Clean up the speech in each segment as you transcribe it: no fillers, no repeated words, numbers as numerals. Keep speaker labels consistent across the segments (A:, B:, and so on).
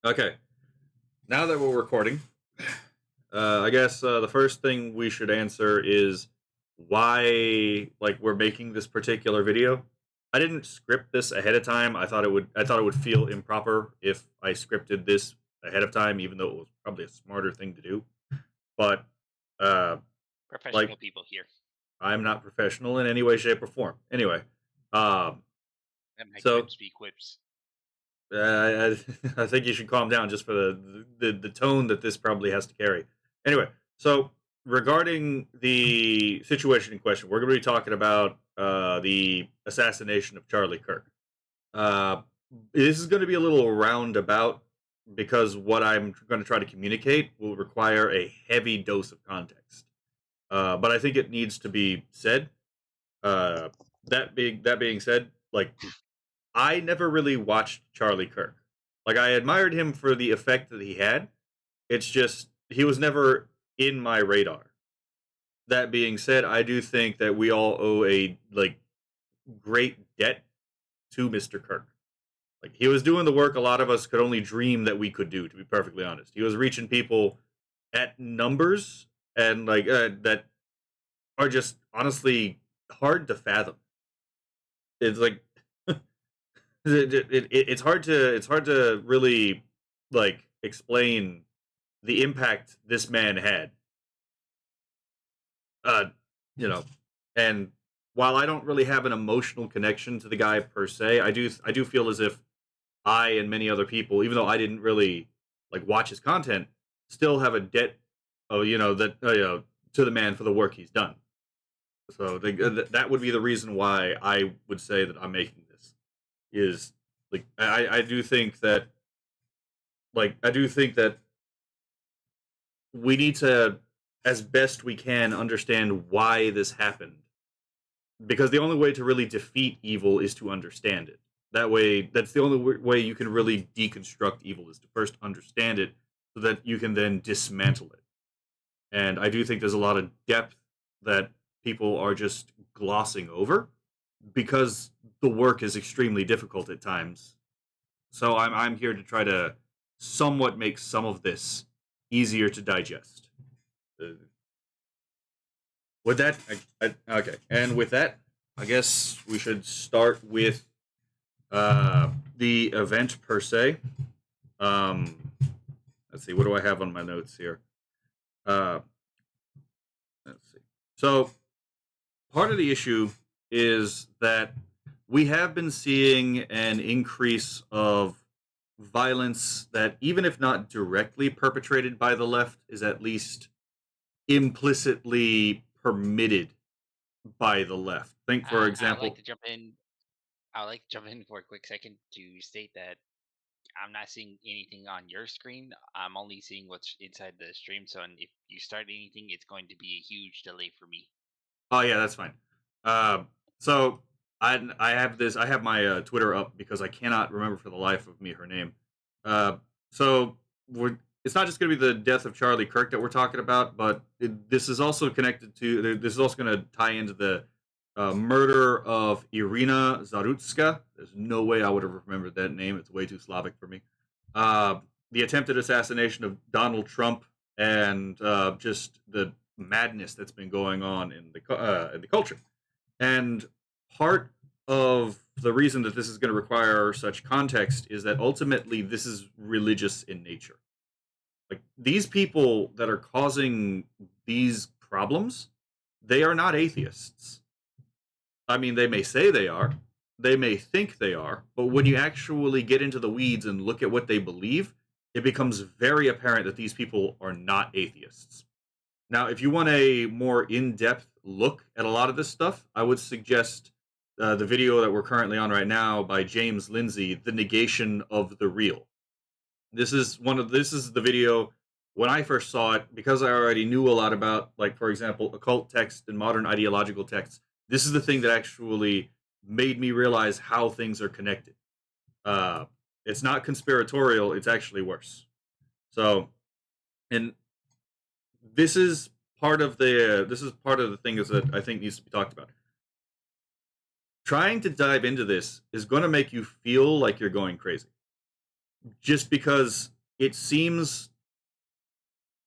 A: Okay, now that we're recording, I guess the first thing we should answer is why, like, we're making this particular video. I didn't script this ahead of time. I thought it would feel improper if I scripted this ahead of time, even though it was probably a smarter thing to do. But uh, like,
B: Professional people here.
A: I'm not professional in any way, shape, or form. Anyway, um,
B: And my
A: so
B: quips be quips.
A: I think you should calm down just for the tone that this probably has to carry. Anyway, so regarding the situation in question, we're going to be talking about the assassination of Charlie Kirk. Uh, this is going to be a little roundabout because what I'm going to try to communicate will require a heavy dose of context. But I think it needs to be said. Uh, that being said, like, I never really watched Charlie Kirk. Like, I admired him for the effect that he had. It's just he was never in my radar. That being said, I do think that we all owe a great debt to Mr. Kirk. Like, he was doing the work a lot of us could only dream that we could do, to be perfectly honest. He was reaching people at numbers and that are just honestly hard to fathom. It's like it's hard to really explain the impact this man had. Uh, you know, and while I don't really have an emotional connection to the guy per se, I do feel as if I and many other people, even though I didn't really watch his content, still have a debt, to the man for the work he's done. So that would be the reason why I would say that I'm making this is I do think that we need to, as best we can, understand why this happened. Because the only way to really defeat evil is to understand it. That way, that's the only way you can really deconstruct evil is to first understand it, so that you can then dismantle it. And I do think there's a lot of depth that people are just glossing over because the work is extremely difficult at times. So I'm here to try to somewhat make some of this easier to digest. Uh, with that, okay, and with that, I guess we should start with the event per se. Um, let's see, what do I have on my notes here? Uh, let's see. So part of the issue is that we have been seeing an increase of violence that, even if not directly perpetrated by the left, is at least implicitly permitted by the left. Think, for
B: I would like
A: example,
B: to jump in. I would like to jump in for a quick second to state that I'm not seeing anything on your screen. I'm only seeing what's inside the stream. So, if you start anything, it's going to be a huge delay for me.
A: oh yeah, that's fine. So I have my Twitter up because I cannot remember for the life of me her name. Uh, so it's not just going to be the death of Charlie Kirk that we're talking about, but this is also connected to. This is also going to tie into the murder of Irina Zarutska. There's no way I would have remembered that name. It's way too Slavic for me. Uh, the attempted assassination of Donald Trump and just the madness that's been going on in the culture. And part of the reason that this is going to require such context is that ultimately this is religious in nature. Like, these people that are causing these problems, they are not atheists. I mean, they may say they are, they may think they are, but when you actually get into the weeds and look at what they believe, it becomes very apparent that these people are not atheists. Now, if you want a more in depth look at a lot of this stuff, I would suggest the video that we're currently on right now by James Lindsay, The Negation of the Real. This is the video when I first saw it, because I already knew a lot about, like, for example, occult text and modern ideological texts. This is the thing that actually made me realize how things are connected. Uh, it's not conspiratorial, it's actually worse. So, and this is part of the thing is that I think needs to be talked about. Trying to dive into this is going to make you feel like you're going crazy, just because it seems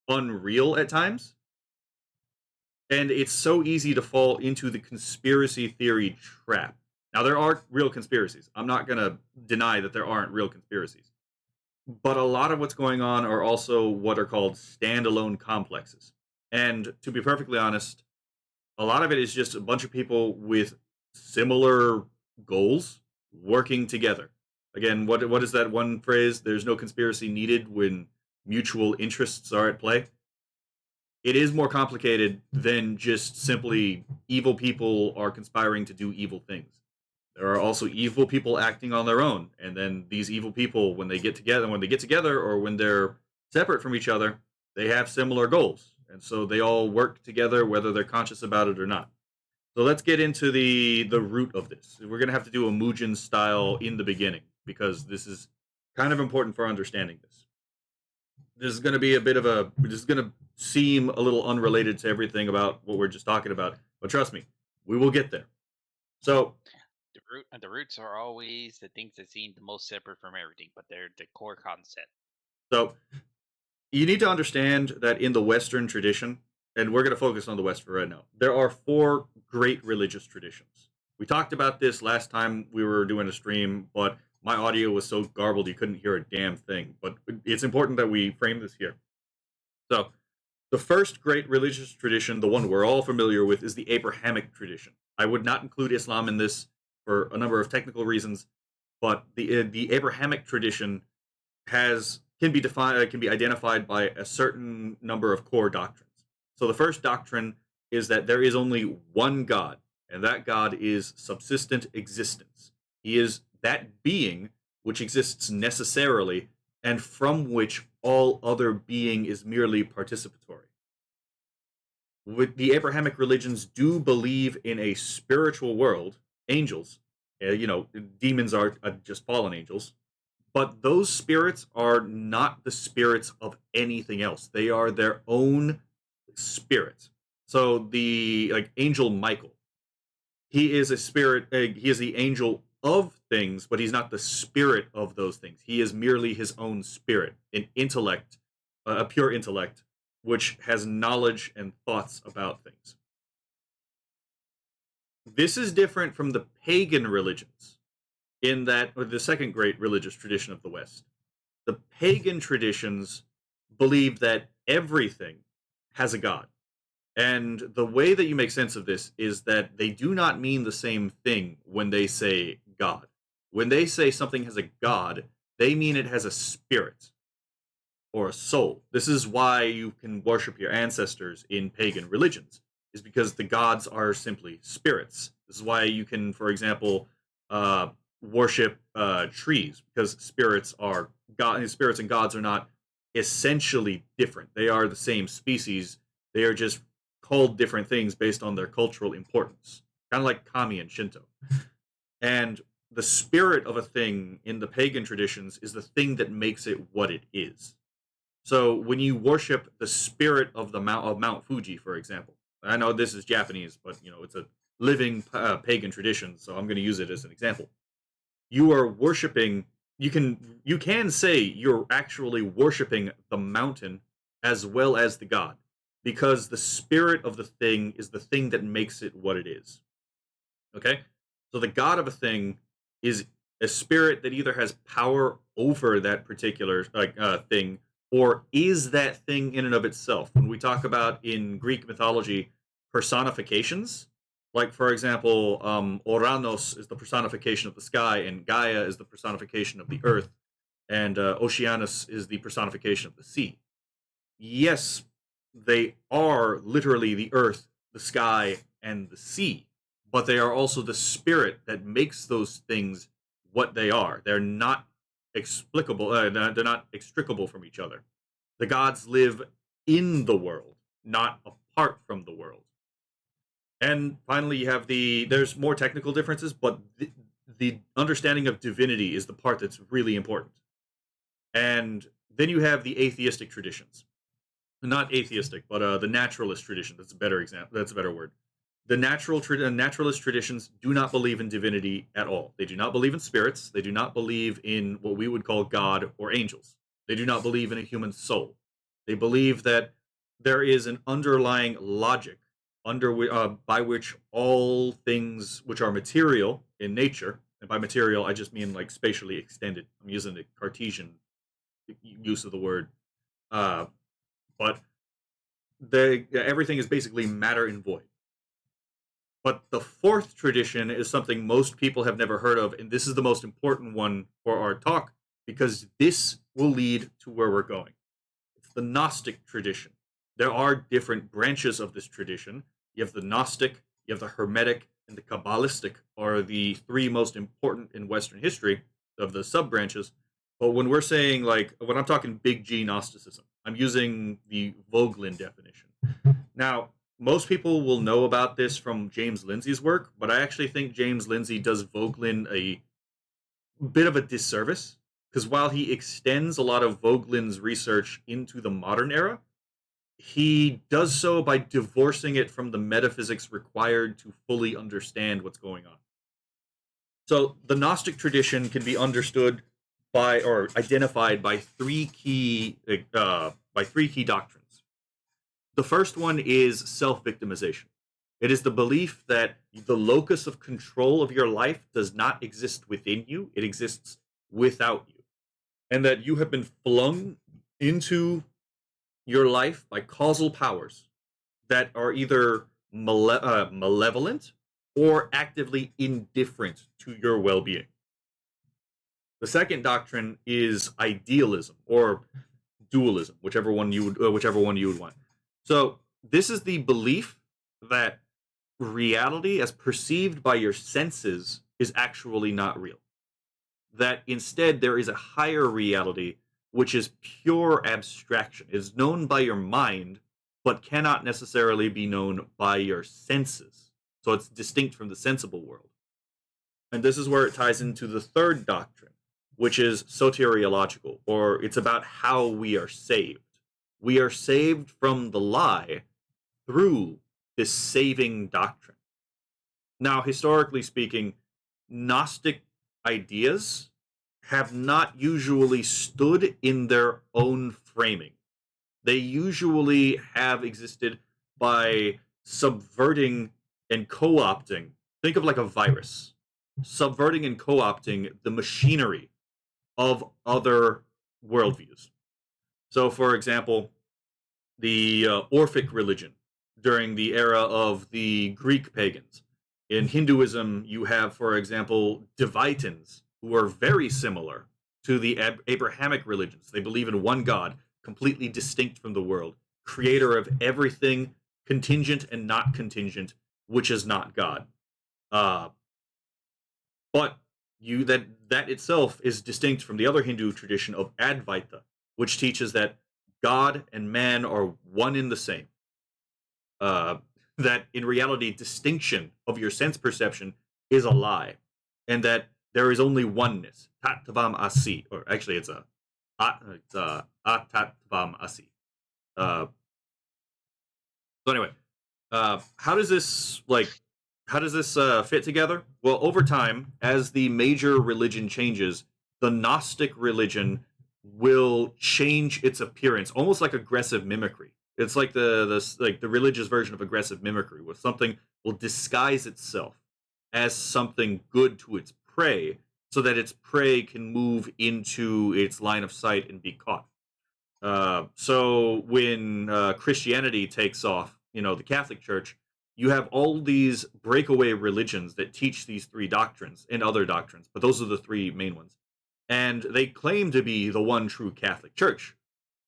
A: unreal at times, and it's so easy to fall into the conspiracy theory trap. Now, there are real conspiracies. I'm not going to deny that there aren't real conspiracies. But a lot of what's going on are also what are called standalone complexes. And to be perfectly honest, a lot of it is just a bunch of people with similar goals working together. Again, what is that one phrase? There's no conspiracy needed when mutual interests are at play. It is more complicated than just simply evil people are conspiring to do evil things. There are also evil people acting on their own, and then these evil people, when they get together, or when they're separate from each other, they have similar goals, and so they all work together, whether they're conscious about it or not. So let's get into the root of this. We're gonna have to do a Mugen style in the beginning because this is kind of important for understanding this. This is going to be a bit of a. This is going to seem a little unrelated to everything about what we're just talking about, but trust me, we will get there. So,
B: The roots are always the things that seem the most separate from everything, but they're the core concept.
A: so you need to understand that in the Western tradition, and we're going to focus on the West for right now. There are four great religious traditions. We talked about this last time we were doing a stream, but my audio was so garbled you couldn't hear a damn thing. But it's important that we frame this here. So, the first great religious tradition, the one we're all familiar with, is the Abrahamic tradition. I would not include Islam in this for a number of technical reasons, but the Abrahamic tradition can be identified by a certain number of core doctrines. So the first doctrine is that there is only one God, and that God is subsistent existence. He is that being which exists necessarily, and from which all other being is merely participatory. With the Abrahamic religions do believe in a spiritual world, angels. Demons are just fallen angels, but those spirits are not the spirits of anything else. They are their own spirit. So the like angel Michael, he is a spirit. He is the angel of things, but he's not the spirit of those things. He is merely his own spirit, an intellect, a pure intellect, which has knowledge and thoughts about things. This is different from the pagan religions, in that, or the second great religious tradition of the West. The pagan traditions believe that everything has a god. And the way that you make sense of this is that they do not mean the same thing when they say God. When they say something has a god, they mean it has a spirit or a soul. This is why you can worship your ancestors in pagan religions, is because the gods are simply spirits. This is why you can, for example, worship trees, because spirits and gods are not essentially different. They are the same species. They are just called different things based on their cultural importance, kind of like kami and Shinto. And the spirit of a thing in the pagan traditions is the thing that makes it what it is. So when you worship the spirit of Mount Fuji, for example, I know this is Japanese, but it's a living pagan tradition, so I'm going to use it as an example. You are worshiping. You can say you're actually worshiping the mountain as well as the god, because the spirit of the thing is the thing that makes it what it is. Okay, so the god of a thing is a spirit that either has power over that particular thing, or is that thing in and of itself. When we talk about in Greek mythology personifications, like for example, Oranos is the personification of the sky, and Gaia is the personification of the earth, and Oceanus is the personification of the sea. Yes, they are literally the earth, the sky, and the sea, but they are also the spirit that makes those things what they are. They're not explicable. They're not extricable from each other. The gods live in the world, not apart from the world. And finally, you have there's more technical differences, but the understanding of divinity is the part that's really important. And then you have the atheistic traditions. Not atheistic, but the naturalist tradition. That's a better example. That's a better word. The naturalist traditions do not believe in divinity at all. They do not believe in spirits. They do not believe in what we would call God or angels. They do not believe in a human soul. They believe that there is an underlying logic by which all things which are material in nature, and by material I just mean like spatially extended. I'm using the Cartesian use of the word, uh, but everything is basically matter and void. But the fourth tradition is something most people have never heard of, and this is the most important one for our talk because this will lead to where we're going. It's the Gnostic tradition. There are different branches of this tradition. You have the Gnostic, you have the Hermetic, and the Kabbalistic are the three most important in Western history of the sub branches. But when we're saying, like, when I'm talking big G Gnosticism, I'm using the Vogelin definition. Now, most people will know about this from James Lindsay's work, but I actually think James Lindsay does Vogelin a bit of a disservice because while he extends a lot of Vogelin's research into the modern era, he does so by divorcing it from the metaphysics required to fully understand what's going on. So the Gnostic tradition can be understood by or identified by three key doctrines. The first one is self-victimization. It is the belief that the locus of control of your life does not exist within you, it exists without you. And that you have been flung into your life by causal powers that are either malevolent or actively indifferent to your well-being. The second doctrine is idealism or dualism, whichever one you would want. So this is the belief that reality as perceived by your senses is actually not real. That instead there is a higher reality which is pure abstraction. It is known by your mind, but cannot necessarily be known by your senses. So it's distinct from the sensible world. And this is where it ties into the third doctrine, which is soteriological, or it's about how we are saved. We are saved from the lie through this saving doctrine. Now, historically speaking, Gnostic ideas have not usually stood in their own framing. They usually have existed by subverting and co-opting. Think of like a virus. Subverting and co-opting the machinery of other worldviews. So, for example, the Orphic religion during the era of the Greek pagans. In Hinduism, you have, for example, Dvaitins, who are very similar to the Abrahamic religions. They believe in one God, completely distinct from the world, creator of everything, contingent and not contingent, which is not God. But that itself is distinct from the other Hindu tradition of Advaita, which teaches that God and man are one in the same. That in reality, distinction of your sense perception is a lie, and that there is only oneness. Tattvam asi, or actually, it's atatvam asi. So anyway, how does this fit together? Well, over time, as the major religion changes, the Gnostic religion will change its appearance, almost like aggressive mimicry. It's like the religious version of aggressive mimicry, where something will disguise itself as something good to its prey, so that its prey can move into its line of sight and be caught. So when Christianity takes off, the Catholic Church, you have all these breakaway religions that teach these three doctrines and other doctrines, but those are the three main ones. And they claim to be the one true Catholic Church,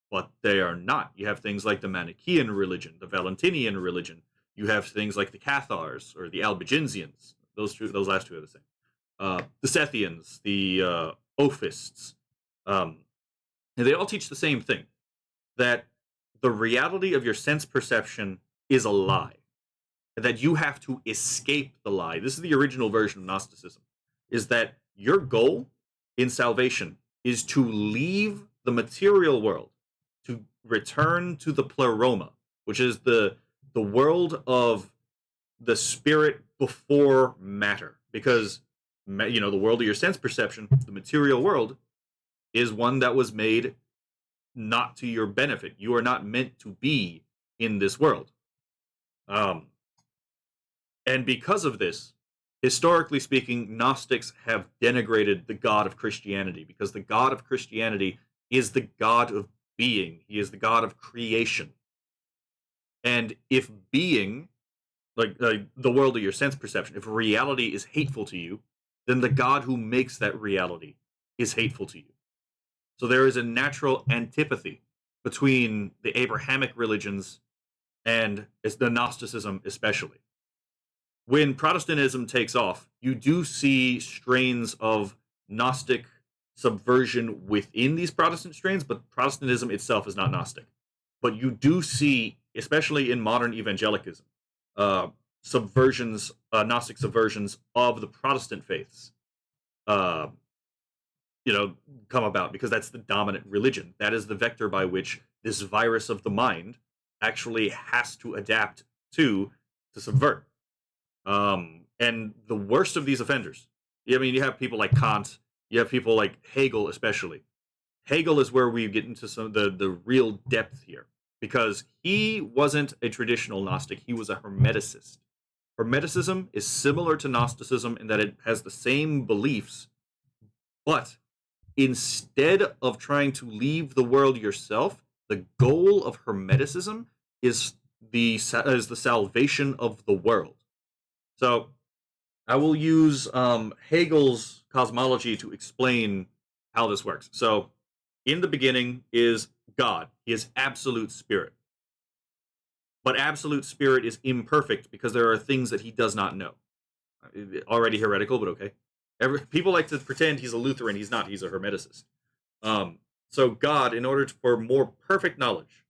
A: but they are not. You have things like the Manichaean religion, the Valentinian religion. You have things like the Cathars or the Albigensians. Those last two are the same. The Sethians, the Ophists, and they all teach the same thing: that the reality of your sense perception is a lie, and that you have to escape the lie. This is the original version of Gnosticism: is that your goal in salvation is to leave the material world, to return to the pleroma, which is the world of the spirit before matter. Because the world of your sense perception, the material world, is one that was made not to your benefit. You are not meant to be in this world. Um, and because of this, historically speaking, Gnostics have denigrated the God of Christianity because the God of Christianity is the God of being. He is the God of creation. And if being, like the world of your sense perception, if reality is hateful to you, then the God who makes that reality is hateful to you. So there is a natural antipathy between the Abrahamic religions and the Gnosticism, especially. When Protestantism takes off, you do see strains of Gnostic subversion within these Protestant strains, but Protestantism itself is not Gnostic. But you do see, especially in modern evangelicalism, uh, subversions, Gnostic subversions of the Protestant faiths. Uh, come about because that's the dominant religion. That is the vector by which this virus of the mind actually has to adapt to subvert. And the worst of these offenders, I mean, you have people like Kant, you have people like Hegel, especially. Hegel is where we get into some of the real depth here because he wasn't a traditional Gnostic, he was a Hermeticist. Hermeticism is similar to Gnosticism in that it has the same beliefs, but instead of trying to leave the world yourself, the goal of Hermeticism is the salvation of the world. So I will use Hegel's cosmology to explain how this works. So in the beginning is God. He is absolute spirit. But absolute spirit is imperfect because there are things that he does not know. Already heretical, but okay. People like to pretend he's a Lutheran. He's not. He's a Hermeticist. So God, in order for more perfect knowledge,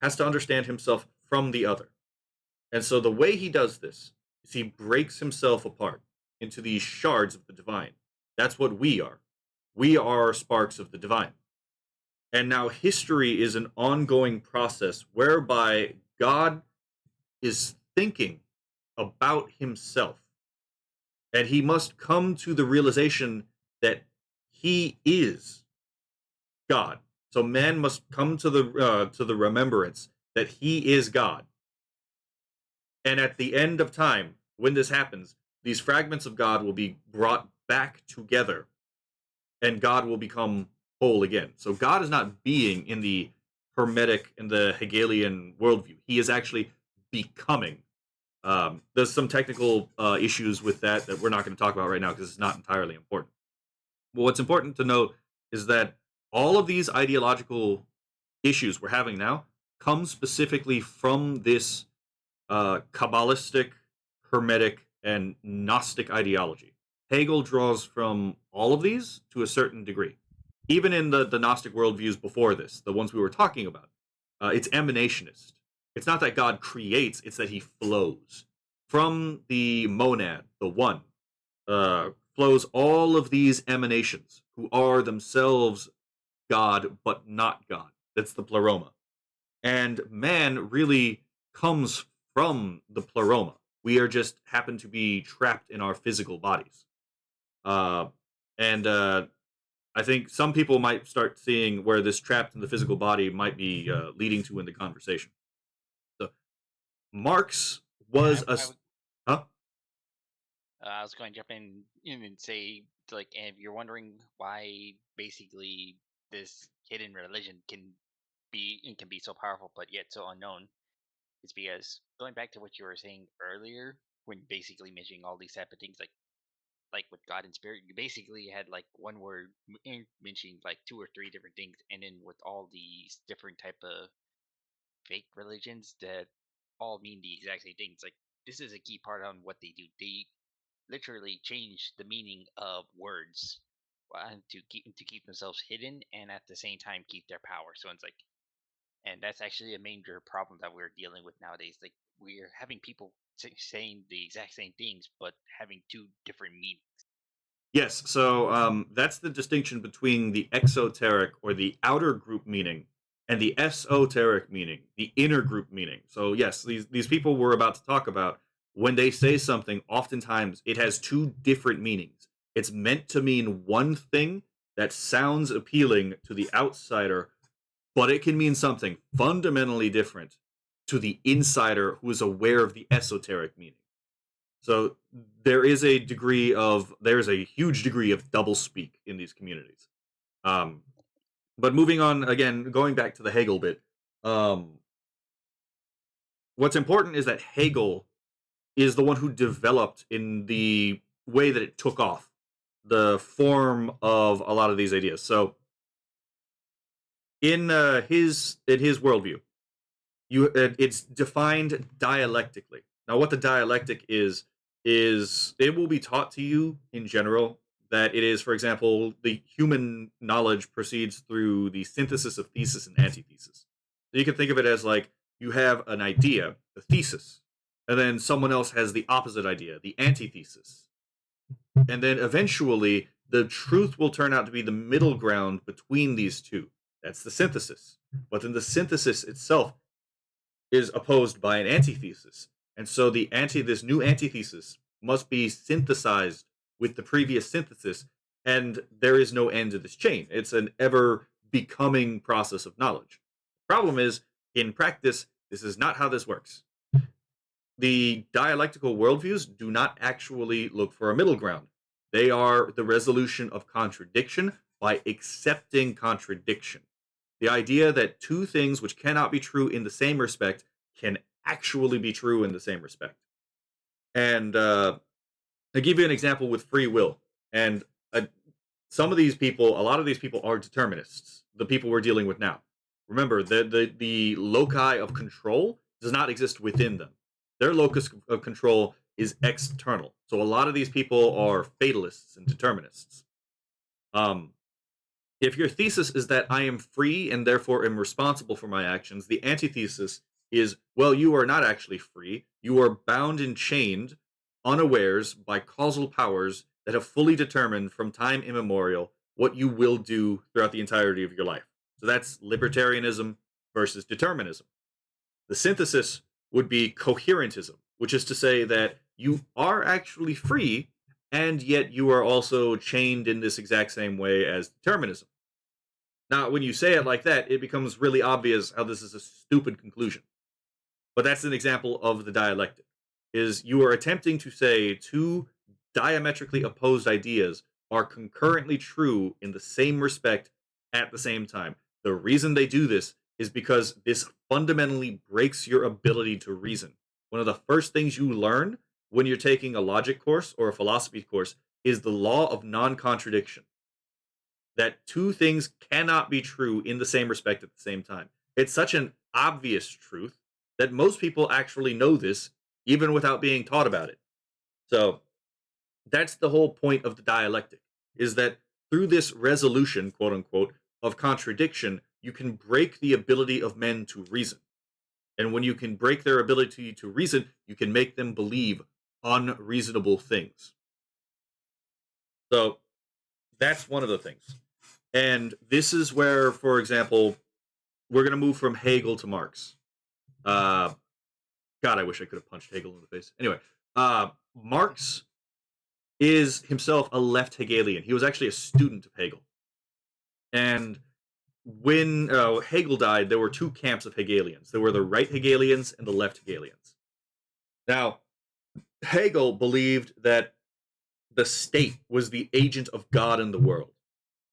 A: has to understand himself from the other. And so the way he does this is he breaks himself apart into these shards of the divine. That's what we are. We are sparks of the divine. And now history is an ongoing process whereby God is thinking about himself. And he must come to the realization that he is God. So man must come to the remembrance that he is God. And at the end of time, when this happens, these fragments of God will be brought back together, and God will become whole again. So God is not being in the Hermetic and the Hegelian worldview. He is actually becoming. There's some technical issues with that we're not going to talk about right now because it's not entirely important. But what's important to note is that all of these ideological issues we're having now come specifically from this Kabbalistic, Hermetic, and Gnostic ideology. Hegel draws from all of these to a certain degree. Even in the Gnostic worldviews before this, the ones we were talking about, it's emanationist. It's not that God creates, it's that he flows. From the monad, the one, flows all of these emanations who are themselves God, but not God. That's the pleroma. And man really comes from the pleroma. We are just happen to be trapped in our physical bodies. And I think some people might start seeing where this trapped in the physical body might be leading to in the conversation. So Marx
B: Yeah,
A: was a
B: I would.
A: huh?
B: I was going to jump in and say, like, if you're wondering why basically this hidden religion can be so powerful, but yet so unknown, it's because going back to what you were saying earlier, when basically mentioning all these type of things, like with God and spirit, you basically had like one word mentioning like two or three different things, and then with all these different type of fake religions that all mean the exact same things. Like this is a key part on what they do. They literally change the meaning of words to keep themselves hidden and at the same time keep their power. So it's like, and that's actually a major problem that we're dealing with nowadays. Like we're having people saying the exact same things but having two different meanings.
A: Yes, so that's the distinction between the exoteric or the outer group meaning and the esoteric meaning, the inner group meaning. So yes, these people we're about to talk about, when they say something, oftentimes it has two different meanings. It's meant to mean one thing that sounds appealing to the outsider, but it can mean something fundamentally different to the insider who is aware of the esoteric meaning. So there's a huge degree of double speak in these communities. Um, but moving on again, going back to the Hegel bit, um, what's important is that Hegel is the one who developed in the way that it took off the form of a lot of these ideas. So in his worldview, it's defined dialectically. Now, what the dialectic is it will be taught to you in general that it is, for example, the human knowledge proceeds through the synthesis of thesis and antithesis. So you can think of it as like you have an idea, the thesis, and then someone else has the opposite idea, the antithesis, and then eventually the truth will turn out to be the middle ground between these two. That's the synthesis. But then the synthesis itself is opposed by an antithesis. And so this new antithesis must be synthesized with the previous synthesis, and there is no end to this chain. It's an ever becoming process of knowledge. Problem is, in practice, this is not how this works. The dialectical worldviews do not actually look for a middle ground. They are the resolution of contradiction by accepting contradiction. The idea that two things which cannot be true in the same respect can actually be true in the same respect. And I give you an example with free will. And uh, a lot of these people are determinists, the people we're dealing with now. Remember, the loci of control does not exist within them. Their locus of control is external. So a lot of these people are fatalists and determinists. Um, if your thesis is that I am free and therefore am responsible for my actions, the antithesis is, well, you are not actually free. You are bound and chained unawares by causal powers that have fully determined from time immemorial what you will do throughout the entirety of your life. So that's libertarianism versus determinism. The synthesis would be coherentism, which is to say that you are actually free, and yet you are also chained in this exact same way as determinism. Now, when you say it like that, it becomes really obvious how this is a stupid conclusion. But that's an example of the dialectic. Is you are attempting to say two diametrically opposed ideas are concurrently true in the same respect at the same time. The reason they do this is because this fundamentally breaks your ability to reason. One of the first things you learn when you're taking a logic course or a philosophy course is the law of non contradiction. That two things cannot be true in the same respect at the same time. It's such an obvious truth that most people actually know this even without being taught about it. So that's the whole point of the dialectic, is that through this resolution, quote unquote, of contradiction, you can break the ability of men to reason. And when you can break their ability to reason, you can make them believe unreasonable things. So that's one of the things. And this is where, for example, we're going to move from Hegel to Marx. God, I wish I could have punched Hegel in the face. Anyway, Marx is himself a left Hegelian. He was actually a student of Hegel. And when Hegel died, there were two camps of Hegelians. There were the right Hegelians and the left Hegelians. Now, Hegel believed that the state was the agent of God in the world.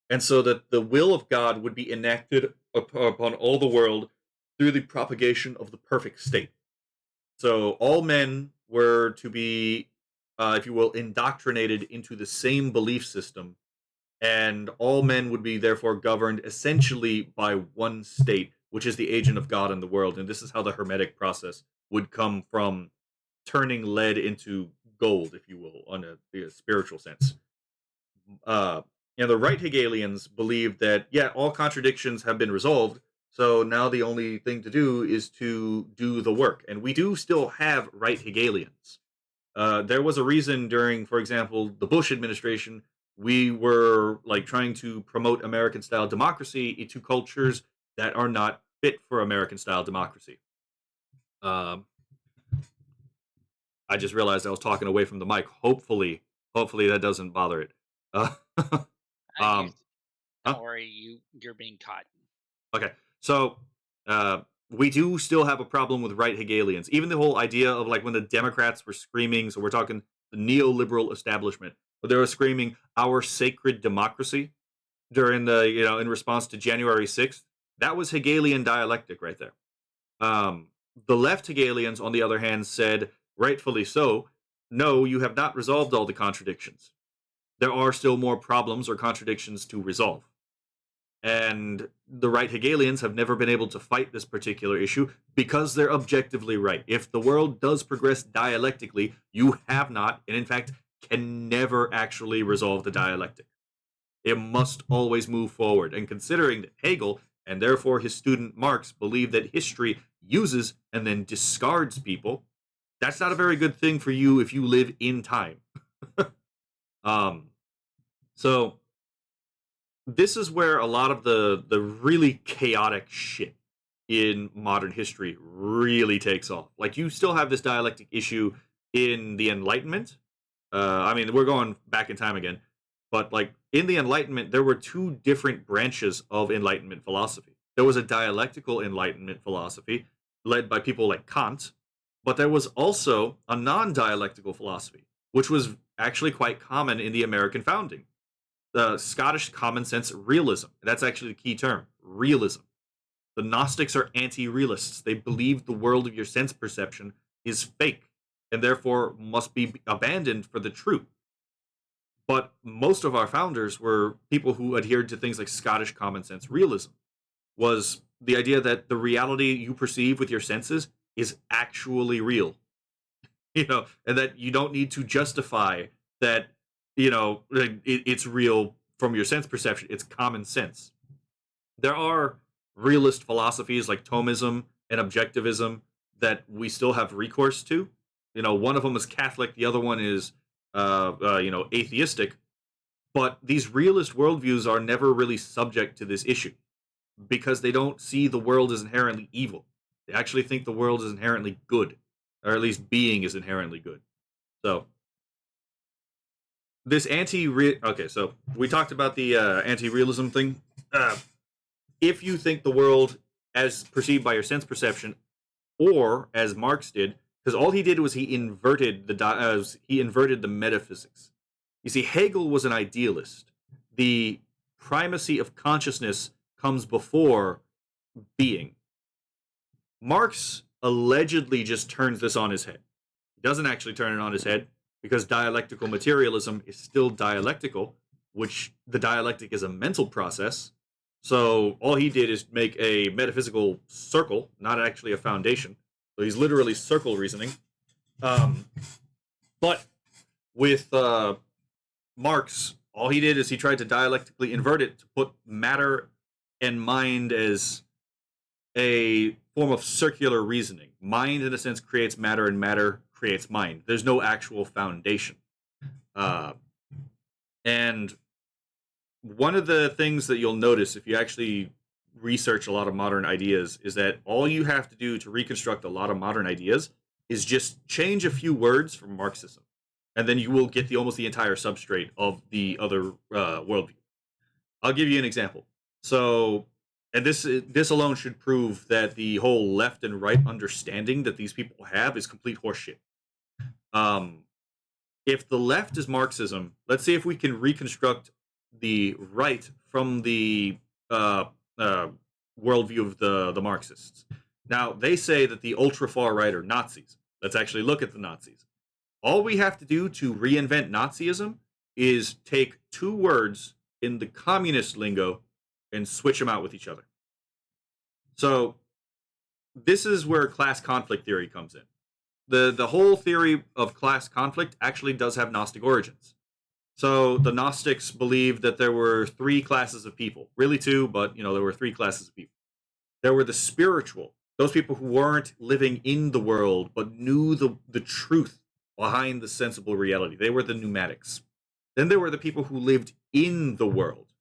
A: And so that the will of God would be enacted upon all the world through the propagation of the perfect state. So all men were to be, if you will, indoctrinated into the same belief system, and all men would be therefore governed essentially by one state, which is the agent of God in the world. And this is how the Hermetic process would come from turning lead into gold, if you will, on a spiritual sense. And the right Hegelians believed that, yeah, all contradictions have been resolved. So now the only thing to do is to do the work. And we do still have right Hegelians. There was a reason during, for example, the Bush administration, we were like trying to promote American style democracy into cultures that are not fit for American style democracy. Um, I just realized I was talking away from the mic. Hopefully that doesn't bother it. Uh,
B: You
A: um, huh?
B: don't worry, you're being caught.
A: Okay. So we do still have a problem with right Hegelians. Even the whole idea of like when the Democrats were screaming, so we're talking the neoliberal establishment, but they were screaming our sacred democracy during the, in response to January 6th. That was Hegelian dialectic right there. Um, the left Hegelians, on the other hand, said, rightfully so, no, you have not resolved all the contradictions. There are still more problems or contradictions to resolve. And the right Hegelians have never been able to fight this particular issue because they're objectively right. If the world does progress dialectically, you have not, and in fact, can never actually resolve the dialectic. It must always move forward. And considering that Hegel, and therefore his student Marx, believe that history uses and then discards people, that's not a very good thing for you if you live in time. um, so this is where a lot of the really chaotic shit in modern history really takes off. Like you still have this dialectic issue in the Enlightenment. I mean, we're going back in time again, but like in the Enlightenment, there were two different branches of Enlightenment philosophy. There was a dialectical Enlightenment philosophy led by people like Kant, but there was also a non-dialectical philosophy, which was actually quite common in the American founding. The Scottish common sense realism. That's actually the key term, realism. The Gnostics are anti-realists. They believe the world of your sense perception is fake and therefore must be abandoned for the truth. But most of our founders were people who adhered to things like Scottish common sense realism, was the idea that the reality you perceive with your senses is actually real. And that you don't need to justify that, it's real from your sense perception. It's common sense. There are realist philosophies like Thomism and Objectivism that we still have recourse to. One of them is Catholic, the other one is, atheistic. But these realist worldviews are never really subject to this issue because they don't see the world as inherently evil. They actually think the world is inherently good, or at least being is inherently good. So this okay, so we talked about the anti-realism thing. If you think the world as perceived by your sense perception, or as Marx did, because all he did was he inverted the metaphysics. You see, Hegel was an idealist. The primacy of consciousness comes before being. Marx allegedly just turns this on his head. He doesn't actually turn it on his head because dialectical materialism is still dialectical, which the dialectic is a mental process. So all he did is make a metaphysical circle, not actually a foundation. So he's literally circle reasoning. But with Marx, all he did is he tried to dialectically invert it to put matter and mind as a form of circular reasoning. Mind, in a sense, creates matter, and matter creates mind. There's no actual foundation. And one of the things that you'll notice if you actually research a lot of modern ideas is that all you have to do to reconstruct a lot of modern ideas is just change a few words from Marxism, and then you will get almost the entire substrate of the other worldview. I'll give you an example. So, and this alone should prove that the whole left and right understanding that these people have is complete horseshit. If the left is Marxism, let's see if we can reconstruct the right from the worldview of the Marxists. Now, they say that the ultra far right are Nazis. Let's actually look at the Nazis. All we have to do to reinvent Nazism is take two words in the communist lingo and switch them out with each other. So this is where class conflict theory comes in. The whole theory of class conflict actually does have Gnostic origins. So the Gnostics believed that there were three classes of people. Really two, but there were three classes of people. There were the spiritual, those people who weren't living in the world but knew the truth behind the sensible reality. They were the pneumatics. Then there were the people who lived in the world.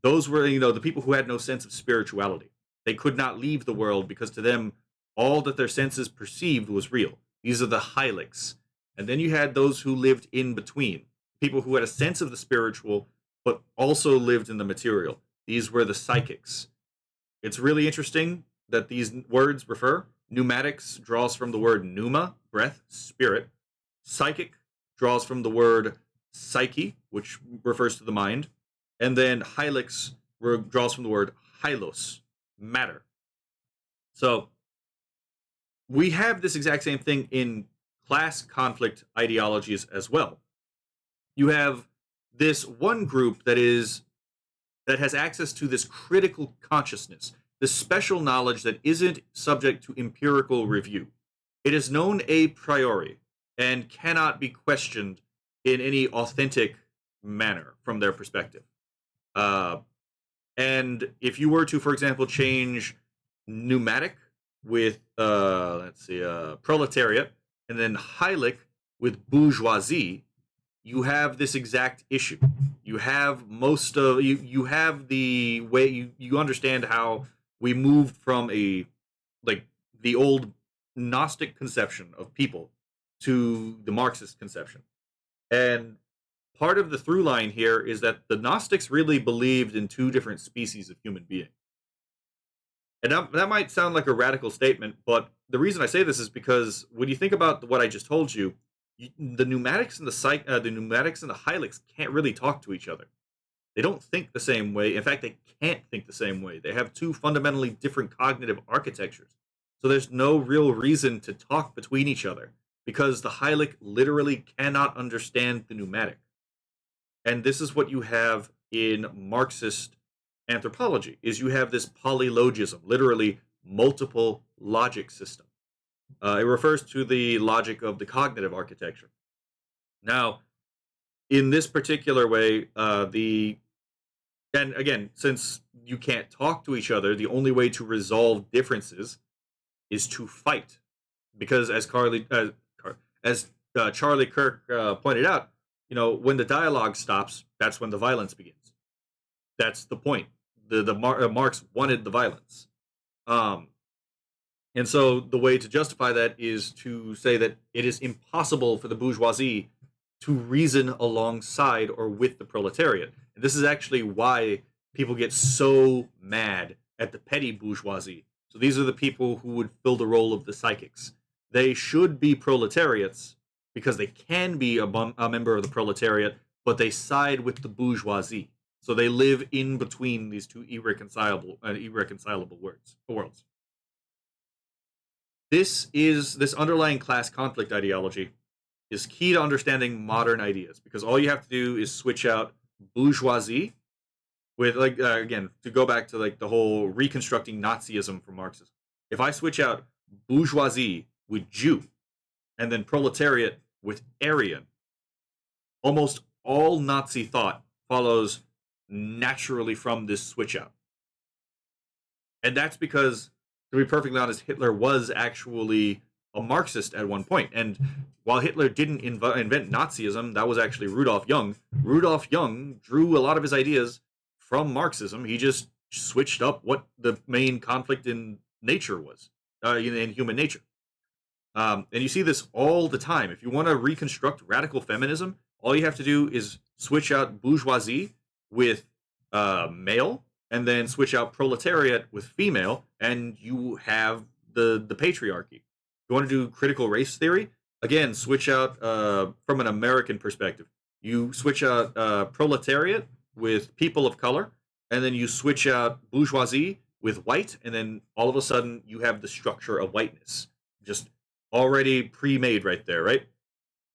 A: Those were, the people who had no sense of spirituality. They could not leave the world because to them, all that their senses perceived was real. These are the hylics. And then you had those who lived in between, people who had a sense of the spiritual, but also lived in the material. These were the psychics. It's really interesting that these words refer. Pneumatics draws from the word pneuma, breath, spirit. Psychic draws from the word psyche, which refers to the mind. And then hylix draws from the word hylos, matter. So we have this exact same thing in class conflict ideologies as well. You have this one group that has access to this critical consciousness, this special knowledge that isn't subject to empirical review. It is known a priori and cannot be questioned in any authentic manner from their perspective. Uh, and if you were to, for example, change pneumatic with, proletariat, and then Heilig with bourgeoisie, you have this exact issue. You have most of you have the way you understand how we moved from a like the old Gnostic conception of people to the Marxist conception. And part of the through line here is that the Gnostics really believed in two different species of human being. And that might sound like a radical statement, but the reason I say this is because when you think about what I just told you, the pneumatics and the pneumatics and the hylics can't really talk to each other. They don't think the same way. In fact, they can't think the same way. They have two fundamentally different cognitive architectures. So there's no real reason to talk between each other because the hylic literally cannot understand the pneumatic. And this is what you have in Marxist anthropology is you have this polylogism, literally multiple logic system. It refers to the logic of the cognitive architecture. Now, in this particular way, and again, since you can't talk to each other, the only way to resolve differences is to fight, because as Charlie Kirk pointed out, when the dialogue stops, that's when the violence begins. That's the point. Marx wanted the violence. And so the way to justify that is to say that it is impossible for the bourgeoisie to reason alongside or with the proletariat. And this is actually why people get so mad at the petty bourgeoisie. So these are the people who would fill the role of the psychics. They should be proletariats because they can be a member of the proletariat, but they side with the bourgeoisie. So they live in between these two irreconcilable worlds. This underlying class conflict ideology is key to understanding modern ideas because all you have to do is switch out bourgeoisie with again to go back to the whole reconstructing Nazism from Marxism. If I switch out bourgeoisie with Jew and then proletariat with Aryan, almost all Nazi thought follows naturally from this switch out. And that's because, to be perfectly honest, Hitler was actually a Marxist at one point. And while Hitler didn't invent Nazism, that was actually Rudolf Jung. Rudolf Jung drew a lot of his ideas from Marxism. He just switched up what the main conflict in nature was, in human nature. And you see this all the time. If you want to reconstruct radical feminism, all you have to do is switch out bourgeoisie with male, and then switch out proletariat with female, and you have the patriarchy. You want to do critical race theory? Again, switch out from an American perspective. You switch out proletariat with people of color, and then you switch out bourgeoisie with white, and then all of a sudden you have the structure of whiteness. Just already pre-made right there, right?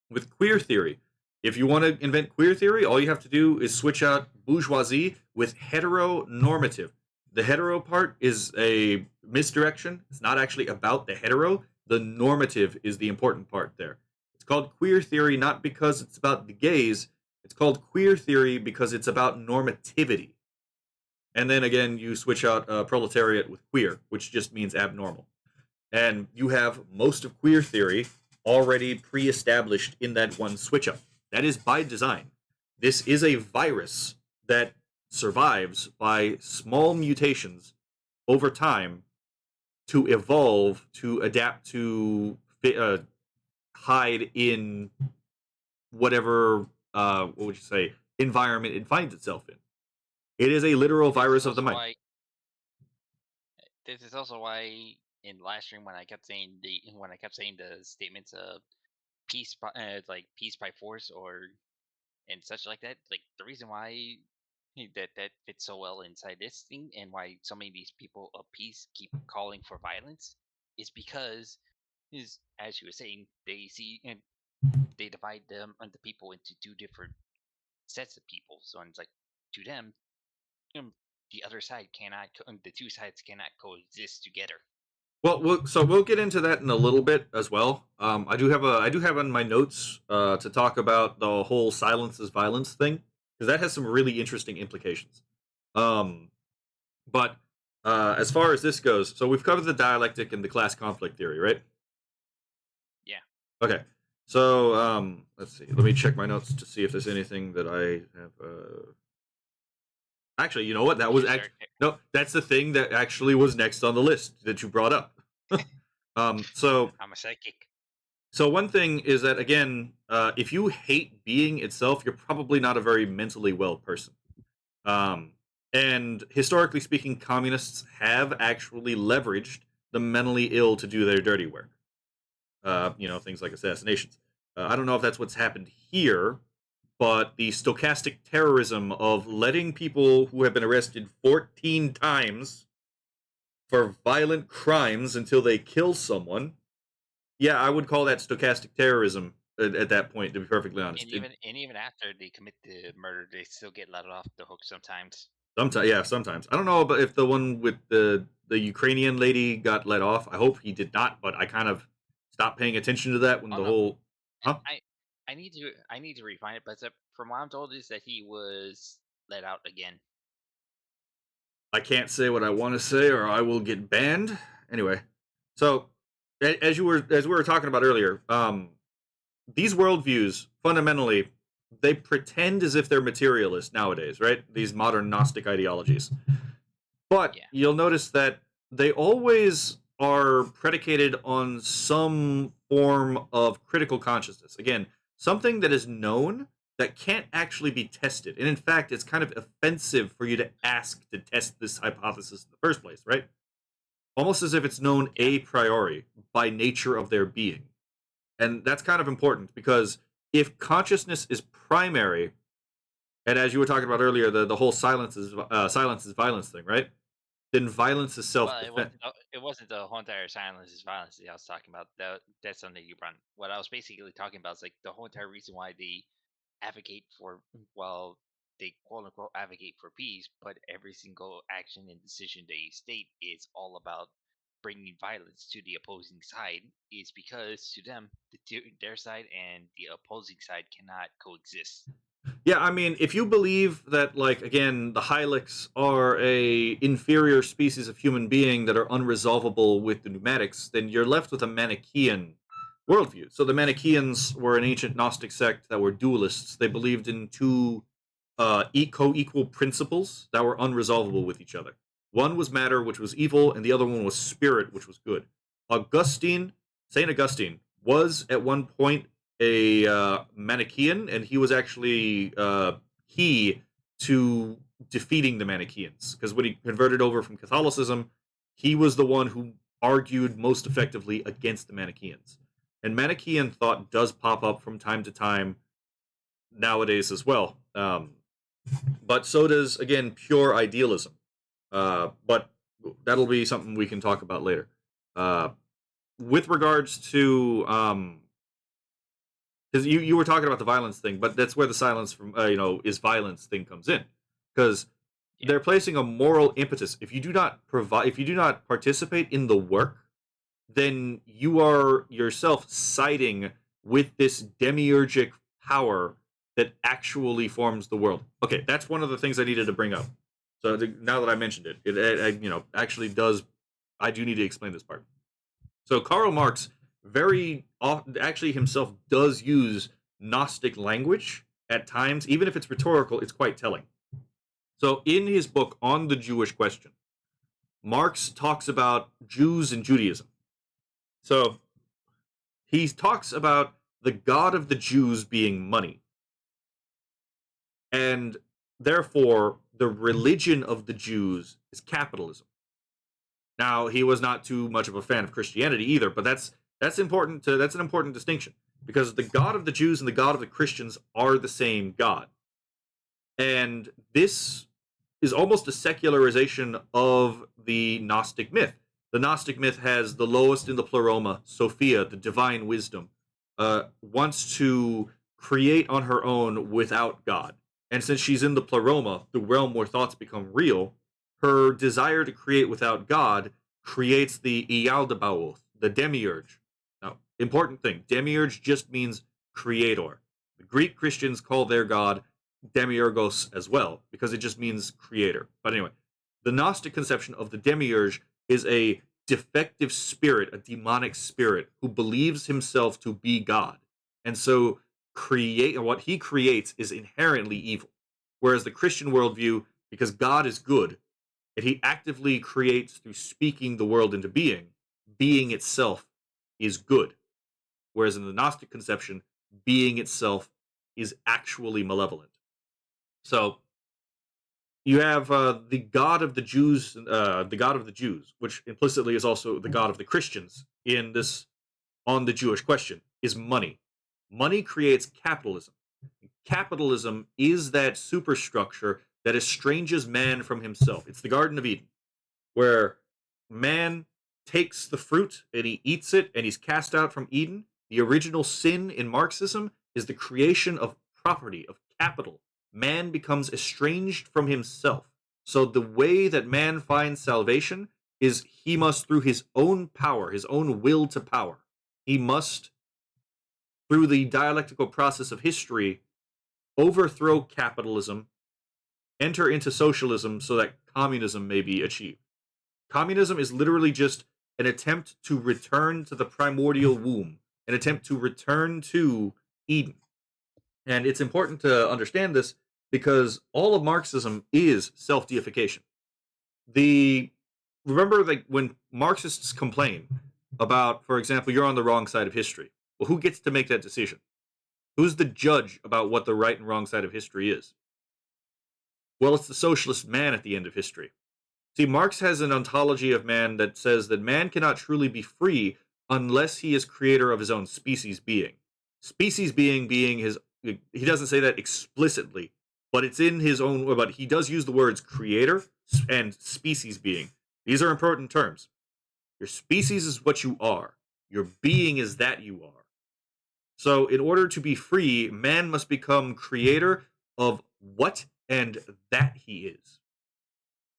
A: With queer theory, if you want to invent queer theory, all you have to do is switch out bourgeoisie with heteronormative. The hetero part is a misdirection. It's not actually about the hetero. The normative is the important part there. It's called queer theory not because it's about the gays. It's called queer theory because it's about normativity. And then again, you switch out proletariat with queer, which just means abnormal. And you have most of queer theory already pre-established in that one switch up. That is by design. This is a virus that survives by small mutations over time to evolve, to adapt, to hide in whatever, environment it finds itself in. It is a literal virus of the mind.
B: This is also why in last stream when I kept saying the statements of like peace by force or and such like that. Like the reason why that fits so well inside this thing and why so many of these people of peace keep calling for violence is because is as you were saying they see and they divide them and the people into two different sets of people. So it's like to them, um, the other side the two sides cannot coexist together.
A: Well, so we'll get into that in a little bit as well. I do have on my notes to talk about the whole silence is violence thing because that has some really interesting implications. Um, but as far as this goes, so we've covered the dialectic and the class conflict theory, right?
B: Yeah.
A: Okay. So let's see. Let me check my notes to see if there's anything that I have. Actually, you know what? That
B: We
A: was
B: can
A: actually
B: start there.
A: no. That's the thing that actually was next on the list that you brought up. So
B: I'm a psychic.
A: one thing is that again, if you hate being itself, you're probably not a very mentally well person. Um, and historically speaking, communists have actually leveraged the mentally ill to do their dirty work. Things like assassinations. I don't know if that's what's happened here, but the stochastic terrorism of letting people who have been arrested 14 times for violent crimes until they kill someone, yeah, I would call that stochastic terrorism at that point, to be perfectly honest.
B: And even after they commit the murder, they still get let off the hook sometimes.
A: Sometimes, yeah, sometimes. I don't know about if the one with the Ukrainian lady got let off. I hope he did not, but I kind of stopped paying attention to that when
B: Oh
A: the
B: no,
A: whole, huh?
B: I need to refine it, but from what I'm told is that he was let out again.
A: I can't say what I want to say, or I will get banned. Anyway, so as we were talking about earlier, these worldviews fundamentally they pretend as if they're materialist nowadays, right? These modern Gnostic ideologies. But
B: Yeah.
A: you'll notice that they always are predicated on some form of critical consciousness. Again, something that is known that can't actually be tested. And in fact, it's kind of offensive for you to ask to test this hypothesis in the first place, right? Almost as if it's known
B: Yeah.
A: a priori by nature of their being. And that's kind of important because if consciousness is primary, and as you were talking about earlier, the whole silence is violence thing, right? Then violence is self
B: Well,
A: defense.
B: it wasn't the whole entire silence is violence that I was talking about. That's something you brought. What I was basically talking about is like the whole entire reason why they advocate for well they quote unquote advocate for peace, but every single action and decision they state is all about bringing violence to the opposing side is because to them their side and the opposing side cannot coexist.
A: Yeah, I mean, if you believe that, like, again, the Hylics are a inferior species of human being that are unresolvable with the pneumatics, then you're left with a Manichaean worldview. So the Manichaeans were an ancient Gnostic sect that were dualists. They believed in two co-equal principles that were unresolvable with each other. One was matter, which was evil, and the other one was spirit, which was good. Augustine, Saint Augustine, was at one point a Manichaean, and he was actually key to defeating the Manichaeans because when he converted over from Catholicism, he was the one who argued most effectively against the Manichaeans. And Manichaean thought does pop up from time to time nowadays as well. But so does, again, pure idealism. But that'll be something we can talk about later. With regards to, because you were talking about the violence thing, but that's where the silence from, is violence thing comes in. Because
B: Yeah.
A: they're placing a moral impetus. If you do not participate in the work, then you are yourself siding with this demiurgic power that actually forms the world. Okay, that's one of the things I needed to bring up. So now that I mentioned it, actually does. I do need to explain this part. So Karl Marx very often, actually himself does use Gnostic language at times, even if it's rhetorical. It's quite telling. So in his book on the Jewish question, Marx talks about Jews and Judaism. So he talks about the god of the Jews being money. And therefore, the religion of the Jews is capitalism. Now, he was not too much of a fan of Christianity either, but that's important to that's an important distinction because the God of the Jews and the God of the Christians are the same God. And this is almost a secularization of the Gnostic myth. The Gnostic myth has the lowest in the pleroma, Sophia, the divine wisdom, wants to create on her own without God. And since she's in the pleroma, the realm where thoughts become real, her desire to create without God creates the Ialdabaoth, the demiurge. Now, important thing, demiurge just means creator. The Greek Christians call their God demiurgos as well, because it just means creator. But anyway, the Gnostic conception of the demiurge is a defective spirit, a demonic spirit who believes himself to be God. And so what he creates is inherently evil. Whereas the Christian worldview, because God is good, and he actively creates through speaking the world into being itself is good. Whereas in the Gnostic conception, being itself is actually malevolent. So you have the God of the Jews, which implicitly is also the God of the Christians in this on the Jewish question, is money. Money creates capitalism. Capitalism is that superstructure that estranges man from himself. It's the Garden of Eden, where man takes the fruit and he eats it and he's cast out from Eden. The original sin in Marxism is the creation of property, of capital. Man becomes estranged from himself. So the way that man finds salvation is he must, through his own power, his own will to power, he must, through the dialectical process of history, overthrow capitalism, enter into socialism so that communism may be achieved. Communism is literally just an attempt to return to the primordial womb, an attempt to return to Eden. And it's important to understand this because all of Marxism is self-deification. Remember, like, when Marxists complain about, for example, you're on the wrong side of history. Well, who gets to make that decision? Who's the judge about what the right and wrong side of history is? Well, it's the socialist man at the end of history. See, Marx has an ontology of man that says that man cannot truly be free unless he is creator of his own species being. Species being his, he doesn't say that explicitly, but it's in his own, but he does use the words creator and species being. These are important terms. Your species is what you are. Your being is that you are. So in order to be free, man must become creator of what and that he is.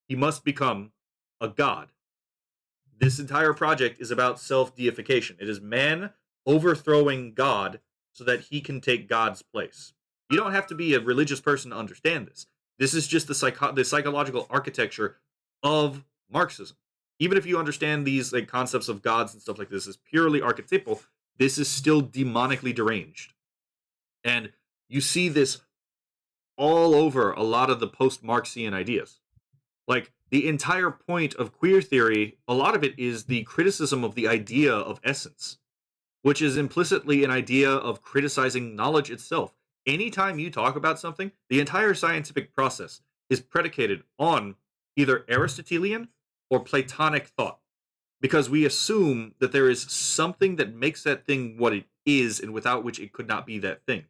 A: He must become a god. This entire project is about self-deification. It is man overthrowing God so that he can take God's place. You don't have to be a religious person to understand this. This is just the psychological architecture of Marxism. Even if you understand these like concepts of gods and stuff like this is purely archetypal, this is still demonically deranged. And you see this all over a lot of the post-Marxian ideas. Like, the entire point of queer theory, a lot of it is the criticism of the idea of essence, which is implicitly an idea of criticizing knowledge itself. Anytime you talk about something, the entire scientific process is predicated on either Aristotelian or Platonic thought, because we assume that there is something that makes that thing what it is and without which it could not be that thing.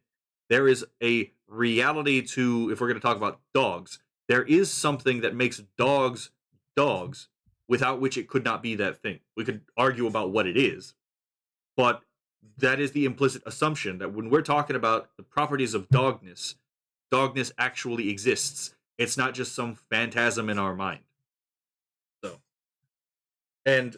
A: There is a reality to, if we're going to talk about dogs, there is something that makes dogs dogs without which it could not be that thing. We could argue about what it is, but that is the implicit assumption that when we're talking about the properties of dogness, dogness actually exists. It's not just some phantasm in our mind. So, and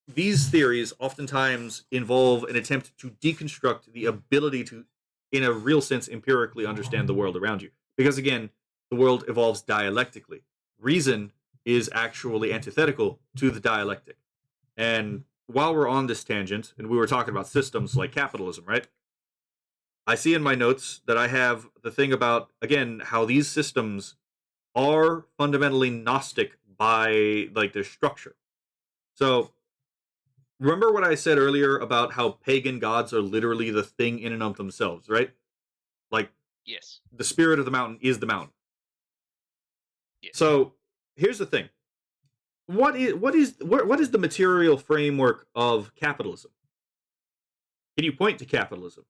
A: these theories oftentimes involve an attempt to deconstruct the ability to, in a real sense, empirically understand the world around you. Because again, the world evolves dialectically. Reason is actually antithetical to the dialectic. And while we're on this tangent, and we were talking about systems like capitalism, right? I see in my notes that I have the thing about, again, how these systems are fundamentally Gnostic by like their structure. So remember what I said earlier about how pagan gods are literally the thing in and of themselves, right? Like,
B: Yes.
A: the spirit of the mountain is the mountain.
B: Yes.
A: So here's the thing. what is the material framework of capitalism? Can you point to capitalism?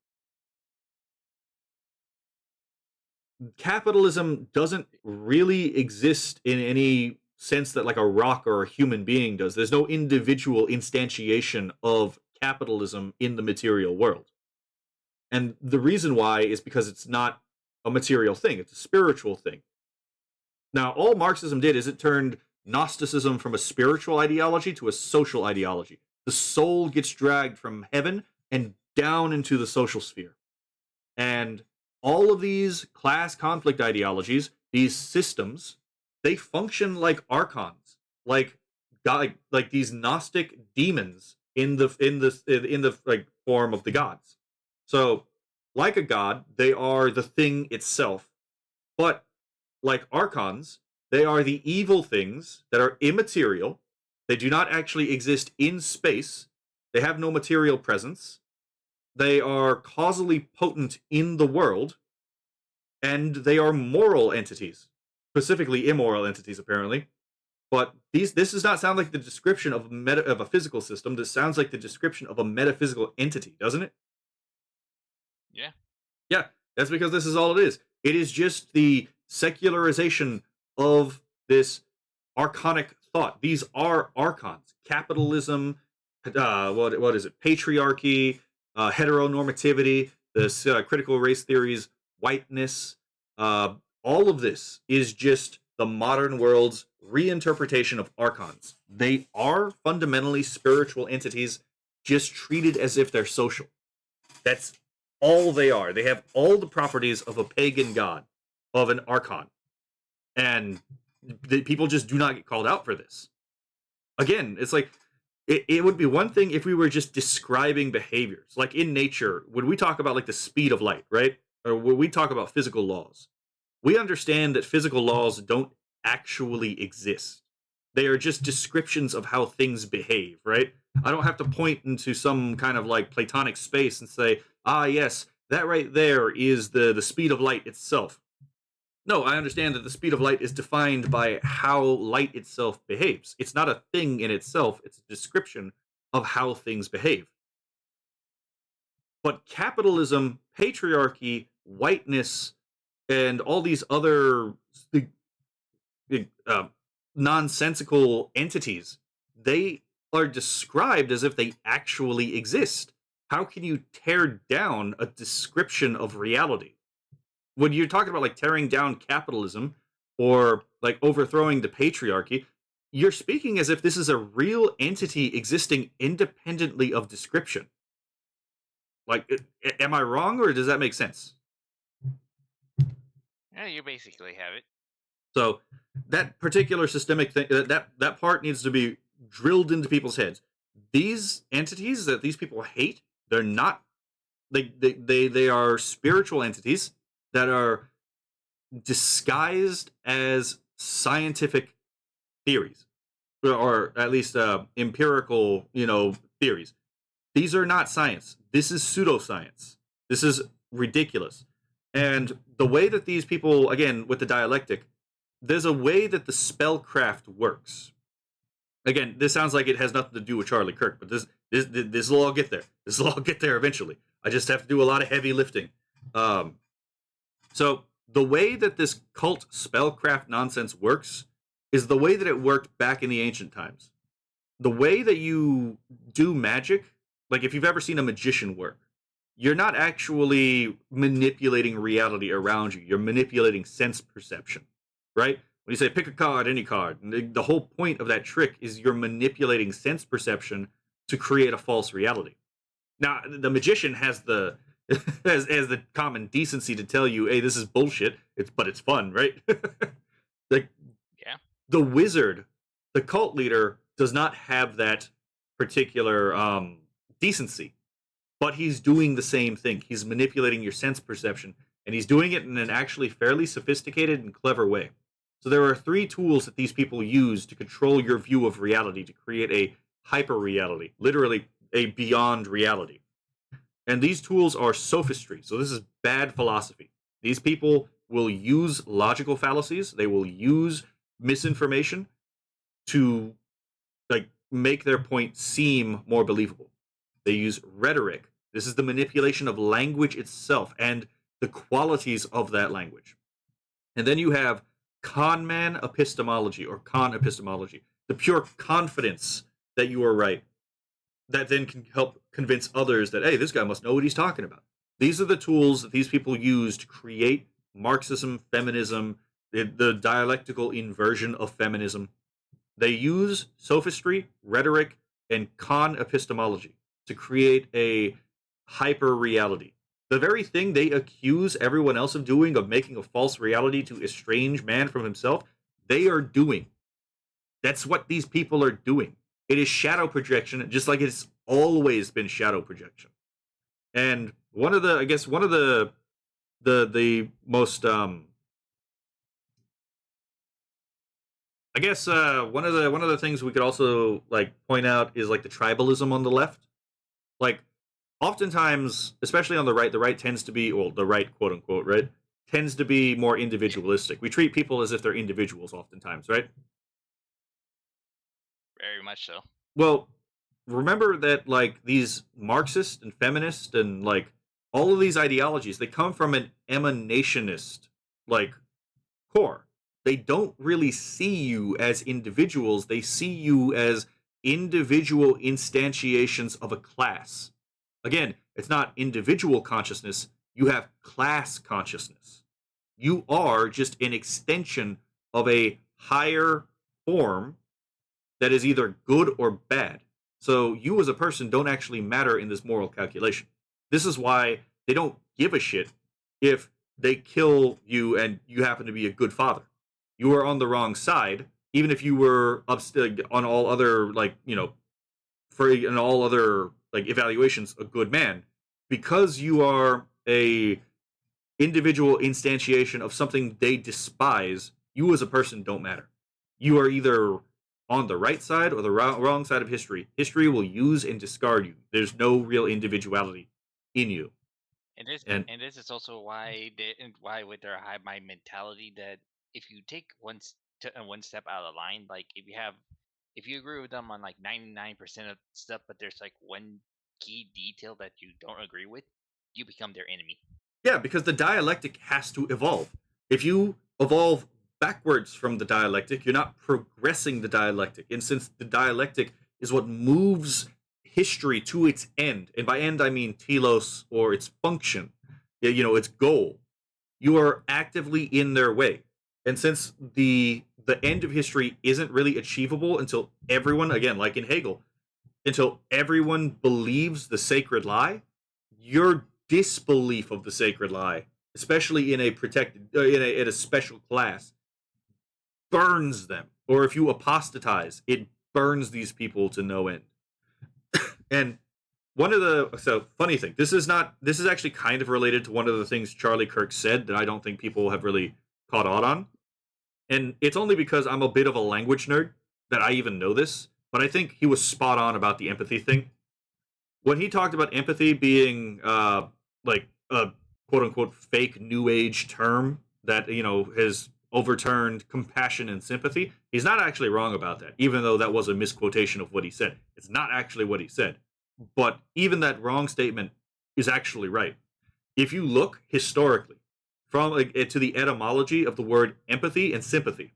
A: Capitalism doesn't really exist in any sense that like a rock or a human being does. There's no individual instantiation of capitalism in the material world. And the reason why is because it's not a material thing, it's a spiritual thing. Now, all Marxism did is it turned Gnosticism from a spiritual ideology to a social ideology. The soul gets dragged from heaven and down into the social sphere. And all of these class conflict ideologies, these systems, they function like archons, like god, like these Gnostic demons in the like form of the gods. So, like a god, they are the thing itself, but like archons, they are the evil things that are immaterial. They do not actually exist in space. They have no material presence. They are causally potent in the world, and they are moral entities, specifically immoral entities, apparently. But this does not sound like the description of of a physical system. This sounds like the description of a metaphysical entity, doesn't it?
B: Yeah.
A: Yeah, that's because this is all it is. It is just the secularization of this archonic thought. These are archons. Capitalism, what is it? Patriarchy, heteronormativity, this critical race theories, whiteness. All of this is just the modern world's reinterpretation of archons. They are fundamentally spiritual entities, just treated as if they're social. That's all they are. They have all the properties of a pagan god, of an archon. And people just do not get called out for this. Again, it's like it would be one thing if we were just describing behaviors. Like in nature, when we talk about like the speed of light, right? Or when we talk about physical laws, we understand that physical laws don't actually exist. They are just descriptions of how things behave, right? I don't have to point into some kind of like Platonic space and say, ah, yes, that right there is the speed of light itself. No, I understand that the speed of light is defined by how light itself behaves. It's not a thing in itself, it's a description of how things behave. But capitalism, patriarchy, whiteness, and all these other uh, nonsensical entities, they are described as if they actually exist. How can you tear down a description of reality? When you're talking about like tearing down capitalism or like overthrowing the patriarchy, you're speaking as if this is a real entity existing independently of description. Like, am I wrong or does that make sense?
B: Yeah, you basically have it.
A: So that particular systemic thing, that part needs to be drilled into people's heads. These entities that these people hate, they're not. They are spiritual entities that are disguised as scientific theories, or at least empirical, theories. These are not science. This is pseudoscience. This is ridiculous. And the way that these people, again, with the dialectic, there's a way that the spellcraft works. Again, this sounds like it has nothing to do with Charlie Kirk, but this will all get there. This will all get there eventually. I just have to do a lot of heavy lifting. So the way that this cult spellcraft nonsense works is the way that it worked back in the ancient times. The way that you do magic, like if you've ever seen a magician work, you're not actually manipulating reality around you. You're manipulating sense perception, right? When you say pick a card, any card, the whole point of that trick is you're manipulating sense perception to create a false reality. Now, the magician has the has the common decency to tell you, "Hey, this is bullshit." But it's fun, right? Like
B: Yeah.
A: the wizard, the cult leader, does not have that particular decency, but he's doing the same thing. He's manipulating your sense perception, and he's doing it in an actually fairly sophisticated and clever way. So there are three tools that these people use to control your view of reality to create a hyper reality, literally a beyond reality. And these tools are sophistry. So this is bad philosophy. These people will use logical fallacies, they will use misinformation to like make their point seem more believable. They use rhetoric. This is the manipulation of language itself and the qualities of that language. And then you have con man epistemology or con epistemology, the pure confidence that you are right, that then can help convince others that, hey, this guy must know what he's talking about. These are the tools that these people use to create Marxism, feminism, the dialectical inversion of feminism. They use sophistry, rhetoric, and con epistemology to create a hyper reality. The very thing they accuse everyone else of doing, of making a false reality to estrange man from himself, they are doing. That's what these people are doing. It is shadow projection, just like it's always been shadow projection. And one of the, I guess, one of the most, I guess, one of the things we could also like point out is like the tribalism on the left. Like, oftentimes, especially on the right tends to be, well, the right, quote unquote, right, tends to be more individualistic. We treat people as if they're individuals, oftentimes, right?
B: Very much so.
A: Well, remember that like these Marxist and feminist and like all of these ideologies, they come from an emanationist like core. They don't really see you as individuals. They see you as individual instantiations of a class. Again, it's not individual consciousness. You have class consciousness. You are just an extension of a higher form that is either good or bad. So you as a person don't actually matter in this moral calculation. This is why they don't give a shit if they kill you and you happen to be a good father. You are on the wrong side, even if you were on all other like, you know, for in all other like evaluations a good man, because you are a individual instantiation of something they despise. You as a person don't matter. You are either on the right side or the wrong side of history. History will use and discard you. There's no real individuality in you. And
B: And this is also why why with their high mind mentality that if you take one step out of the line, like if you agree with them on like 99% of stuff, but there's like one key detail that you don't agree with, you become their enemy.
A: yeah, because the dialectic has to evolve. If you evolve backwards from the dialectic, you're not progressing the dialectic. And since the dialectic is what moves history to its end, and by end I mean telos or its function, you know, its goal, you are actively in their way. And since the end of history isn't really achievable until everyone, again, like in Hegel, until everyone believes the sacred lie, your disbelief of the sacred lie, especially in a protected in a special class, burns them. Or if you apostatize, it burns these people to no end. And one of the funny thing, this is actually kind of related to one of the things Charlie Kirk said that I don't think people have really caught on. And it's only because I'm a bit of a language nerd that I even know this, but I think he was spot on about the empathy thing. When he talked about empathy being like a quote unquote fake new age term that, you know, has overturned compassion and sympathy, he's not actually wrong about that, even though that was a misquotation of what he said. It's not actually what he said. But even that wrong statement is actually right. If you look historically from like, to the etymology of the word empathy and sympathy,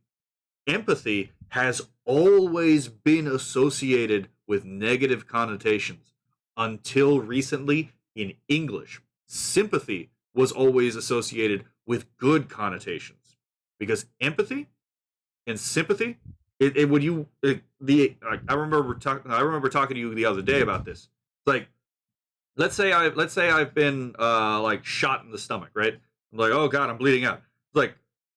A: empathy has always been associated with negative connotations until recently in English. Sympathy was always associated with good connotations because empathy and sympathy. It would you the I remember talking to you the other day about this. Like, let's say I've been like shot in the stomach, right? I'm like, oh god, I'm bleeding out. It's like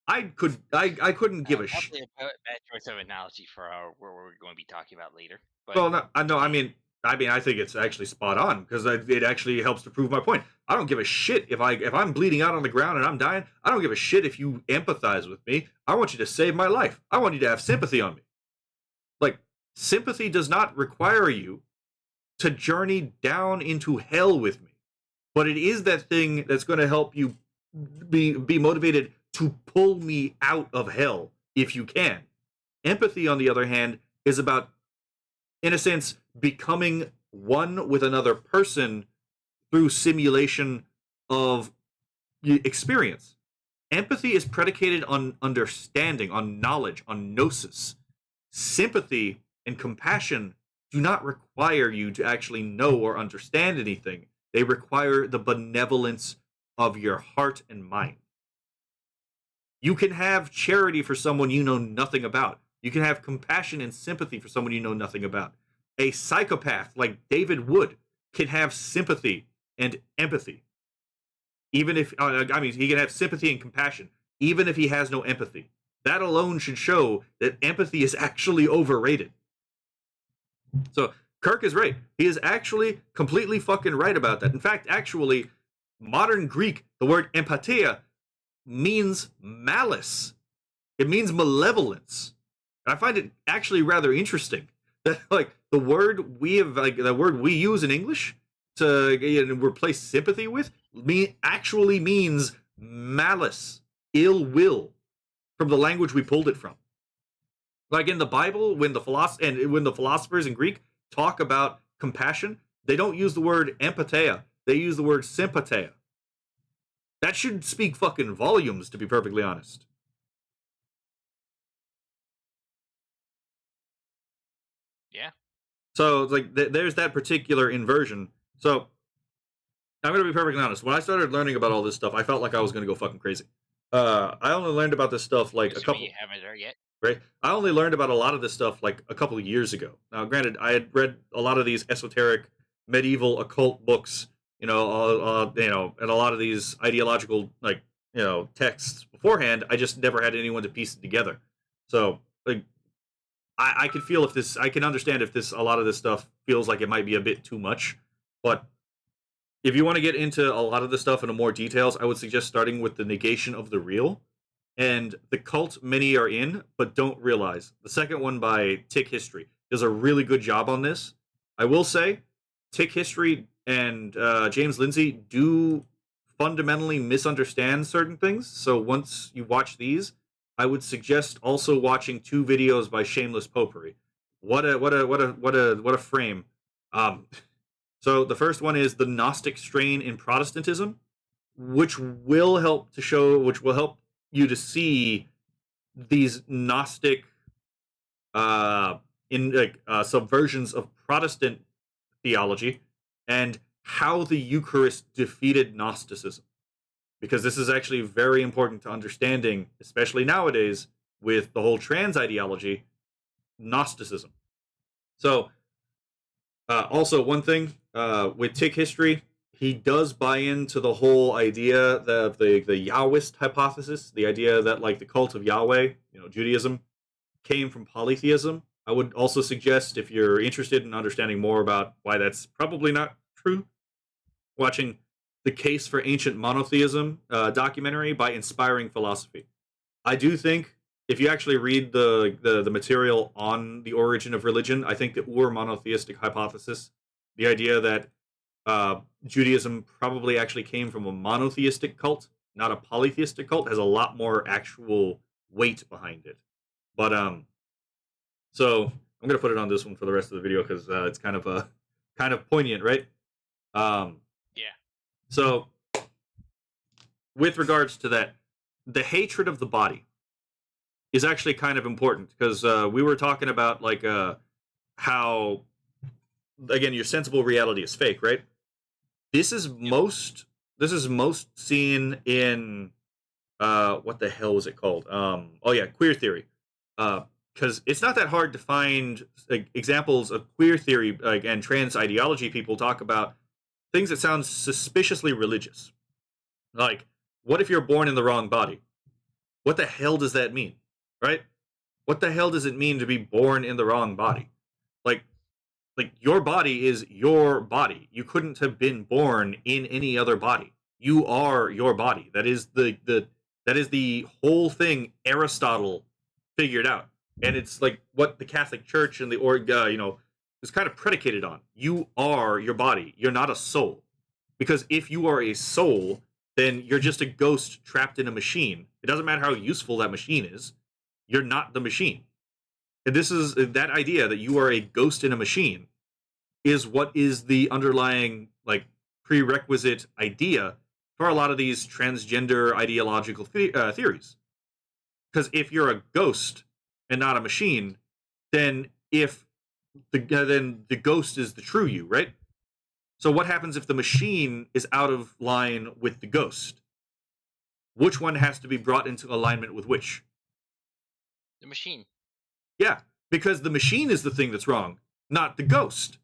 A: I couldn't give a shit.
B: Probably a bad choice of analogy for where we're going to be talking about later. But
A: Well, no, I know. I mean, I think it's actually spot on because it actually helps to prove my point. I don't give a shit if I'm bleeding out on the ground and I'm dying. I don't give a shit if you empathize with me. I want you to save my life. I want you to have sympathy on me. Like, sympathy does not require you to journey down into hell with me, but it is that thing that's going to help you be motivated to pull me out of hell if you can. Empathy, on the other hand, is about in a sense, becoming one with another person through simulation of experience. Empathy is predicated on understanding, on knowledge, on gnosis. Sympathy and compassion do not require you to actually know or understand anything. They require the benevolence of your heart and mind. You can have charity for someone you know nothing about. You can have compassion and sympathy for someone you know nothing about. A psychopath like David Wood can have sympathy and empathy. Even if, he can have sympathy and compassion, even if he has no empathy. That alone should show that empathy is actually overrated. So Kirk is right. He is actually completely fucking right about that. In fact, actually, modern Greek, the word empatheia means malice. It means malevolence. And I find it actually rather interesting that like the word we use in English to replace sympathy with actually means malice, ill will, from the language we pulled it from. Like in the Bible, when the philosophers in Greek talk about compassion, they don't use the word empatheia. They use the word sympatheia. That should speak fucking volumes, to be perfectly honest.
B: Yeah.
A: So it's like there's that particular inversion. So I'm gonna be perfectly honest. When I started learning about all this stuff, I felt like I was gonna go fucking crazy. I only learned about this stuff like a couple.
B: You haven't there yet.
A: Right? I only learned about a lot of this stuff like a couple of years ago. Now, granted, I had read a lot of these esoteric, medieval occult books, and a lot of these ideological texts beforehand. I just never had anyone to piece it together. So, like, I can feel if this, I can understand if a lot of this stuff feels like it might be a bit too much. But if you want to get into a lot of this stuff in more details, I would suggest starting with the negation of the real and the cult many are in but don't realize. The second one by Tick History does a really good job on this. I will say, Tick History and James Lindsay do fundamentally misunderstand certain things. So once you watch these, I would suggest also watching 2 videos by Shameless Popery. What a frame. So the first one is the Gnostic strain in Protestantism, which will help you to see these Gnostic subversions of Protestant theology and how the Eucharist defeated Gnosticism. Because this is actually very important to understanding, especially nowadays with the whole trans ideology, Gnosticism. So, also one thing with Tick History, he does buy into the whole idea that the Yahwist hypothesis, the idea that like the cult of Yahweh, Judaism, came from polytheism. I would also suggest, if you're interested in understanding more about why that's probably not true, watching the Case for Ancient Monotheism documentary by Inspiring Philosophy. I do think if you actually read the material on the origin of religion, I think the monotheistic hypothesis, the idea that Judaism probably actually came from a monotheistic cult, not a polytheistic cult, has a lot more actual weight behind it. But so I'm gonna put it on this one for the rest of the video because it's kind of poignant, right?
B: Yeah.
A: So with regards to that, the hatred of the body is actually kind of important because we were talking about like how, again, your sensible reality is fake, right? This is most seen in what the hell was it called? Queer theory. Because it's not that hard to find examples of queer theory and trans ideology. People talk about things that sound suspiciously religious. Like, what if you're born in the wrong body? What the hell does that mean? Right? What the hell does it mean to be born in the wrong body? Like your body is your body. You couldn't have been born in any other body. You are your body. That is the whole thing Aristotle figured out. And it's like what the Catholic Church and the is kind of predicated on. You are your body. You're not a soul. Because if you are a soul, then you're just a ghost trapped in a machine. It doesn't matter how useful that machine is. You're not the machine. And this is that idea that you are a ghost in a machine is what is the underlying like prerequisite idea for a lot of these transgender ideological theories. Because if you're a ghost and not a machine, then if then the ghost is the true you, right? So what happens if the machine is out of line with the ghost? Which one has to be brought into alignment with which?
B: The machine.
A: Yeah, because the machine is the thing that's wrong, not the ghost.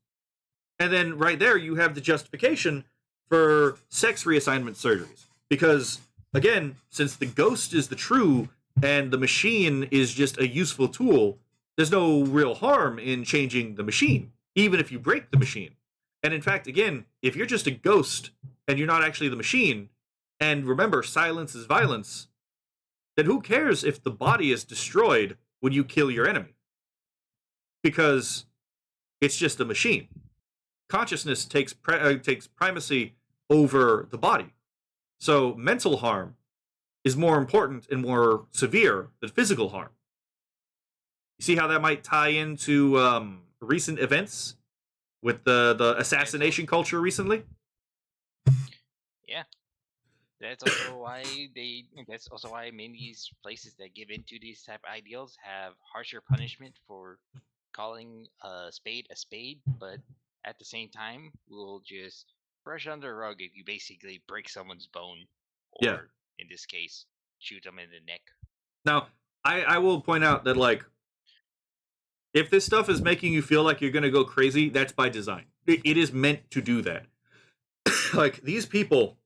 A: And then right there, you have the justification for sex reassignment surgeries. Because, again, since the ghost is the true and the machine is just a useful tool, there's no real harm in changing the machine, even if you break the machine. And in fact, again, if you're just a ghost and you're not actually the machine, and remember, silence is violence, then who cares if the body is destroyed when you kill your enemy? Because it's just a machine. Consciousness takes primacy over the body. So mental harm is more important and more severe than physical harm. You see how that might tie into recent events with the assassination culture recently?
B: Yeah. That's also why they. That's also why many of these places that give into these type of ideals have harsher punishment for calling a spade, but at the same time will just brush under the rug if you basically break someone's bone,
A: Yeah.
B: or in this case, shoot them in the neck.
A: Now, I will point out that like if this stuff is making you feel like you're gonna go crazy, that's by design. It is meant to do that. Like these people,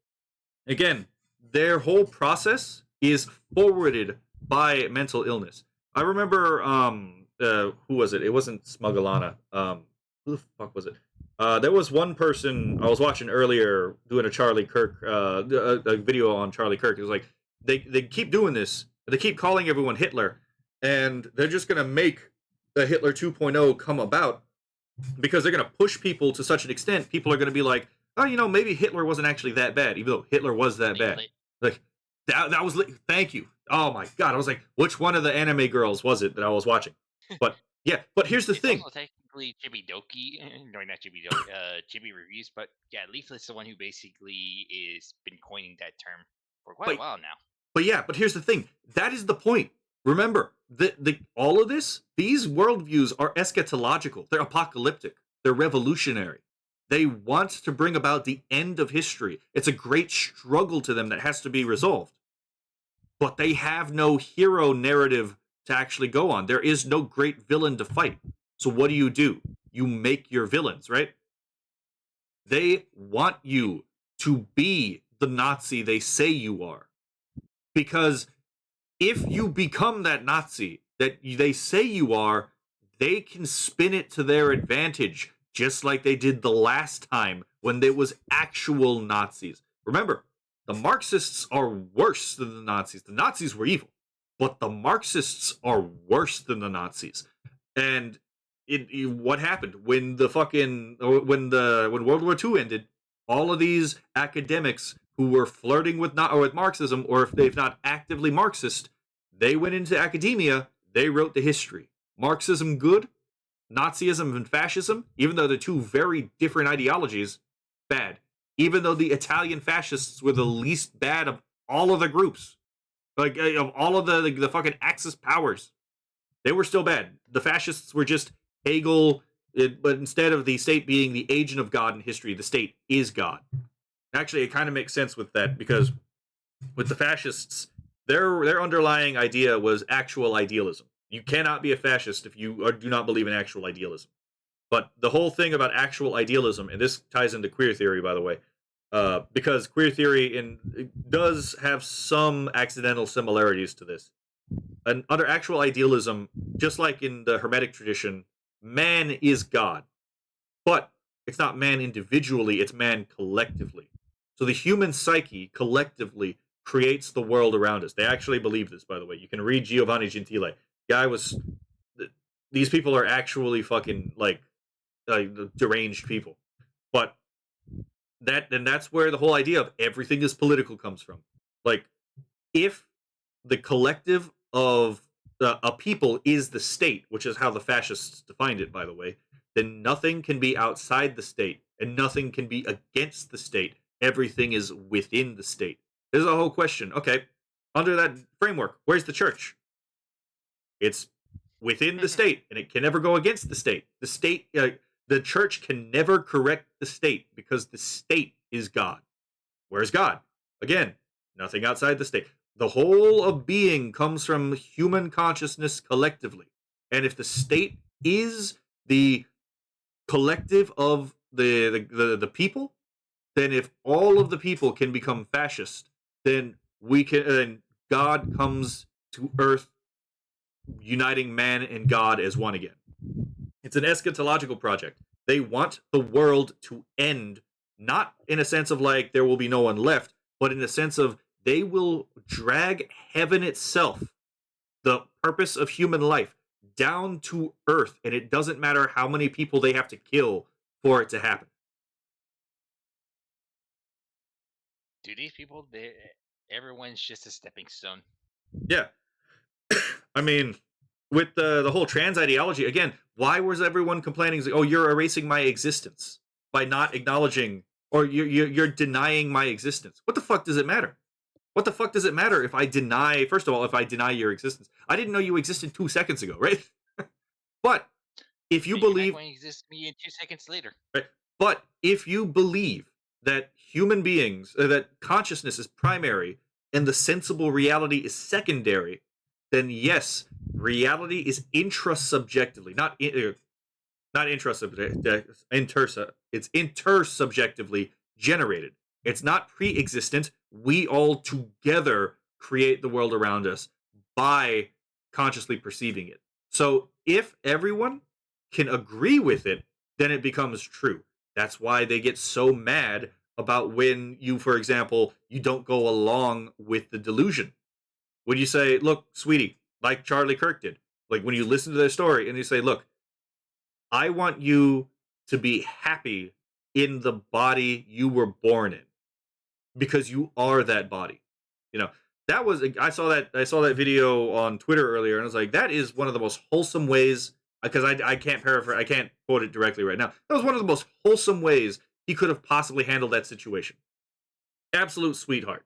A: again, their whole process is forwarded by mental illness. I remember who was it? It wasn't Smugalana. Who the fuck was it? There was one person I was watching earlier doing a Charlie Kirk a video on Charlie Kirk. It was like they keep doing this. They keep calling everyone Hitler, and they're just gonna make the Hitler 2.0 come about because they're gonna push people to such an extent. People are gonna be like, oh, maybe Hitler wasn't actually that bad, even though Hitler was that bad. Like that was. Thank you. Oh my god, I was like, which one of the anime girls was it that I was watching? But yeah, but here's the
B: It's
A: thing.
B: also technically Chibi Doki, no, not Chibi Doki, Chibi Reviews, but yeah, Leaflet's the one who basically is been coining that term for quite a
A: But
B: while now.
A: But yeah, but here's the thing. That is the point. Remember, all of this, these worldviews are eschatological. They're apocalyptic. They're revolutionary. They want to bring about the end of history. It's a great struggle to them that has to be resolved. But they have no hero narrative to actually go on. There is no great villain to fight. So what do? You make your villains, right? They want you to be the Nazi they say you are. Because if you become that Nazi that they say you are, they can spin it to their advantage, just like they did the last time when there was actual Nazis. Remember, the Marxists are worse than the Nazis. The Nazis were evil, but the Marxists are worse than the Nazis. And what happened when when World War II ended? All of these academics who were flirting with Marxism, or if they've not actively Marxist, they went into academia. They wrote the history. Marxism good, Nazism and fascism, even though they're two very different ideologies, bad. Even though the Italian fascists were the least bad of all of the groups, like of all of the fucking Axis powers, they were still bad. The fascists were just Hegel, but instead of the state being the agent of God in history, the state is God. Actually, it kind of makes sense with that because with the fascists, their underlying idea was actual idealism. You cannot be a fascist if you do not believe in actual idealism. But the whole thing about actual idealism, and this ties into queer theory, by the way, because queer theory does have some accidental similarities to this. And under actual idealism, just like in the Hermetic tradition, man is God. But it's not man individually, it's man collectively. So the human psyche collectively creates the world around us. They actually believe this, by the way. You can read Giovanni Gentile. Guy was. These people are actually fucking like deranged people. But that's where the whole idea of everything is political comes from. Like, if the collective of a people is the state, which is how the fascists defined it, by the way, then nothing can be outside the state and nothing can be against the state. Everything is within the state. There's a whole question. Okay, under that framework, where's the church? It's within the state and it can never go against the state. The church can never correct the state because the state is God. Where's God? Again, nothing outside the state. The whole of being comes from human consciousness collectively. And if the state is the collective of the people, then if all of the people can become fascist, then then God comes to earth, uniting man and God as one again. It's an eschatological project. They want the world to end, not in a sense of like there will be no one left, but in a sense of they will drag heaven itself, the purpose of human life, down to earth, and it doesn't matter how many people they have to kill for it to happen.
B: Do these people? Everyone's just a stepping stone.
A: Yeah. I mean, with the whole trans ideology, again, why was everyone complaining? Oh, you're erasing my existence by not acknowledging, or you're denying my existence. What the fuck does it matter? What the fuck does it matter if I deny? First of all, if I deny your existence, I didn't know you existed 2 seconds ago, right? But if you
B: You're not
A: believe,
B: going to exist me in 2 seconds later.
A: right? But if you believe that human beings, that consciousness is primary and the sensible reality is secondary, then yes, reality is intrasubjectively, not it's intersubjectively generated. It's not pre-existent. We all together create the world around us by consciously perceiving it. So if everyone can agree with it, then it becomes true. That's why they get so mad about when you, for example, you don't go along with the delusion. When you say, look, sweetie, like Charlie Kirk did, like when you listen to their story and you say, look, I want you to be happy in the body you were born in because you are that body. You know, that was I saw that video on Twitter earlier and I was like, that is one of the most wholesome ways because I can't paraphrase, I can't quote it directly right now. That was one of the most wholesome ways he could have possibly handled that situation. Absolute sweetheart.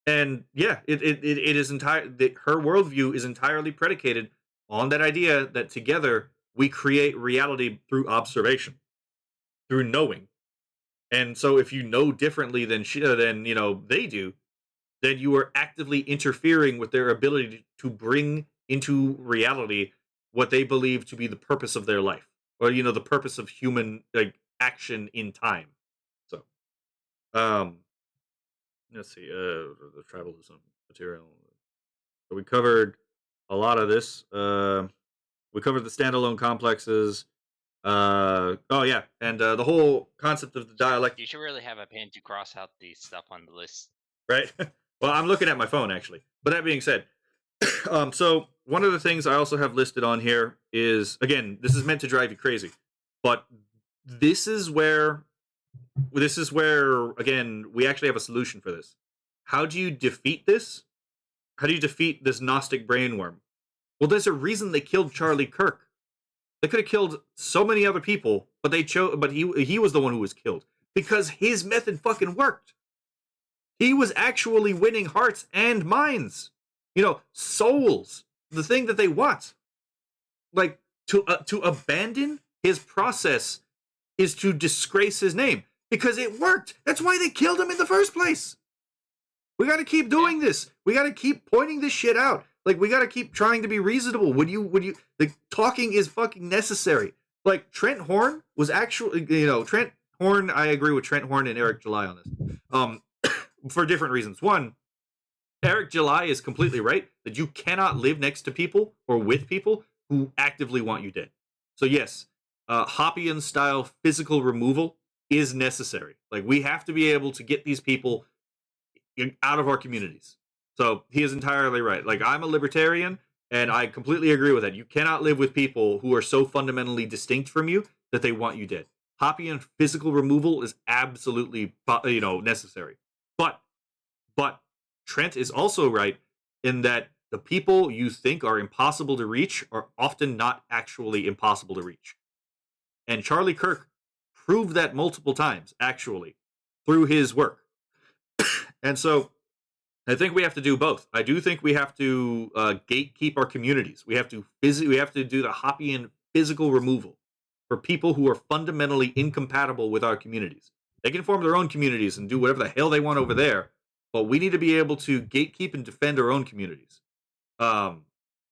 A: And yeah, it is her worldview is entirely predicated on that idea that together we create reality through observation, through knowing. And so if you know differently than they do, then you are actively interfering with their ability to bring into reality what they believe to be the purpose of their life, or the purpose of human like action in time. So, um, let's see, the tribalism material. So we covered a lot of this. We covered the standalone complexes. Oh yeah, and the whole concept of the dialect.
B: You should really have a pen to cross out the stuff on the list.
A: Right. Well, I'm looking at my phone actually. But that being said, so one of the things I also have listed on here is, again, this is meant to drive you crazy, but this is where again we actually have a solution for this. How do you defeat this? How do you defeat this Gnostic brainworm? Well, there's a reason they killed Charlie Kirk. They could have killed so many other people, but they chose. But he was the one who was killed because his method fucking worked. He was actually winning hearts and minds, souls, the thing that they want. Like to abandon his process is to disgrace his name because it worked. That's why they killed him in the first place. We got to keep doing this. We got to keep pointing this shit out. Like we got to keep trying to be reasonable. The talking is fucking necessary. Like Trent Horn was actually, Trent Horn. I agree with Trent Horn and Eric July on this, for different reasons. One, Eric July is completely right that you cannot live next to people or with people who actively want you dead. So yes, Hoppian style physical removal is necessary. Like we have to be able to get these people out of our communities. So he is entirely right. Like I'm a libertarian and I completely agree with that. You cannot live with people who are so fundamentally distinct from you that they want you dead. Hoppian physical removal is absolutely necessary. But Trent is also right in that the people you think are impossible to reach are often not actually impossible to reach. And Charlie Kirk proved that multiple times, actually, through his work. And so I think we have to do both. I do think we have to gatekeep our communities. We have to do the Hoppian physical removal for people who are fundamentally incompatible with our communities. They can form their own communities and do whatever the hell they want over there, but we need to be able to gatekeep and defend our own communities. Um,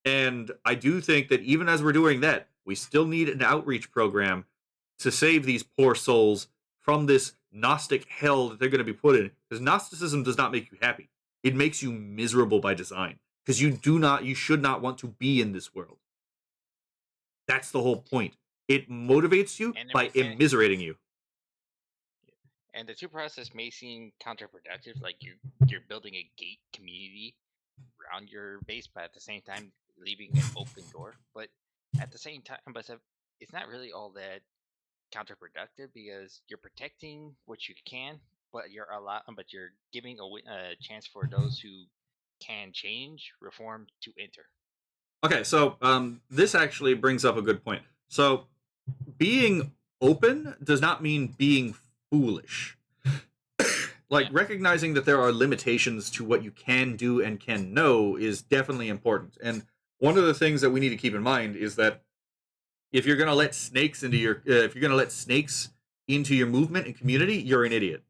A: and I do think that even as we're doing that, we still need an outreach program to save these poor souls from this Gnostic hell that they're going to be put in. Because Gnosticism does not make you happy; it makes you miserable by design. Because you should not want to be in this world. That's the whole point. It motivates you
B: And
A: by immiserating you.
B: the two process may seem counterproductive, like you're building a gate community around your base, but at the same time leaving an open door. But at the same time, it's not really all that counterproductive because you're protecting what you can, but you're giving a chance for those who can change, reform to enter.
A: Okay, so this actually brings up a good point. So being open does not mean being foolish. Like, recognizing that there are limitations to what you can do and can know is definitely important. And one of the things that we need to keep in mind is that if you're going to let snakes into your movement and community, you're an idiot.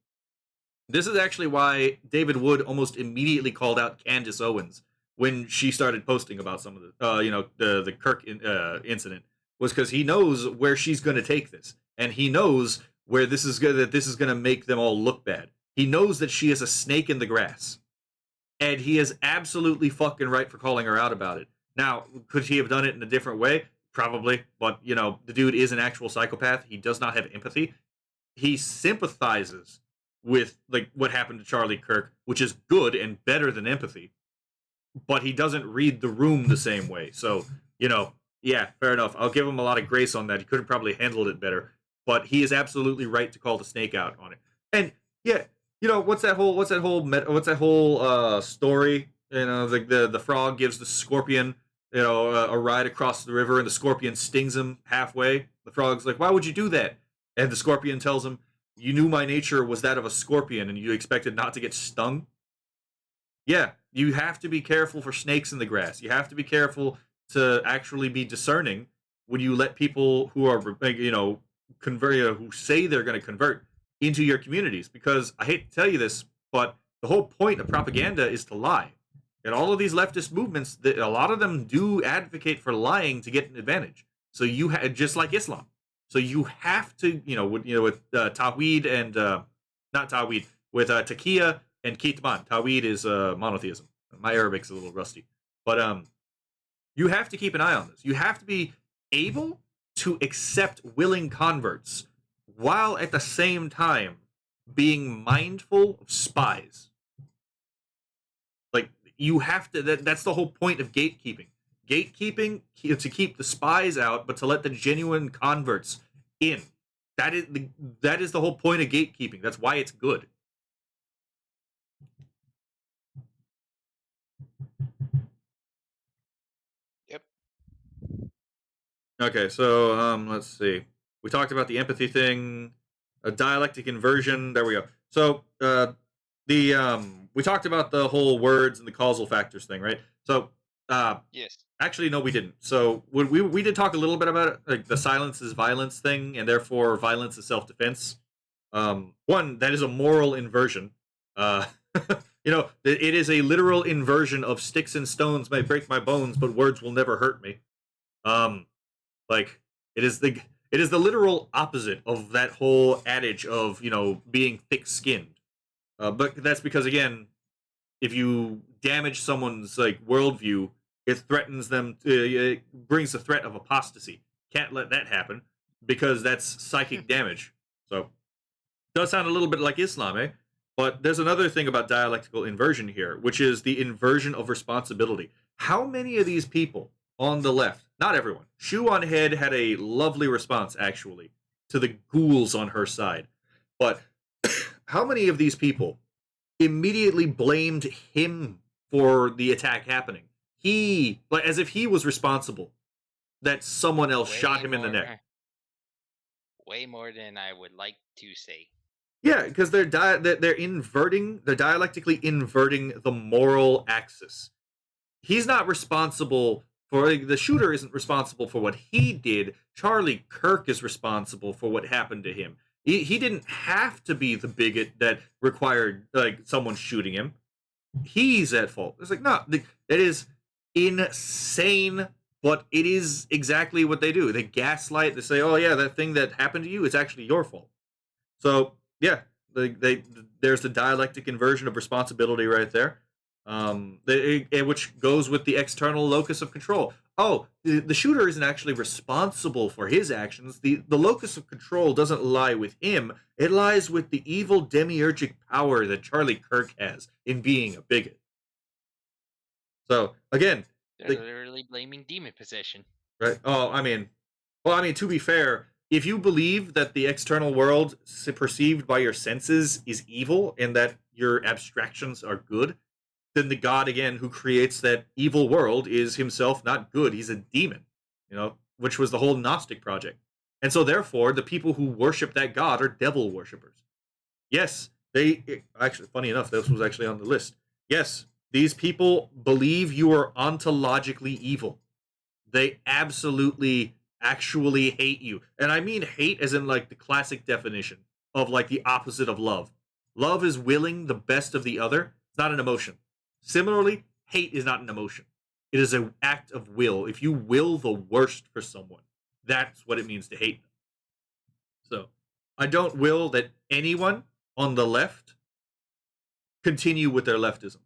A: This is actually why David Wood almost immediately called out Candace Owens when she started posting about some of the Kirk incident, was because he knows where she's going to take this, and he knows where this is going to make them all look bad. He knows that she is a snake in the grass, and he is absolutely fucking right for calling her out about it. Now, could he have done it in a different way? Probably, but the dude is an actual psychopath. He does not have empathy. He sympathizes with like what happened to Charlie Kirk, which is good and better than empathy, but he doesn't read the room the same way. So, yeah, fair enough. I'll give him a lot of grace on that. He could have probably handled it better, but he is absolutely right to call the snake out on it. And yeah, what's that whole story? The frog gives the scorpion a ride across the river, and the scorpion stings him halfway. The frog's like, "Why would you do that?" And the scorpion tells him, "You knew my nature was that of a scorpion, and you expected not to get stung." Yeah, you have to be careful for snakes in the grass. You have to be careful to actually be discerning when you let people who are convert, who say they're going to convert into your communities. Because I hate to tell you this, but the whole point of propaganda is to lie. And all of these leftist movements, a lot of them do advocate for lying to get an advantage. So just like Islam. So you have to, with Tawhid and not Tawhid, with Taqiyya and Kitman. Tawhid is monotheism. My Arabic's a little rusty, but you have to keep an eye on this. You have to be able to accept willing converts while at the same time being mindful of spies. Like, you have to. That's the whole point of gatekeeping. Gatekeeping to keep the spies out, but to let the genuine converts in. That is the whole point of gatekeeping. That's why it's good.
B: Yep.
A: Okay, so let's see. We talked about the empathy thing, a dialectic inversion. There we go. So we talked about the whole words and the causal factors thing, right? So
B: Yes.
A: actually, no, we didn't. So we did talk a little bit about it, like the silence is violence thing, and therefore violence is self-defense. One, that is a moral inversion. It is a literal inversion of sticks and stones may break my bones, but words will never hurt me. Like, it is the literal opposite of that whole adage of being thick-skinned. But that's because, again, if you damage someone's like worldview, it threatens them. It brings the threat of apostasy. Can't let that happen because that's psychic damage. So, it does sound a little bit like Islam, eh? But there's another thing about dialectical inversion here, which is the inversion of responsibility. How many of these people on the left, not everyone, Shoe on Head had a lovely response, actually, to the ghouls on her side. But how many of these people immediately blamed him for the attack happening? he, like, as if he was responsible that someone else shot
B: Way
A: him in the neck.
B: more, way more than I would like to say.
A: Yeah, because they're inverting, they're dialectically inverting the moral axis. He's not responsible for, like, the shooter isn't responsible for what he did. Charlie Kirk is responsible for what happened to him. He didn't have to be the bigot that required, like, someone shooting him. He's at fault. It's like, no, it is insane, but it is exactly what they do. They gaslight. They say, oh yeah, that thing that happened to you, it's actually your fault. So yeah, they there's the dialectic inversion of responsibility right there, which goes with the external locus of control. Oh, the shooter isn't actually responsible for his actions. The locus of control doesn't lie with him. It lies with the evil demiurgic power that Charlie Kirk has in being a bigot. So again,
B: They're literally blaming demon possession.
A: right? Oh, I mean, to be fair, if you believe that the external world perceived by your senses is evil and that your abstractions are good, then the god again who creates that evil world is himself not good. He's a demon, which was the whole Gnostic project. And so therefore, the people who worship that god are devil worshippers. Yes, actually, funny enough, this was actually on the list. Yes, these people believe you are ontologically evil. They absolutely actually hate you. And I mean hate as in, like, the classic definition of, like, the opposite of love. Love is willing the best of the other. It's not an emotion. Similarly, hate is not an emotion. It is an act of will. If you will the worst for someone, that's what it means to hate them. So, I don't will that anyone on the left continue with their leftism.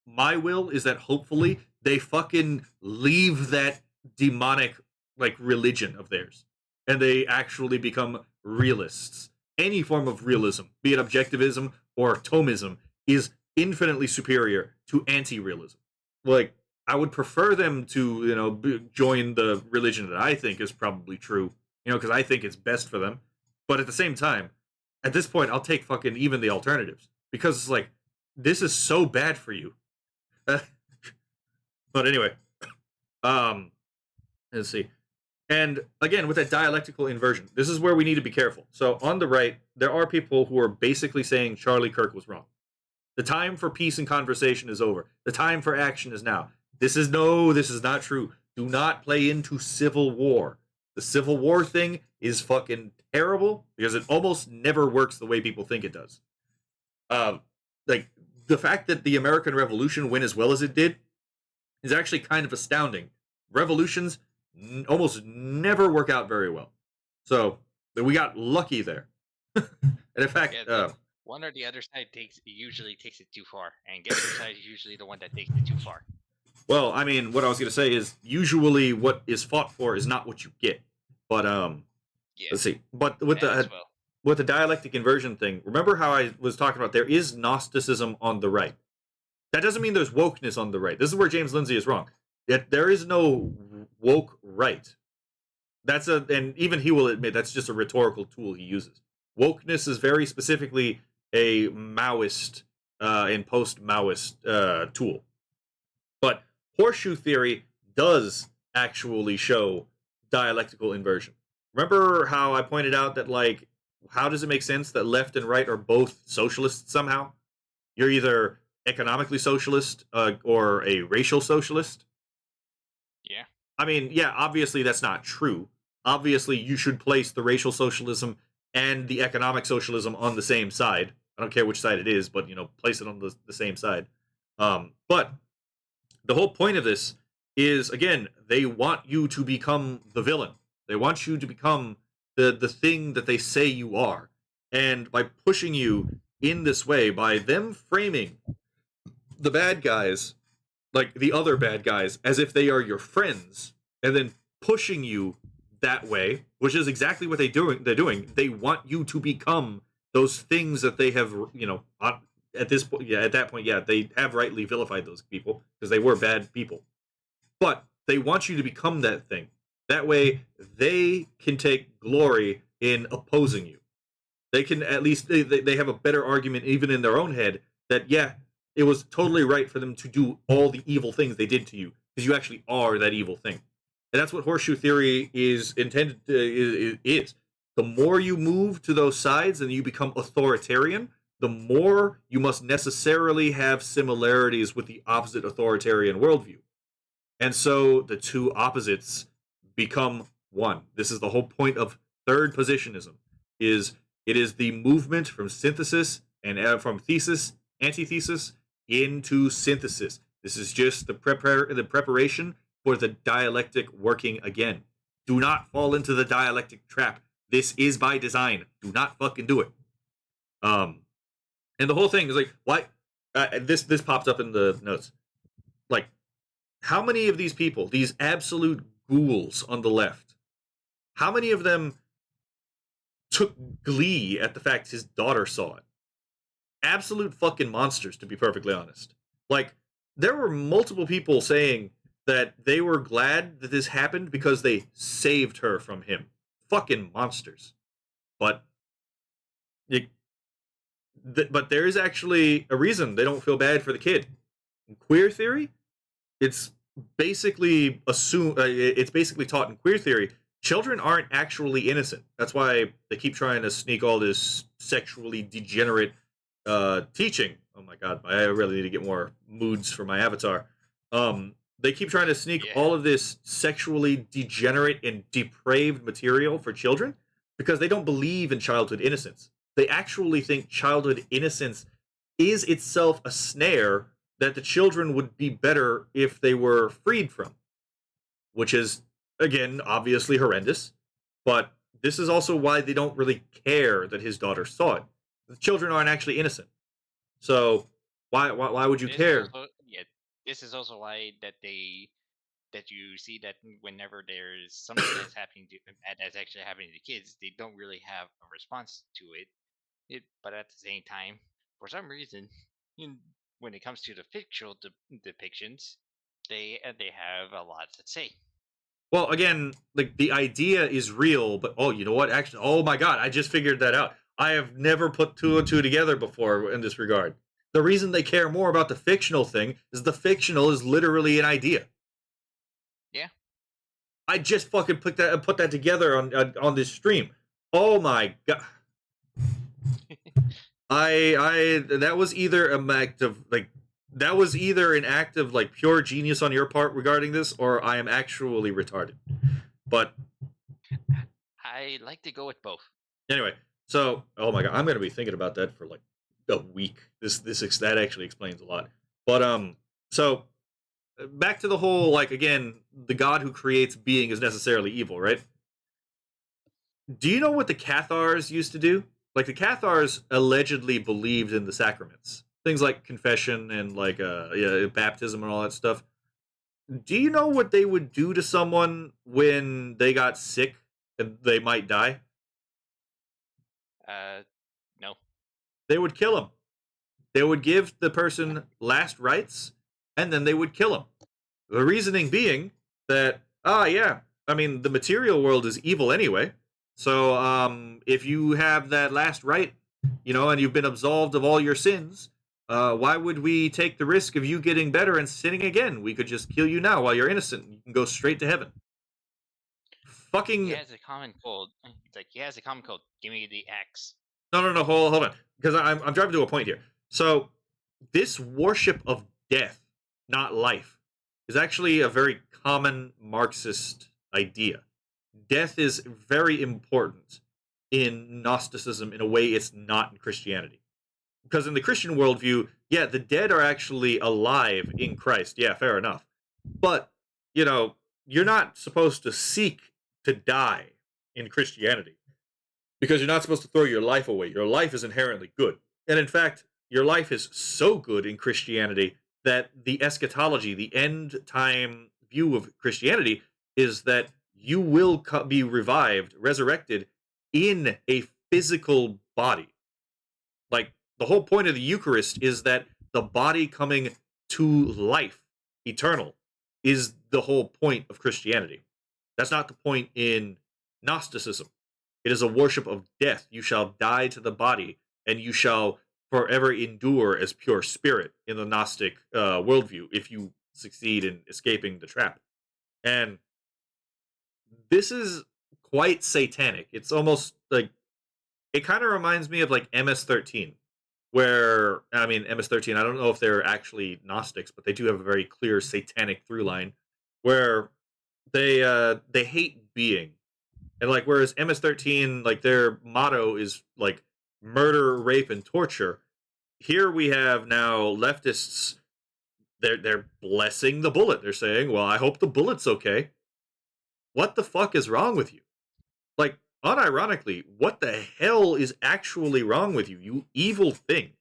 A: My will is that hopefully they fucking leave that demonic, like, religion of theirs and they actually become realists. Any form of realism, be it objectivism or Thomism, is infinitely superior to anti-realism. Like, I would prefer them to, join the religion that I think is probably true, because I think it's best for them. But at the same time, at this point, I'll take fucking even the alternatives because it's like, this is so bad for you. But anyway, let's see. And again, with that dialectical inversion, this is where we need to be careful. So on the right, there are people who are basically saying Charlie Kirk was wrong. The time for peace and conversation is over. The time for action is now. This is not true. Do not play into civil war. The Civil War thing is fucking terrible because it almost never works the way people think it does. Like, the fact that the American Revolution went as well as it did is actually kind of astounding. Revolutions almost never work out very well. So we got lucky there. And in fact,
B: one or the other side usually takes it too far, and the other side is usually the one that takes it too far.
A: Well, I mean, what I was going to say is usually what is fought for is not what you get. But let's see. But with the dialectic inversion thing, remember how I was talking about there is Gnosticism on the right. That doesn't mean there's wokeness on the right. This is where James Lindsay is wrong. There is no woke right. And even he will admit that's just a rhetorical tool he uses. Wokeness is very specifically a Maoist and post-Maoist tool. But horseshoe theory does actually show dialectical inversion. Remember how I pointed out that, like, how does it make sense that left and right are both socialists somehow? You're either economically socialist or a racial socialist.
B: Yeah.
A: I mean, yeah, obviously that's not true. Obviously, you should place the racial socialism and the economic socialism on the same side. I don't care which side it is, but, place it on the same side. But the whole point of this is, again, they want you to become the villain. They want you to become the thing that they say you are. And by pushing you in this way, by them framing the bad guys, like the other bad guys, as if they are your friends, and then pushing you that way, which is exactly what they're doing. They want you to become those things that they have, at this point, at that point, they have rightly vilified those people because they were bad people. But they want you to become that thing. That way, they can take glory in opposing you. They can at least, they have a better argument even in their own head that, it was totally right for them to do all the evil things they did to you because you actually are that evil thing. And that's what horseshoe theory is intended to, is. The more you move to those sides and you become authoritarian, the more you must necessarily have similarities with the opposite authoritarian worldview. And so the two opposites become one. This is the whole point of third positionism. Is it is the movement from synthesis and from thesis, antithesis into synthesis. This is just the preparation for the dialectic working again. Do not fall into the dialectic trap. This is by design. Do not fucking do it. And the whole thing is like, why? This pops up in the notes. Like, how many of these people, these absolute ghouls on the left, how many of them took glee at the fact his daughter saw it? Absolute fucking monsters, to be perfectly honest. Like, there were multiple people saying that they were glad that this happened because they saved her from him. Fucking monsters. But but there is actually a reason they don't feel bad for the kid. In queer theory, it's basically it's basically taught in queer theory. Children aren't actually innocent. That's why they keep trying to sneak all this sexually degenerate teaching. Oh my god, I really need to get more moods for my avatar. They keep trying to sneak all of this sexually degenerate and depraved material for children because they don't believe in childhood innocence. They actually think childhood innocence is itself a snare that the children would be better if they were freed from, which is, again, obviously horrendous. But this is also why they don't really care that his daughter saw it. The children aren't actually innocent. So why would you care?
B: This is also why that you see that whenever there's something that's happening that's actually happening to kids, they don't really have a response to it. But at the same time, for some reason, when it comes to the fictional depictions, they have a lot to say.
A: Well, again, like the idea is real, but you know what? Actually, oh my god, I just figured that out. I have never put two and two together before in this regard. The reason they care more about the fictional thing is the fictional is literally an idea.
B: Yeah.
A: I just fucking put that together on this stream. Oh my god. That was either an act of like pure genius on your part regarding this, or I am actually retarded. But
B: I like to go with both.
A: Anyway, so oh my god, I'm gonna be thinking about that for like a week. That actually explains a lot. But so back to the whole, like, again, the God who creates being is necessarily evil, right? Do you know what the Cathars used to do? Like, the Cathars allegedly believed in the sacraments, things like confession and like baptism and all that stuff. Do you know what they would do to someone when they got sick and they might die?
B: No.
A: They would kill him. They would give the person last rites, and then they would kill him. The reasoning being that, yeah, I mean, the material world is evil anyway. So, if you have that last rite, and you've been absolved of all your sins, why would we take the risk of you getting better and sinning again? We could just kill you now while you're innocent. You can go straight to heaven. Fucking.
B: He has a common cold. It's like, he has a common cold. Give me the axe.
A: No, hold on. Because I'm driving to a point here. So, this worship of death, not life, is actually a very common Marxist idea. Death is very important in Gnosticism in a way it's not in Christianity. Because in the Christian worldview, yeah, the dead are actually alive in Christ. Yeah, fair enough. But, you're not supposed to seek to die in Christianity. Because you're not supposed to throw your life away. Your life is inherently good. And in fact, your life is so good in Christianity that the eschatology, the end time view of Christianity, is that you will be revived, resurrected in a physical body. Like, the whole point of the Eucharist is that the body coming to life, eternal, is the whole point of Christianity. That's not the point in Gnosticism. It is a worship of death. You shall die to the body, and you shall forever endure as pure spirit in the Gnostic worldview if you succeed in escaping the trap. And this is quite satanic. It's almost like it kind of reminds me of like MS-13, where I mean MS-13. I don't know if they're actually Gnostics, but they do have a very clear satanic through line, where they hate being, and like whereas MS-13, like their motto is like murder, rape, and torture. Here we have now leftists. They're blessing the bullet. They're saying, "Well, I hope the bullet's okay." What the fuck is wrong with you? Like, unironically, what the hell is actually wrong with you, you evil thing?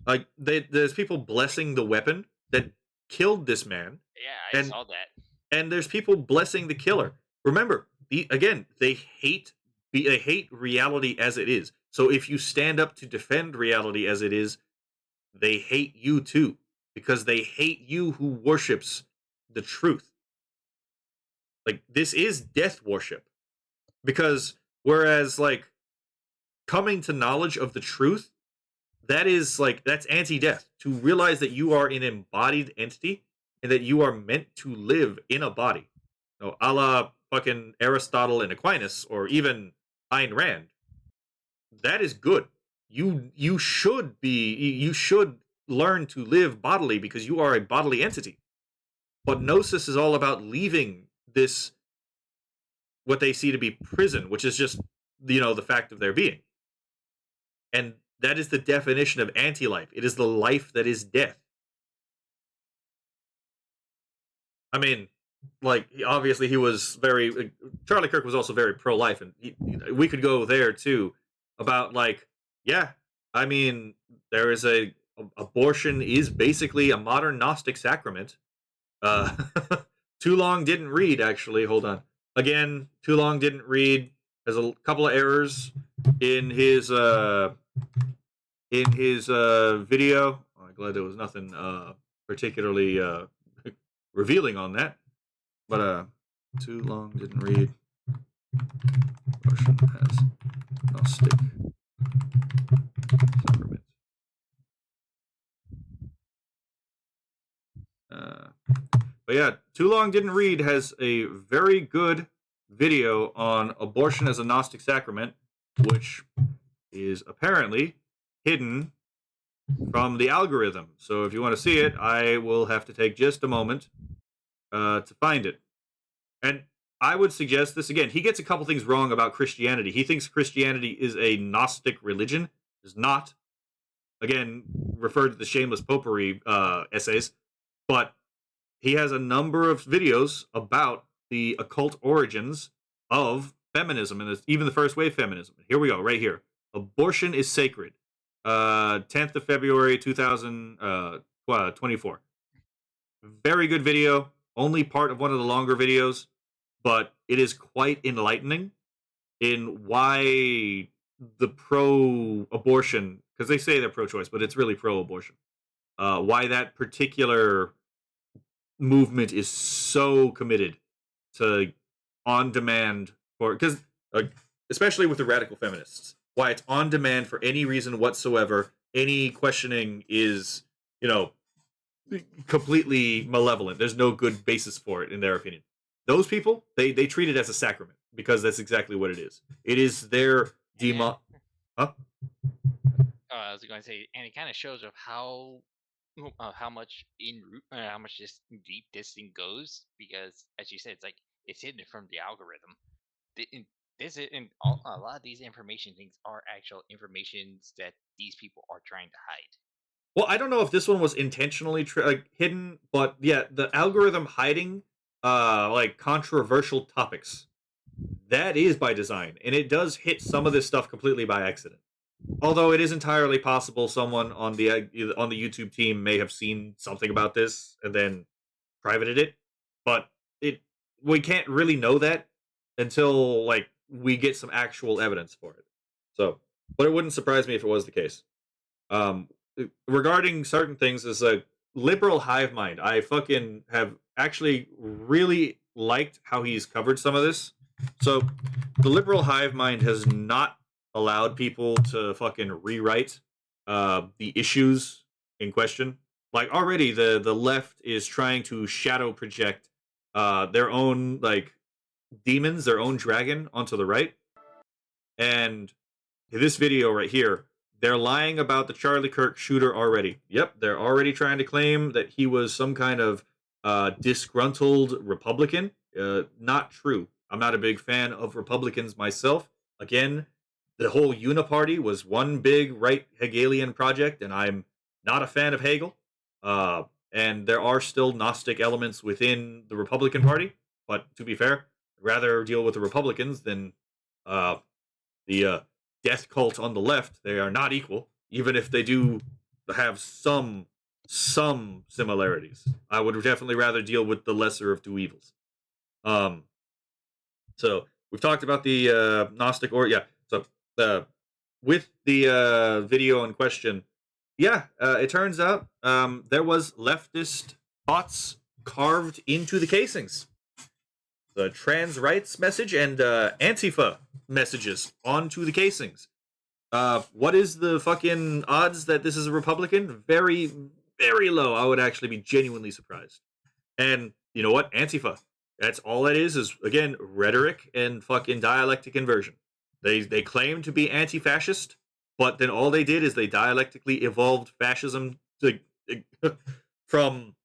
A: Like, there's people blessing the weapon that killed this man,
B: Yeah, I
A: and
B: saw that.
A: and there's people blessing the killer. Remember, again, they hate reality as it is. So if you stand up to defend reality as it is, they hate you too, because they hate you who worships the truth. Like, this is death worship. Because whereas like coming to knowledge of the truth, that is like that's anti-death. To realize that you are an embodied entity and that you are meant to live in a body. So, a la fucking Aristotle and Aquinas, or even Ayn Rand. That is good. You should learn to live bodily because you are a bodily entity. But Gnosis is all about leaving this what they see to be prison, which is just the fact of their being. And that is the definition of anti-life. It is the life that is death. I mean, like obviously he was very Charlie Kirk was also very pro-life, and we could go there too about like yeah, I mean there is abortion is basically a modern Gnostic sacrament. Uh, Too Long Didn't Read actually. Hold on. Again, Too Long Didn't Read has a couple of errors in his video. I'm glad there was nothing particularly revealing on that. But Too Long Didn't Read. Russian has Gnostic sacrament. But yeah, Too Long Didn't Read has a very good video on abortion as a Gnostic sacrament, which is apparently hidden from the algorithm. So if you want to see it, I will have to take just a moment to find it. And I would suggest this again. He gets a couple things wrong about Christianity. He thinks Christianity is a Gnostic religion. It's not. Again, referred to the Shameless Popery essays. But he has a number of videos about the occult origins of feminism and even the first wave feminism. Here we go, right here. Abortion is Sacred. 10th of February 2024. Very good video. Only part of one of the longer videos, but it is quite enlightening in why the pro-abortion, because they say they're pro-choice, but it's really pro-abortion. Why that particular movement is so committed to on demand for, because especially with the radical feminists, why it's on demand for any reason whatsoever. Any questioning is completely malevolent. There's no good basis for it in their opinion. Those people, they treat it as a sacrament because that's exactly what it is. It is their demon. Huh?
B: I was going to say, and it kind of shows of how much how much just deep this thing goes, because as you said, it's hidden from the algorithm. A lot of these information things are actual informations that these people are trying to hide.
A: Well, I don't know if this one was intentionally hidden, but yeah, the algorithm hiding like controversial topics, that is by design, and it does hit some of this stuff completely by accident. Although it is entirely possible someone on the YouTube team may have seen something about this and then privated it, but we can't really know that until like we get some actual evidence for it. So, but it wouldn't surprise me if it was the case. Regarding certain things, as a liberal hive mind, I fucking have actually really liked how he's covered some of this. So, the liberal hive mind has not allowed people to fucking rewrite the issues in question. Like already the left is trying to shadow project their own like demons, their own dragon onto the right. And this video right here, they're lying about the Charlie Kirk shooter already. Yep, they're already trying to claim that he was some kind of disgruntled Republican. Not true. I'm not a big fan of Republicans myself. Again, the whole Uniparty was one big right Hegelian project, and I'm not a fan of Hegel. Uh, and there are still Gnostic elements within the Republican Party, but to be fair, I'd rather deal with the Republicans than uh, the death cult on the left. They are not equal, even if they do have some similarities. I would definitely rather deal with the lesser of two evils. Um, so we've talked about the Gnostic, or yeah. So with the video in question, yeah, it turns out there was leftist thoughts carved into the casings. The trans rights message and Antifa messages onto the casings. What is the fucking odds that this is a Republican? Very, very low. I would actually be genuinely surprised. And you know what? Antifa. That's all that is again rhetoric and fucking dialectic inversion. They claim to be anti-fascist, but then all they did is they dialectically evolved fascism to, from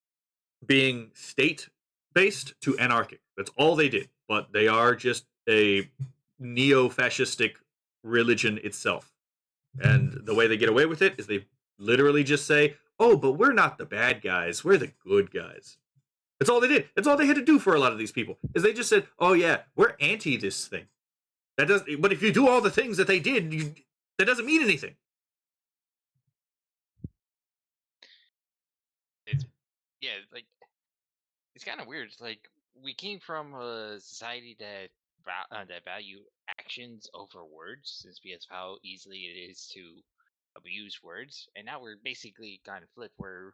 A: being state-based to anarchic. That's all they did. But they are just a neo-fascistic religion itself. And the way they get away with it is they literally just say, "Oh, but we're not the bad guys. We're the good guys." That's all they did. That's all they had to do for a lot of these people. Is they just said, "Oh yeah, we're anti this thing." That does. But if you do all the things that they did, that doesn't mean anything.
B: It's yeah, like it's kind of weird. It's like we came from a society that value actions over words, since because of how easily it is to abuse words, and now we're basically kind of flipped where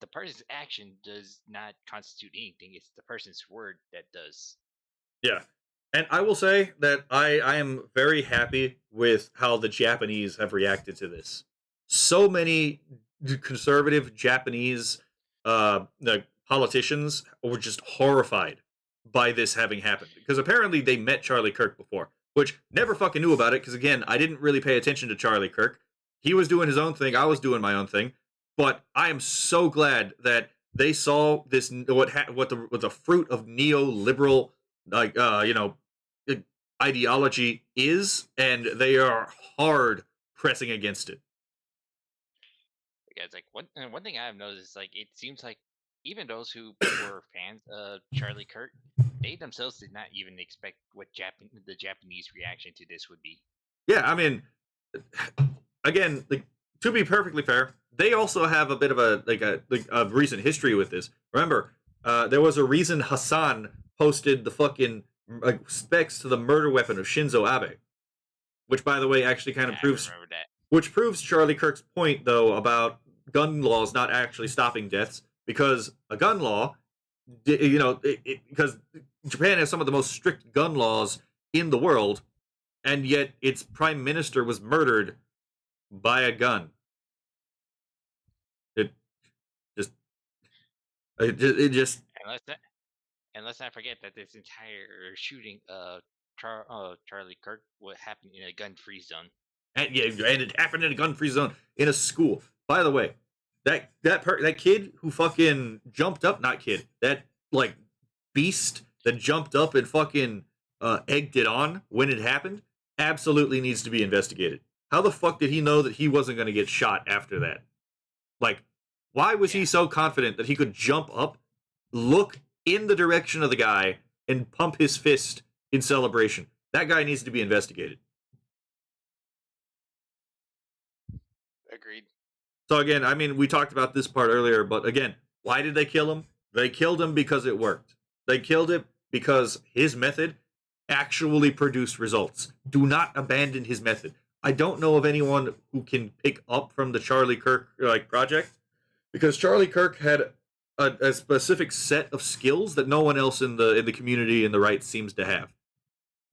B: the person's action does not constitute anything; it's the person's word that does.
A: Yeah. And I will say that I am very happy with how the Japanese have reacted to this. So many conservative Japanese politicians were just horrified by this having happened because apparently they met Charlie Kirk before, which never fucking knew about it because again, I didn't really pay attention to Charlie Kirk. He was doing his own thing, I was doing my own thing, but I am so glad that they saw this what the fruit of neoliberal like ideology is, and they are hard pressing against it.
B: Yeah, it's like one thing I've noticed, like it seems like even those who were fans of Charlie Kirk, they themselves did not even expect what the Japanese reaction to this would be.
A: Yeah, I mean, again, like, to be perfectly fair, they also have a bit of a recent history with this. Remember, there was a reason Hassan posted the fucking specs to the murder weapon of Shinzo Abe, which, by the way, actually kind of
B: Yeah, I
A: proves
B: remember that.
A: which proves Charlie Kirk's point, though, about gun laws not actually stopping deaths, because a gun law, because Japan has some of the most strict gun laws in the world, and yet its prime minister was murdered by a gun. It just, it just,
B: And let's not forget that this entire shooting of Charlie Kirk what happened in a gun-free zone.
A: and yeah, and it happened in a gun-free zone in a school. By the way, that kid who fucking jumped up, not kid, that like beast that jumped up and fucking egged it on when it happened, absolutely needs to be investigated. How the fuck did he know that he wasn't going to get shot after that? Like, why was he
B: Yeah,
A: so confident that he could jump up, look in the direction of the guy, and pump his fist in celebration? That guy needs to be investigated.
B: agreed.
A: So again, I mean, we talked about this part earlier, but again, why did they kill him? They killed him because it worked. They killed him because his method actually produced results. Do not abandon his method. I don't know of anyone who can pick up from the Charlie Kirk project because Charlie Kirk had a specific set of skills that no one else in the community in the right seems to have.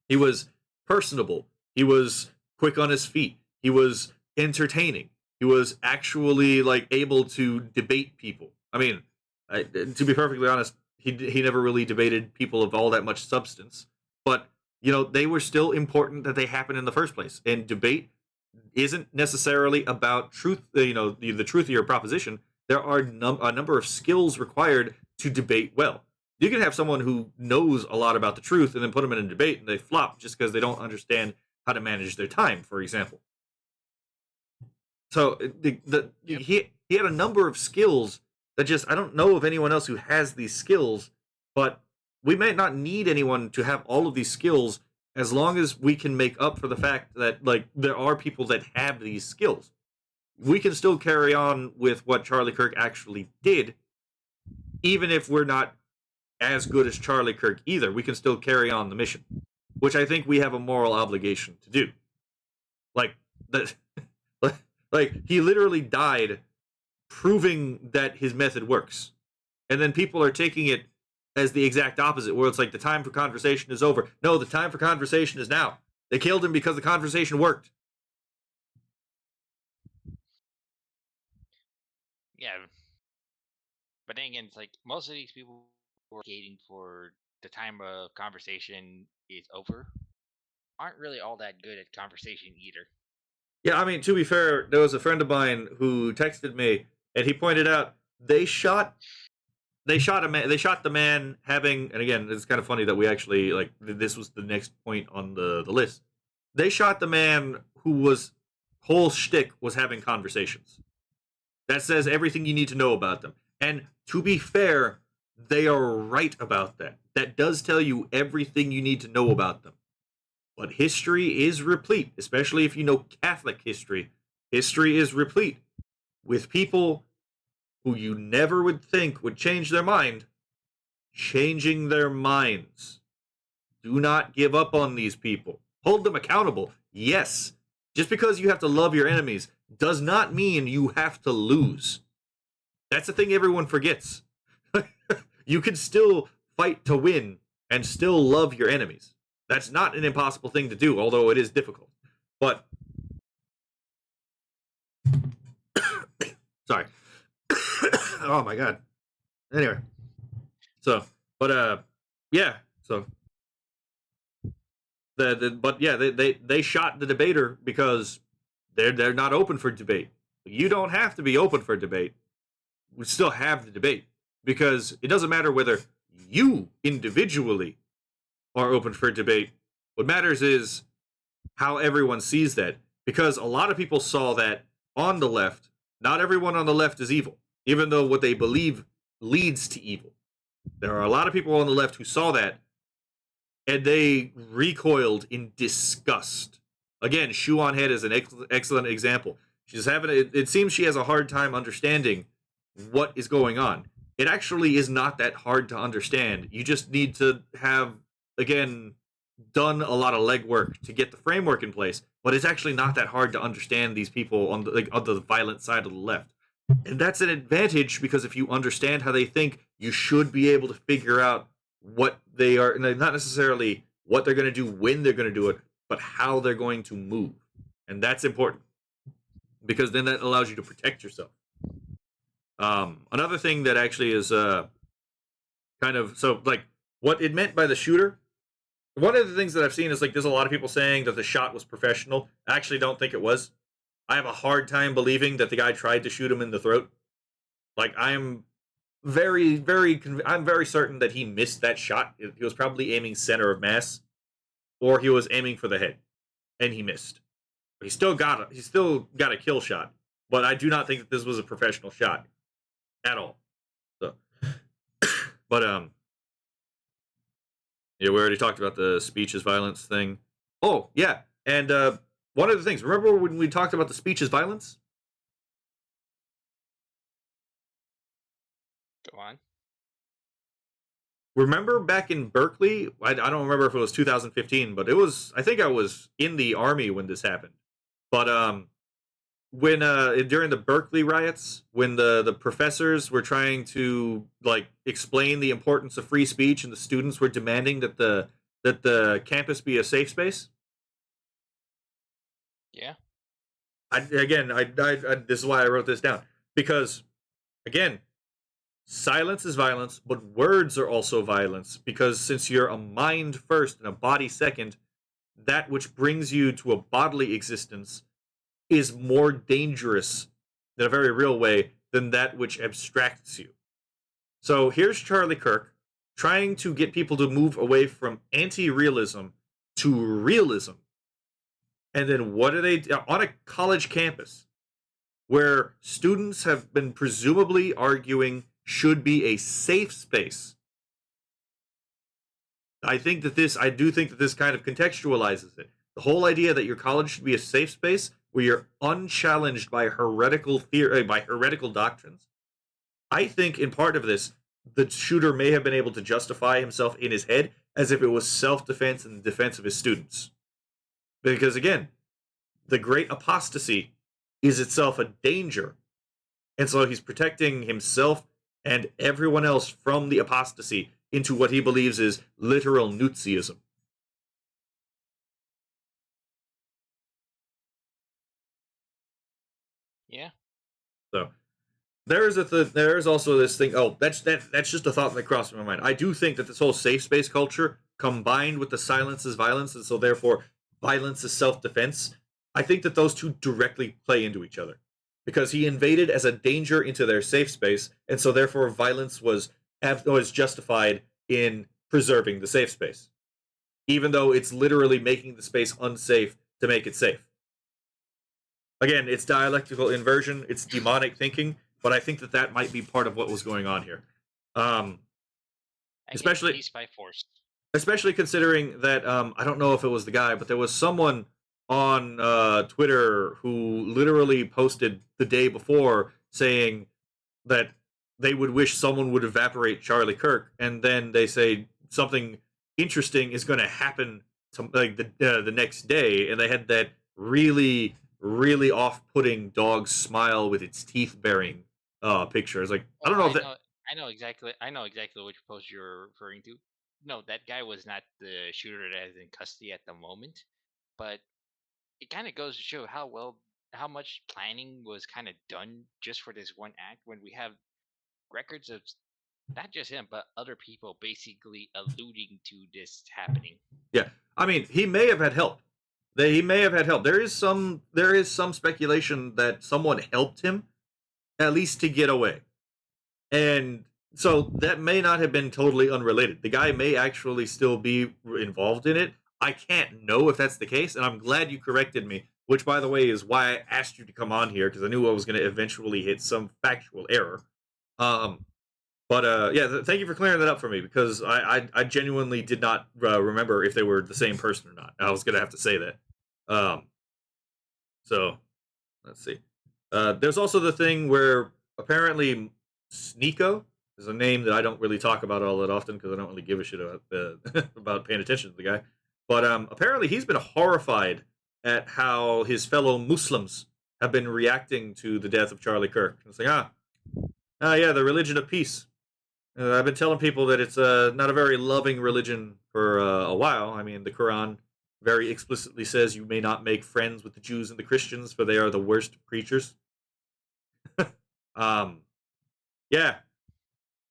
A: He was personable. He was quick on his feet. He was entertaining. He was actually like able to debate people. I mean, to be perfectly honest, he never really debated people of all that much substance, but they were still important that they happen in the first place. And debate isn't necessarily about truth. The truth of your proposition. There are a number of skills required to debate well. You can have someone who knows a lot about the truth and then put them in a debate and they flop just because they don't understand how to manage their time, for example. So
B: Yep.
A: he had a number of skills that just I don't know of anyone else who has these skills, but we might not need anyone to have all of these skills as long as we can make up for the fact that like there are people that have these skills. We can still carry on with what Charlie Kirk actually did, even if we're not as good as Charlie Kirk either. We can still carry on the mission, which I think we have a moral obligation to do. Like that, like he literally died proving that his method works, and then people are taking it as the exact opposite, where it's like the time for conversation is over. No, the time for conversation is now. They killed him because the conversation worked.
B: Yeah, but then again, it's like most of these people who are advocating for the time of conversation is over aren't really all that good at conversation either.
A: Yeah, I mean, to be fair, there was a friend of mine who texted me, and he pointed out they shot a man. They shot the man having, and again, it's kind of funny that we actually like this was the next point on the list. They shot the man who was whole shtick was having conversations. That says everything you need to know about them. And to be fair, they are right about that. That does tell you everything you need to know about them. But history is replete, especially if you know Catholic history. History is replete with people who you never would think would change their mind, changing their minds. Do not give up on these people. Hold them accountable. Yes, just because you have to love your enemies does not mean you have to lose. That's the thing everyone forgets. You can still fight to win and still love your enemies. That's not an impossible thing to do, although it is difficult. But sorry. Oh my god. Anyway, so yeah. So but yeah, they shot the debater because they're not open for debate. You don't have to be open for debate. We still have the debate because it doesn't matter whether you individually are open for debate. What matters is how everyone sees that, because a lot of people saw that on the left. Not everyone on the left is evil, even though what they believe leads to evil. There are a lot of people on the left who saw that and they recoiled in disgust. Again, Shoe on Head is an excellent example. She's having it seems she has a hard time understanding what is going on. It actually is not that hard to understand. You just need to have, again, done a lot of legwork to get the framework in place, but it's actually not that hard to understand these people on the violent side of the left. And that's an advantage because if you understand how they think, you should be able to figure out what they are, not necessarily what they're going to do when they're going to do it, but how they're going to move. And that's important because then that allows you to protect yourself. Another thing that actually is kind of so like what it meant by the shooter. One of the things that I've seen is like there's a lot of people saying that the shot was professional. I actually don't think it was. I have a hard time believing that the guy tried to shoot him in the throat. Like I'm I'm very certain that he missed that shot. He was probably aiming center of mass, or he was aiming for the head, and he missed. He still got a kill shot, but I do not think that this was a professional shot at all. So, but yeah, we already talked about the speech is violence thing. Oh yeah, and one of the things. Remember when we talked about the speech is violence?
B: Go on.
A: Remember back in Berkeley? I don't remember if it was 2015, but it was. I think I was in the army when this happened. But when during the Berkeley riots, when the professors were trying to like explain the importance of free speech, and the students were demanding that the campus be a safe space.
B: Yeah.
A: This is why I wrote this down, because again, silence is violence, but words are also violence, because since you're a mind first and a body second, that which brings you to a bodily existence is more dangerous in a very real way than that which abstracts you. So here's Charlie Kirk trying to get people to move away from anti-realism to realism. And then what are they on a college campus where students have been presumably arguing should be a safe space? I do think that this kind of contextualizes it. The whole idea that your college should be a safe space where you're unchallenged by heretical theory, by heretical doctrines. I think in part of this, the shooter may have been able to justify himself in his head as if it was self-defense and defense of his students. Because again, the great apostasy is itself a danger. And so he's protecting himself and everyone else from the apostasy into what he believes is literal Nazism.
B: Yeah.
A: So there is also this thing. Oh, that's just a thought that crossed my mind. I do think that this whole safe space culture, combined with the silence is violence, and so therefore violence is self-defense. I think that those two directly play into each other, because he invaded as a danger into their safe space, and so therefore violence was justified in preserving the safe space, even though it's literally making the space unsafe to make it safe. Again, it's dialectical inversion, it's demonic thinking, but I think that that might be part of what was going on here. Um,
B: I guess
A: especially
B: peace by force.
A: especially considering that I don't know if it was the guy, but there was someone on Twitter who literally posted the day before saying that they would wish someone would evaporate Charlie Kirk, and then they say something interesting is going to happen to, like the next day, and they had that really off-putting dog smile with its teeth baring picture. It's like I
B: Oh,
A: don't know if that.
B: I know exactly which post you're referring to. No, that guy was not the shooter that is in custody at the moment, but it kind of goes to show how much planning was kind of done just for this one act when we have records of not just him but other people basically alluding to this happening.
A: Yeah, I mean, he may have had help. He may have had help. There is some speculation that someone helped him at least to get away. And so that may not have been totally unrelated. The guy may actually still be involved in it. I can't know if that's the case, and I'm glad you corrected me, which, by the way, is why I asked you to come on here, because I knew I was going to eventually hit some factual error. Um, but yeah, thank you for clearing that up for me, because I genuinely did not remember if they were the same person or not. I was going to have to say that. Um, so let's see. There's also the thing where apparently Sneeko is a name that I don't really talk about all that often because I don't really give a shit about about paying attention to the guy. But apparently he's been horrified at how his fellow Muslims have been reacting to the death of Charlie Kirk. It's like yeah, the religion of peace. I've been telling people that it's not a very loving religion for a while. I mean, the Quran very explicitly says you may not make friends with the Jews and the Christians, for they are the worst creatures. um, yeah,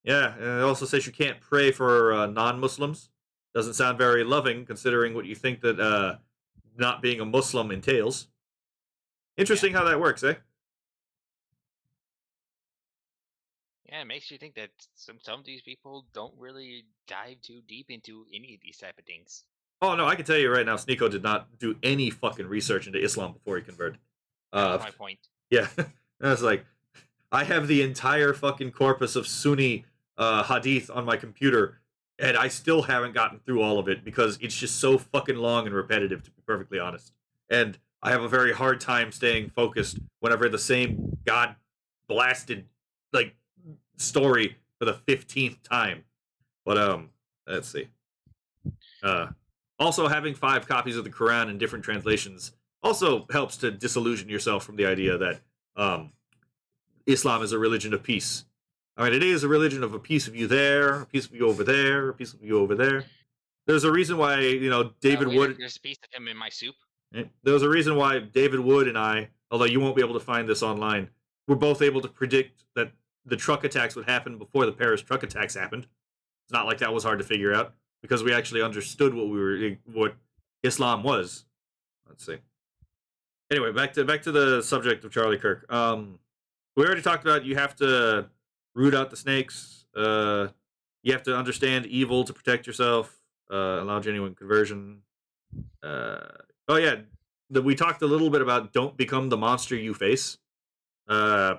A: yeah. And it also says you can't pray for non-Muslims. Doesn't sound very loving, considering what you think that not being a Muslim entails.
B: Yeah.
A: Interesting how that works, eh?
B: Yeah, it makes you think that some of these people don't really dive too deep into any of these type of things.
A: Oh no, I can tell you right now, Sneeko did not do any fucking research into Islam before he converted.
B: That was
A: Uh,
B: my point.
A: yeah, I was like, I have the entire fucking corpus of Sunni hadith on my computer, and I still haven't gotten through all of it because it's just so fucking long and repetitive, to be perfectly honest. And I have a very hard time staying focused when I've read the same god blasted like story for the 15th time. But let's see. Uh, Also, having 5 copies of the Quran in different translations also helps to disillusion yourself from the idea that Islam is a religion of peace. I mean, it is a religion of a piece of you there, a piece of you over there, a piece of you over there. There's a reason why David
B: Wait,
A: Wood.
B: there's a piece of him in my soup.
A: There's a reason why David Wood and I although you won't be able to find this online, were both able to predict that the truck attacks would happen before the Paris truck attacks happened. It's not like that was hard to figure out because we actually understood what Islam was. Let's see. Anyway, back to the subject of Charlie Kirk. We already talked about you have to root out the snakes. You have to understand evil to protect yourself. Allow genuine conversion. Uh, oh yeah, we talked a little bit about don't become the monster you face. Uh,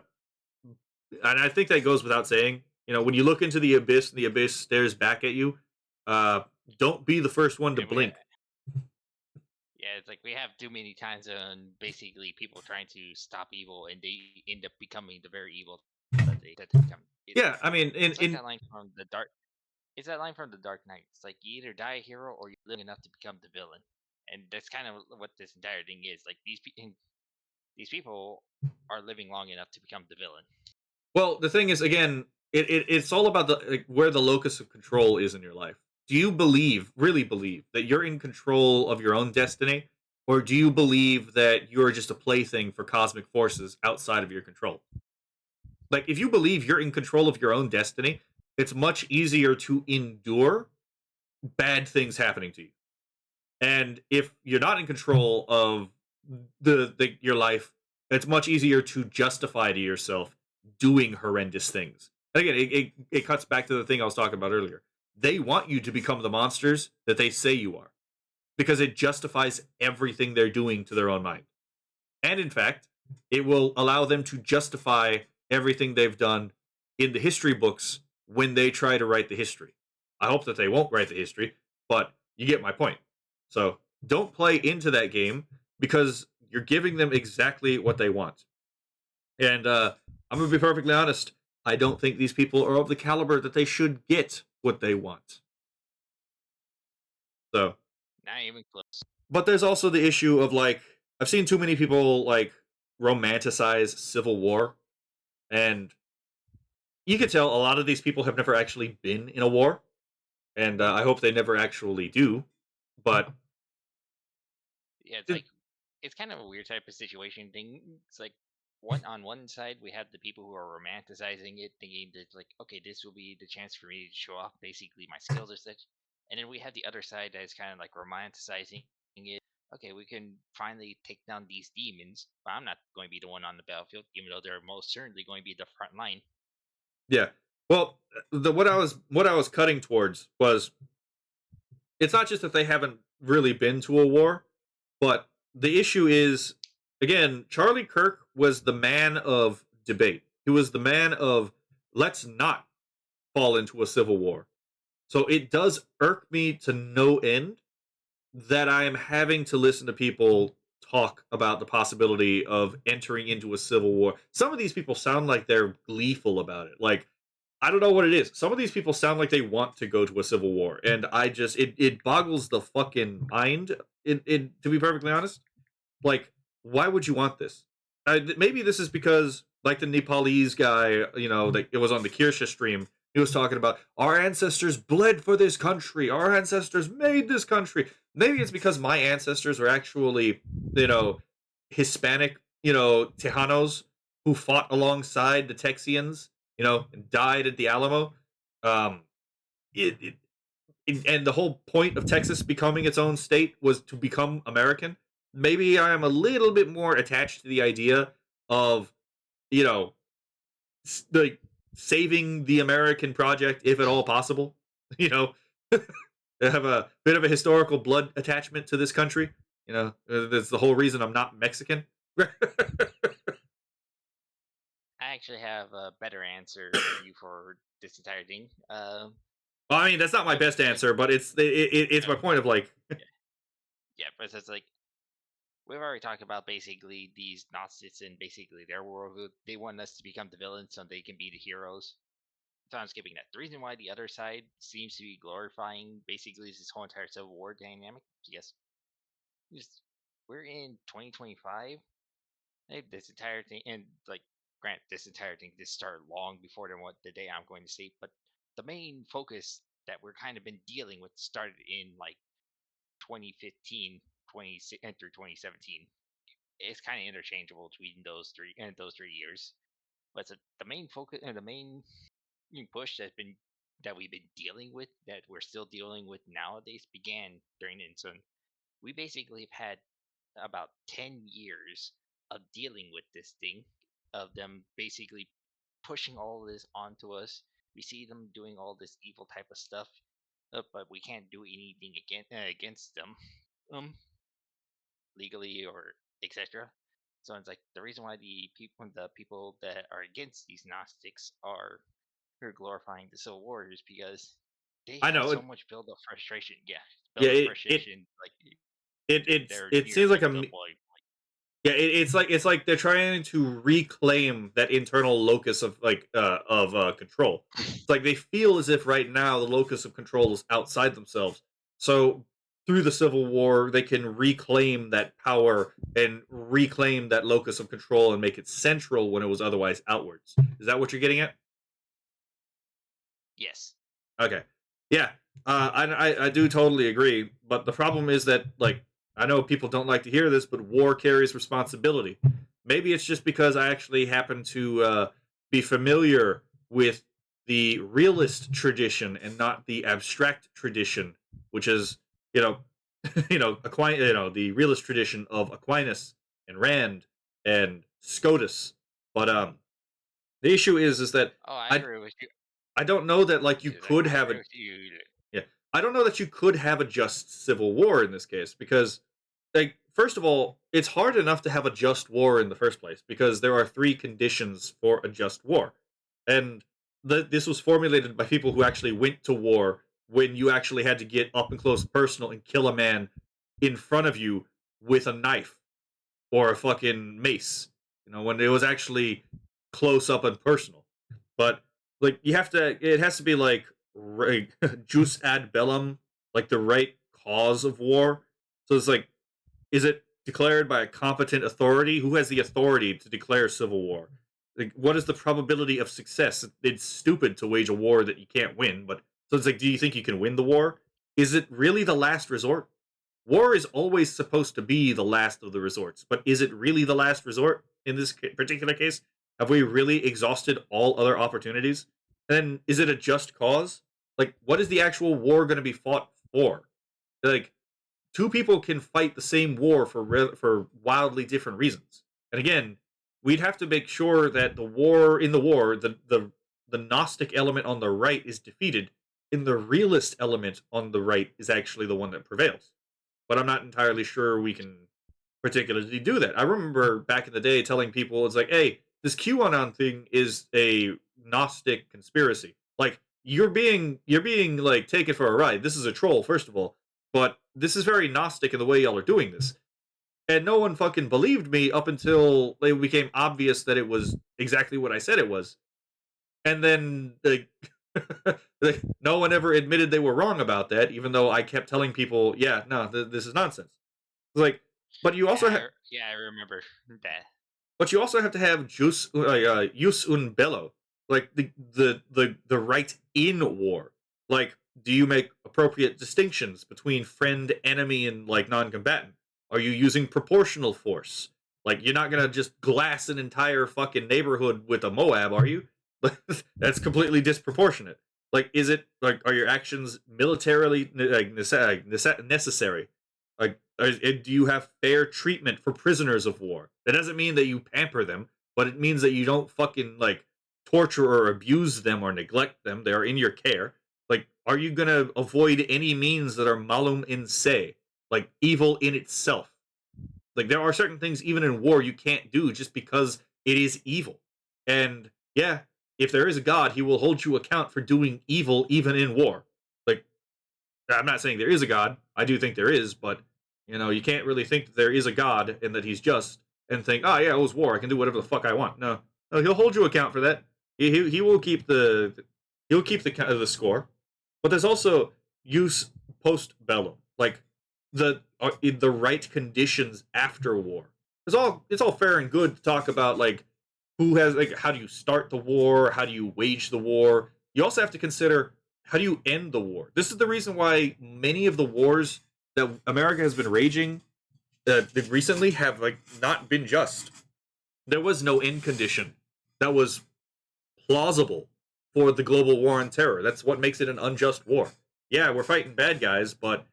A: and I think that goes without saying. You know, when you look into the abyss and the abyss stares back at you, uh, don't be the first one to
B: And we
A: blink.
B: Yeah, it's like we have too many times on basically people trying to stop evil, and they end up becoming the very evil that they become.
A: Yeah, I mean,
B: It's like that line from the dark. It's that line from the Dark Knight. It's like you either die a hero or you live enough to become the villain, and that's kind of what this entire thing is. Like these people are living long enough to become the villain.
A: well, the thing is, again, it's all about where the locus of control is in your life. Do you believe, really believe, that you're in control of your own destiny, or do you believe that you're just a plaything for cosmic forces outside of your control? Like, if you believe you're in control of your own destiny, it's much easier to endure bad things happening to you. And if you're not in control of your life, it's much easier to justify to yourself doing horrendous things. And again, it cuts back to the thing I was talking about earlier. They want you to become the monsters that they say you are because it justifies everything they're doing to their own mind. And in fact, it will allow them to justify everything they've done in the history books when they try to write the history. I hope that they won't write the history, but you get my point. So don't play into that game because you're giving them exactly what they want. And I'm going to be perfectly honest. I don't think these people are of the caliber that they should get what they want. So,
B: Not even close.
A: but there's also the issue of like, I've seen too many people like romanticize civil war. And you can tell a lot of these people have never actually been in a war. And I hope they never actually do. But
B: Yeah, it's
A: it,
B: like it's kind of a weird type of situation thing. It's like on one side we have the people who are romanticizing it, thinking that like, okay, this will be the chance for me to show off basically my skills or such. And then we have the other side that is kind of like romanticizing it. Okay, we can finally take down these demons, but I'm not going to be the one on the battlefield, even though they're most certainly going to be the front line.
A: yeah. Well, the what I was cutting towards was it's not just that they haven't really been to a war, but the issue is again, Charlie Kirk was the man of debate. He was the man of let's not fall into a civil war. So it does irk me to no end that I am having to listen to people talk about the possibility of entering into a civil war. Some of these people sound like they're gleeful about it. Like I don't know what it is. Some of these people sound like they want to go to a civil war, and I just it boggles the fucking mind. It to be perfectly honest, like why would you want this? Maybe this is because like the Nepalese guy, you know, that it was on the Kirsha stream. He was talking about our ancestors bled for this country. Our ancestors made this country. Maybe it's because my ancestors were actually, you know, Hispanic, you know, Tejanos who fought alongside the Texians, you know, and died at the Alamo. Um, it, and the whole point of Texas becoming its own state was to become American. Maybe I am a little bit more attached to the idea of, you know, like saving the American project if at all possible. You know, I have a bit of a historical blood attachment to this country. You know, that's the whole reason I'm not Mexican.
B: I actually have a better answer for you for this entire thing.
A: Well, I mean, that's not my best
B: Like,
A: answer, but it's
B: uh,
A: my point of like,
B: yeah, yeah, but it's like we've already talked about basically these Gnostics and basically their worldview. They want us to become the villains so they can be the heroes. So I'm skipping that. The reason why the other side seems to be glorifying basically this whole entire Civil War dynamic. Yes, just we're in 2025. This entire thing, and like, grant this entire thing, this started long before than what the day I'm going to say. But the main focus that we're kind of been dealing with started in like 2015, 20 and through 2017. it's kind of interchangeable between those 3 years. But the main focus and the main push that we've been dealing with, that we're still dealing with nowadays, began during Insun. We basically have had about 10 years of dealing with this thing, of them basically pushing all this onto us. We see them doing all this evil type of stuff, but we can't do anything against them, um, legally or etc. So it's like the reason why the people that are against these Gnostics are glorifying the Civil War is because they
A: I
B: have
A: know
B: so
A: it.
B: much build up frustration. Yeah,
A: Yeah,
B: build up frustration, like they're
A: it seems like
B: nearly
A: a
B: to the point.
A: yeah. It's like they're trying to reclaim that internal locus of control. It's like they feel as if right now the locus of control is outside themselves. So through the Civil War, they can reclaim that power and reclaim that locus of control and make it central when it was otherwise outwards. Is that what you're getting at?
B: Yes.
A: Okay. Yeah. I do totally agree, but the problem is that like I know people don't like to hear this, but war carries responsibility. Maybe it's just because I actually happen to be familiar with the realist tradition and not the abstract tradition, which is you know the realist tradition of Aquinas and Rand and Scotus. But the issue is that
B: Oh, I
A: I
B: agree with you.
A: I don't know that like you
B: Dude, like
A: could
B: I
A: have
B: agree
A: a
B: with you.
A: yeah. I don't know that you could have a just civil war in this case because like first of all, it's hard enough to have a just war in the first place because there are three conditions for a just war. And this was formulated by people who actually went to war when you actually had to get up and close personal and kill a man in front of you with a knife or a fucking mace. When it was actually close up and personal. But like you have to, it has to be like right, jus ad bellum, like the right cause of war. So it's like, is it declared by a competent authority? Who has the authority to declare civil war? Like, what is the probability of success? It's stupid to wage a war that you can't win. But so it's like, do you think you can win the war? Is it really the last resort? War is always supposed to be the last of the resorts, but is it really the last resort in this particular case? Have we really exhausted all other opportunities? And is it a just cause? Like, what is the actual war going to be fought for? Like, two people can fight the same war for wildly different reasons. And again, we'd have to make sure that the Gnostic element on the right is defeated, and the realist element on the right is actually the one that prevails. But I'm not entirely sure we can particularly do that. I remember back in the day telling people it's like, hey, this QAnon thing is a Gnostic conspiracy. Like you're being like taken for a ride. This is a troll, first of all, but this is very Gnostic in the way y'all are doing this. And no one fucking believed me up until it became obvious that it was exactly what I said it was. And then no one ever admitted they were wrong about that, even though I kept telling people, yeah, no, this is nonsense. It's like, but you also have
B: Yeah, I remember that.
A: but you also have to have jus un bello, like the right in war. Like, do you make appropriate distinctions between friend, enemy, and like non-combatant? Are you using proportional force? Like, you're not gonna just glass an entire fucking neighborhood with a Moab, are you? That's completely disproportionate. Like, is it like are your actions militarily necessary? Like, do you have fair treatment for prisoners of war? That doesn't mean that you pamper them, but it means that you don't fucking like torture or abuse them or neglect them. They are in your care. Like, are you gonna avoid any means that are malum in se, like evil in itself? Like, there are certain things even in war you can't do just because it is evil. And yeah, if there is a god, he will hold you account for doing evil even in war. Like, I'm not saying there is a God. I do think there is, but you can't really think that there is a God and that he's just and think, oh yeah, it was war. I can do whatever the fuck I want. No, no, he'll hold you account for that. He will keep the score. But there's also use post bellum, like the right conditions after war. It's all fair and good to talk about like who has like how do you start the war, how do you wage the war. You also have to consider how do you end the war? This is the reason why many of the wars that America has been raging recently have like not been just. There was no end condition that was plausible for the global war on terror. That's what makes it an unjust war. Yeah, we're fighting bad guys, but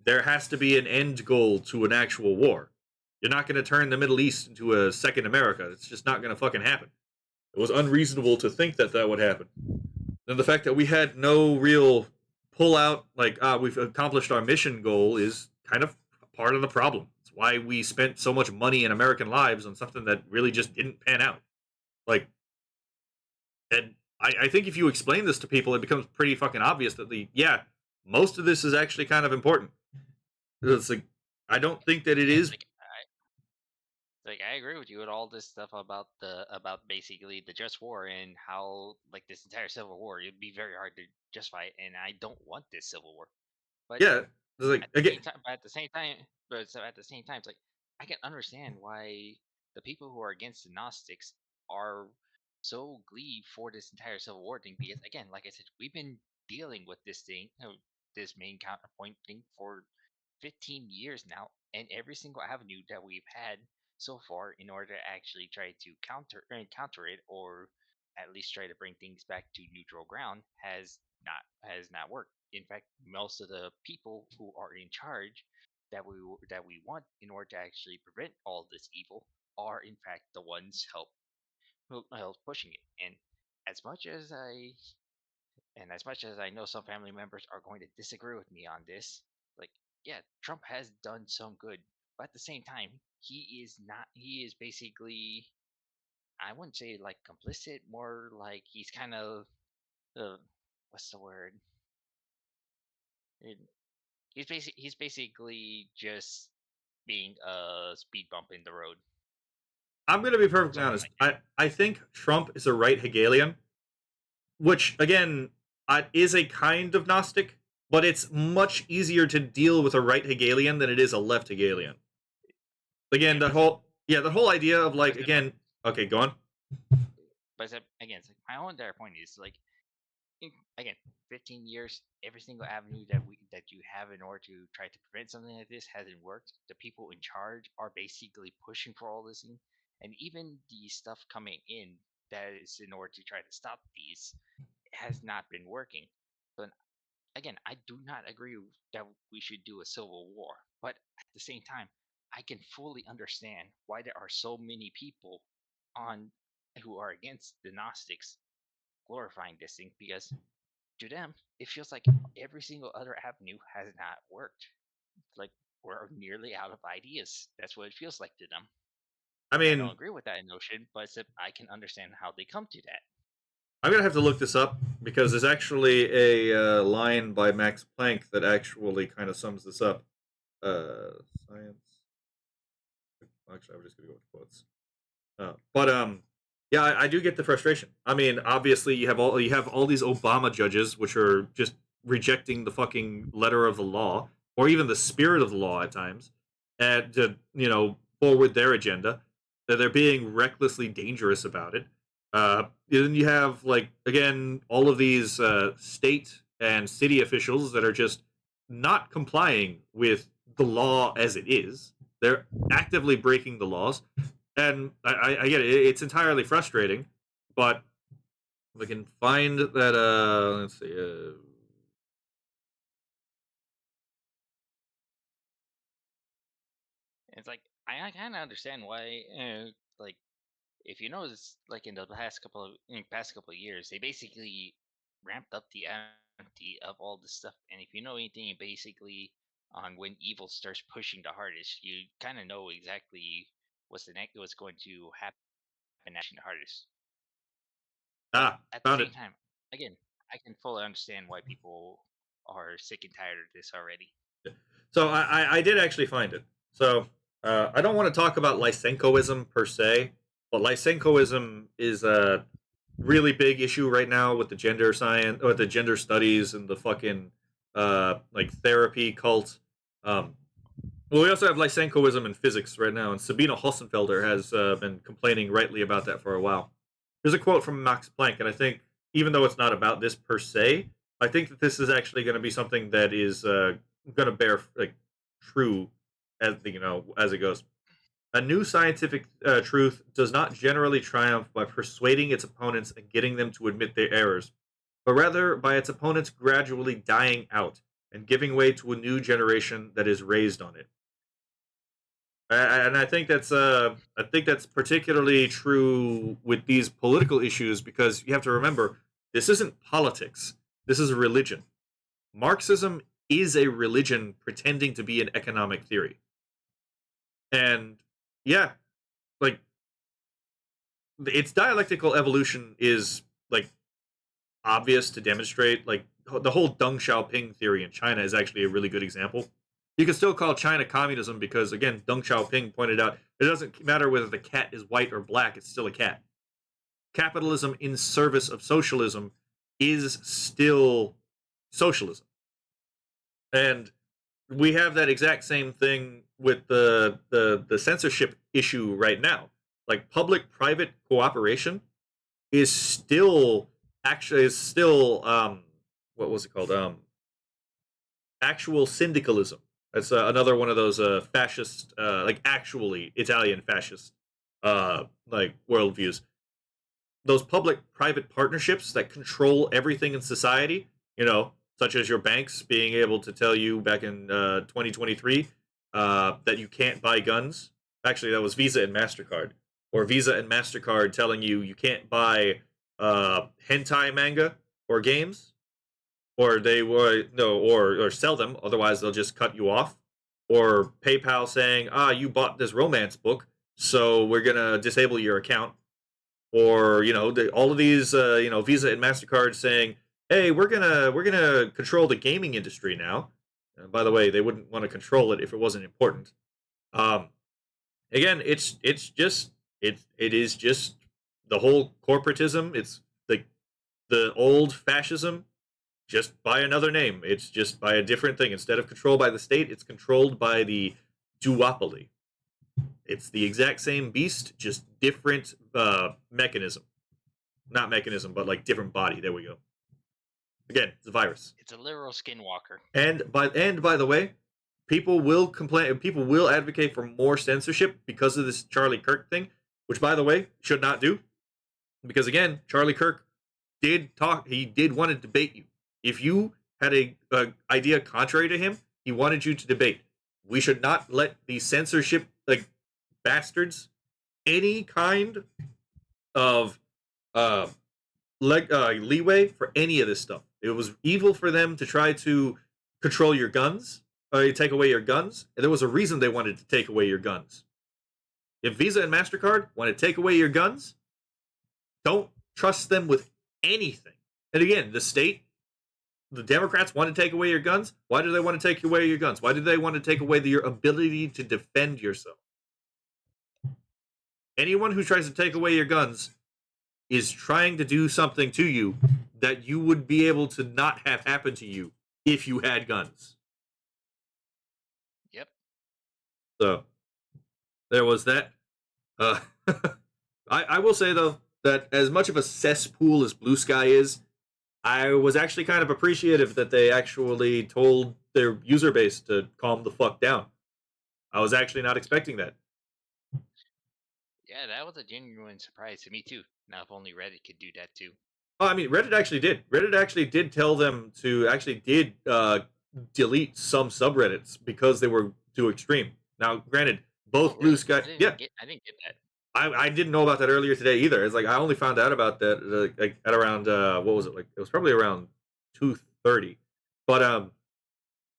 A: there has to be an end goal to an actual war. You're not going to turn the Middle East into a second America. It's just not going to fucking happen. It was unreasonable to think that that would happen. And the fact that we had no real pull out, like, we've accomplished our mission goal, is kind of part of the problem. It's why we spent so much money in American lives on something that really just didn't pan out. Like, and I think if you explain this to people, it becomes pretty fucking obvious that most of this is actually kind of important. It's like, I don't think that it
B: Yeah,
A: is.
B: I agree with you with all this stuff about basically the just war and how like this entire civil war it'd be very hard to justify it, and I don't want this civil war. But
A: Yeah, it's like,
B: at the
A: again,
B: same time, at the same time, it's like I can understand why the people who are against the Gnostics are so glee for this entire Civil War thing. Because again, like I said, we've been dealing with this thing, this main counterpoint thing, for 15 years now, and every single avenue that we've had so far in order to actually try to counter it, or at least try to bring things back to neutral ground, has not worked. In fact, most of the people who are in charge that we want in order to actually prevent all this evil are in fact the ones help pushing it. As much as I as much as I know some family members are going to disagree with me on this, like, yeah, Trump has done some good, but at the same time, he is not. He is basically, I wouldn't say like complicit, more like he's kind of, uh, what's the word? It- he's basically just being a speed bump in the road,
A: I'm going to be perfectly
B: something
A: honest.
B: like that.
A: I think Trump is a right Hegelian, which again is a kind of Gnostic, but it's much easier to deal with a right Hegelian than it is a left Hegelian. Again,
B: Yeah, but it's,
A: the whole idea of like,
B: but it's,
A: again, okay, go on.
B: again, it's like my whole entire point is like, again, 15 years, every single avenue that you have in order to try to prevent something like this hasn't worked. The people in charge are basically pushing for all this thing, and even the stuff coming in that is in order to try to stop these has not been working. So again, I do not agree that we should do a civil war, but at the same time, I can fully understand why there are so many people on who are against the Gnostics glorifying this thing, because to them, it feels like every single other avenue has not worked. Like we're nearly out of ideas. That's what it feels like to them.
A: I
B: I don't
A: mean,
B: agree with that notion, but I can understand how they come to that.
A: I'm gonna have to look this up because there's actually a line by Max Planck that actually kind of sums this up. Science. Actually, I'm just gonna go with quotes. But yeah, I do get the frustration. I mean, obviously, you have all these Obama judges, which are just rejecting the fucking letter of the law or even the spirit of the law at times, and to forward their agenda. That they're being recklessly dangerous about it. Then you have like again all of these state and city officials that are just not complying with the law as it is. They're actively breaking the laws, and I get it. It's entirely frustrating, but if I can find that, let's see.
B: It's like I kind of understand why, like if you notice, like in the past couple of years, they basically ramped up the amount of all this stuff. And if you know anything, basically on when evil starts pushing the hardest, you kind of know exactly what's going to happen the hardest. But at the
A: Found
B: same
A: it.
B: time, again, I can fully understand why people are sick and tired of this already.
A: So I did actually find it. So I don't want to talk about Lysenkoism per se, but Lysenkoism is a really big issue right now with the gender science, or the gender studies, and the fucking like therapy cult. Um, well, we also have Lysenkoism in physics right now, and Sabina Hossenfelder has been complaining rightly about that for a while. There's a quote from Max Planck, and I think even though it's not about this per se, I think that this is actually going to be something that is going to bear like true as it goes. A new scientific truth does not generally triumph by persuading its opponents and getting them to admit their errors, but rather by its opponents gradually dying out and giving way to a new generation that is raised on it. And I think that's particularly true with these political issues because you have to remember this isn't politics. This is a religion. Marxism is a religion pretending to be an economic theory. And yeah, like its dialectical evolution is like obvious to demonstrate. Like the whole Deng Xiaoping theory in China is actually a really good example. You can still call China communism because, again, Deng Xiaoping pointed out it doesn't matter whether the cat is white or black; it's still a cat. Capitalism in service of socialism is still socialism, and we have that exact same thing with the censorship issue right now. Like public private cooperation is still what was it called actual syndicalism. That's another one of those fascist like actually Italian fascist like worldviews. Those public private partnerships that control everything in society, such as your banks being able to tell you back in 2023 that you can't buy guns. Actually, that was Visa and MasterCard. Or Visa and MasterCard telling you you can't buy hentai manga or games, or they were no, or sell them, otherwise they'll just cut you off. Or PayPal saying, you bought this romance book, so we're gonna disable your account. Or all of these Visa and Mastercard saying, hey, we're gonna control the gaming industry now. By the way, they wouldn't want to control it if it wasn't important. Um, Again, it is just the whole corporatism. It's the old fascism, just by another name. It's just by a different thing. Instead of controlled by the state, it's controlled by the duopoly. It's the exact same beast, just different mechanism. Not mechanism, but like different body. There we go. Again, it's a virus.
B: It's a literal skinwalker.
A: And by the way, people will complain. People will advocate for more censorship because of this Charlie Kirk thing, which, by the way, should not do. Because again, Charlie Kirk did talk. He did want to debate you. If you had a idea contrary to him, he wanted you to debate. We should not let the censorship like bastards any kind of leeway for any of this stuff. It was evil for them to try to control your guns, or take away your guns, and there was a reason they wanted to take away your guns. If Visa and MasterCard want to take away your guns, don't trust them with anything. And again, the state, the Democrats want to take away your guns. Why do they want to take away your guns? Why do they want to take away your ability to defend yourself? Anyone who tries to take away your guns is trying to do something to you that you would be able to not have happen to you if you had guns.
B: Yep.
A: So there was that. Uh, I will say though that as much of a cesspool as Blue Sky is, I was actually kind of appreciative that they actually told their user base to calm the fuck down. I was actually not expecting that.
B: Yeah, that was a genuine surprise to me too. Now, if only Reddit could do that too.
A: Oh, I mean, Reddit actually did. Reddit actually did tell them to actually did delete some subreddits because they were too extreme. Now, granted, both Blue
B: Really?
A: Sky, yeah,
B: I didn't get that.
A: I didn't know about that earlier today either. It's like I only found out about that like at around what was it like? It was probably around 2:30. But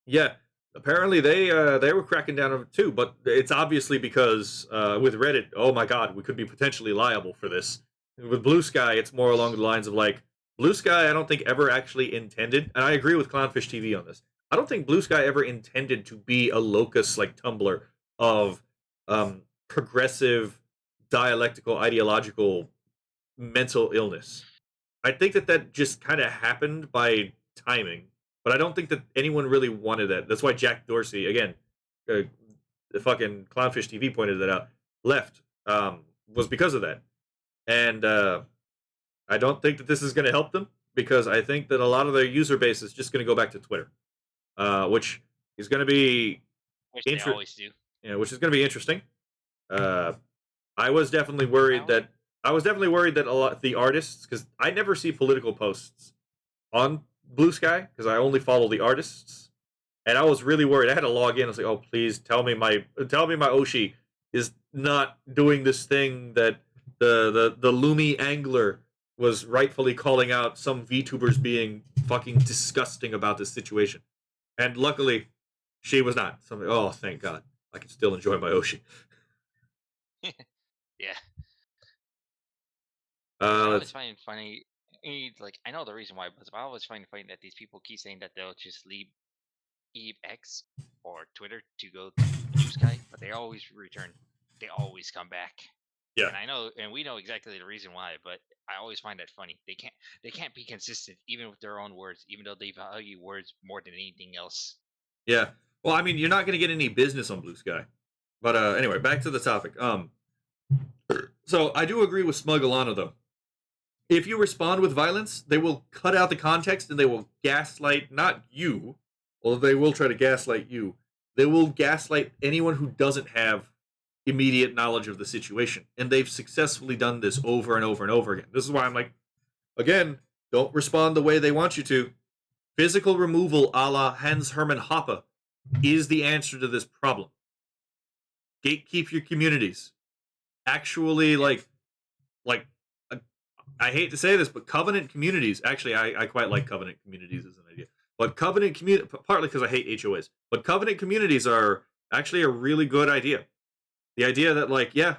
A: yeah, apparently they were cracking down on it too. But it's obviously because with Reddit, oh my God, we could be potentially liable for this. With Blue Sky, it's more along the lines of like Blue Sky. I don't think ever actually intended, and I agree with Clownfish TV on this. I don't think Blue Sky ever intended to be a locus like Tumblr of progressive dialectical ideological mental illness. I think that just kind of happened by timing, but I don't think that anyone really wanted that. That's why Jack Dorsey, again, uh, the fucking Clownfish TV pointed that out, left, was because of that. And I don't think that this is going to help them because I think that a lot of their user base is just going to go back to Twitter, which is going to be
B: Which they always do.
A: which is going to be interesting. Uh, I was definitely worried
B: Now,
A: that a lot of the artists, because I never see political posts on Blue Sky because I only follow the artists, and I was really worried. I had to log in. I was like, "Oh, please tell me my Oshi is not doing this thing that the Lumi angler was rightfully calling out some VTubers being fucking disgusting about this situation." And luckily, she was not. So I'm like, oh, thank God, I can still enjoy my Oshi.
B: yeah. But I always
A: Let's
B: find it funny. Like I know the reason why, but I always find it funny that these people keep saying that they'll just leave X or Twitter to go to Blue Sky, but they always return. They always come back.
A: yeah.
B: And I know, and we know exactly the reason why. But I always find that funny. They can't be consistent even with their own words, even though they value words more than anything else.
A: Yeah. Well, I mean, you're not going to get any business on Blue Sky. But anyway, back to the topic. So I do agree with Smug Alana though. If you respond with violence, they will cut out the context and they will gaslight not you, although they will try to gaslight you. They will gaslight anyone who doesn't have immediate knowledge of the situation, and they've successfully done this over and over and over again. This is why I'm like, again, don't respond the way they want you to. Physical removal, a la Hans Hermann Hoppe, is the answer to this problem. Gatekeep your communities. Actually,
B: Yeah.
A: like uh, I hate to say this, but covenant communities. Actually, I quite like covenant communities as an idea. But covenant community, partly because I hate HOAs, but covenant communities are actually a really good idea. The idea that, like, yeah,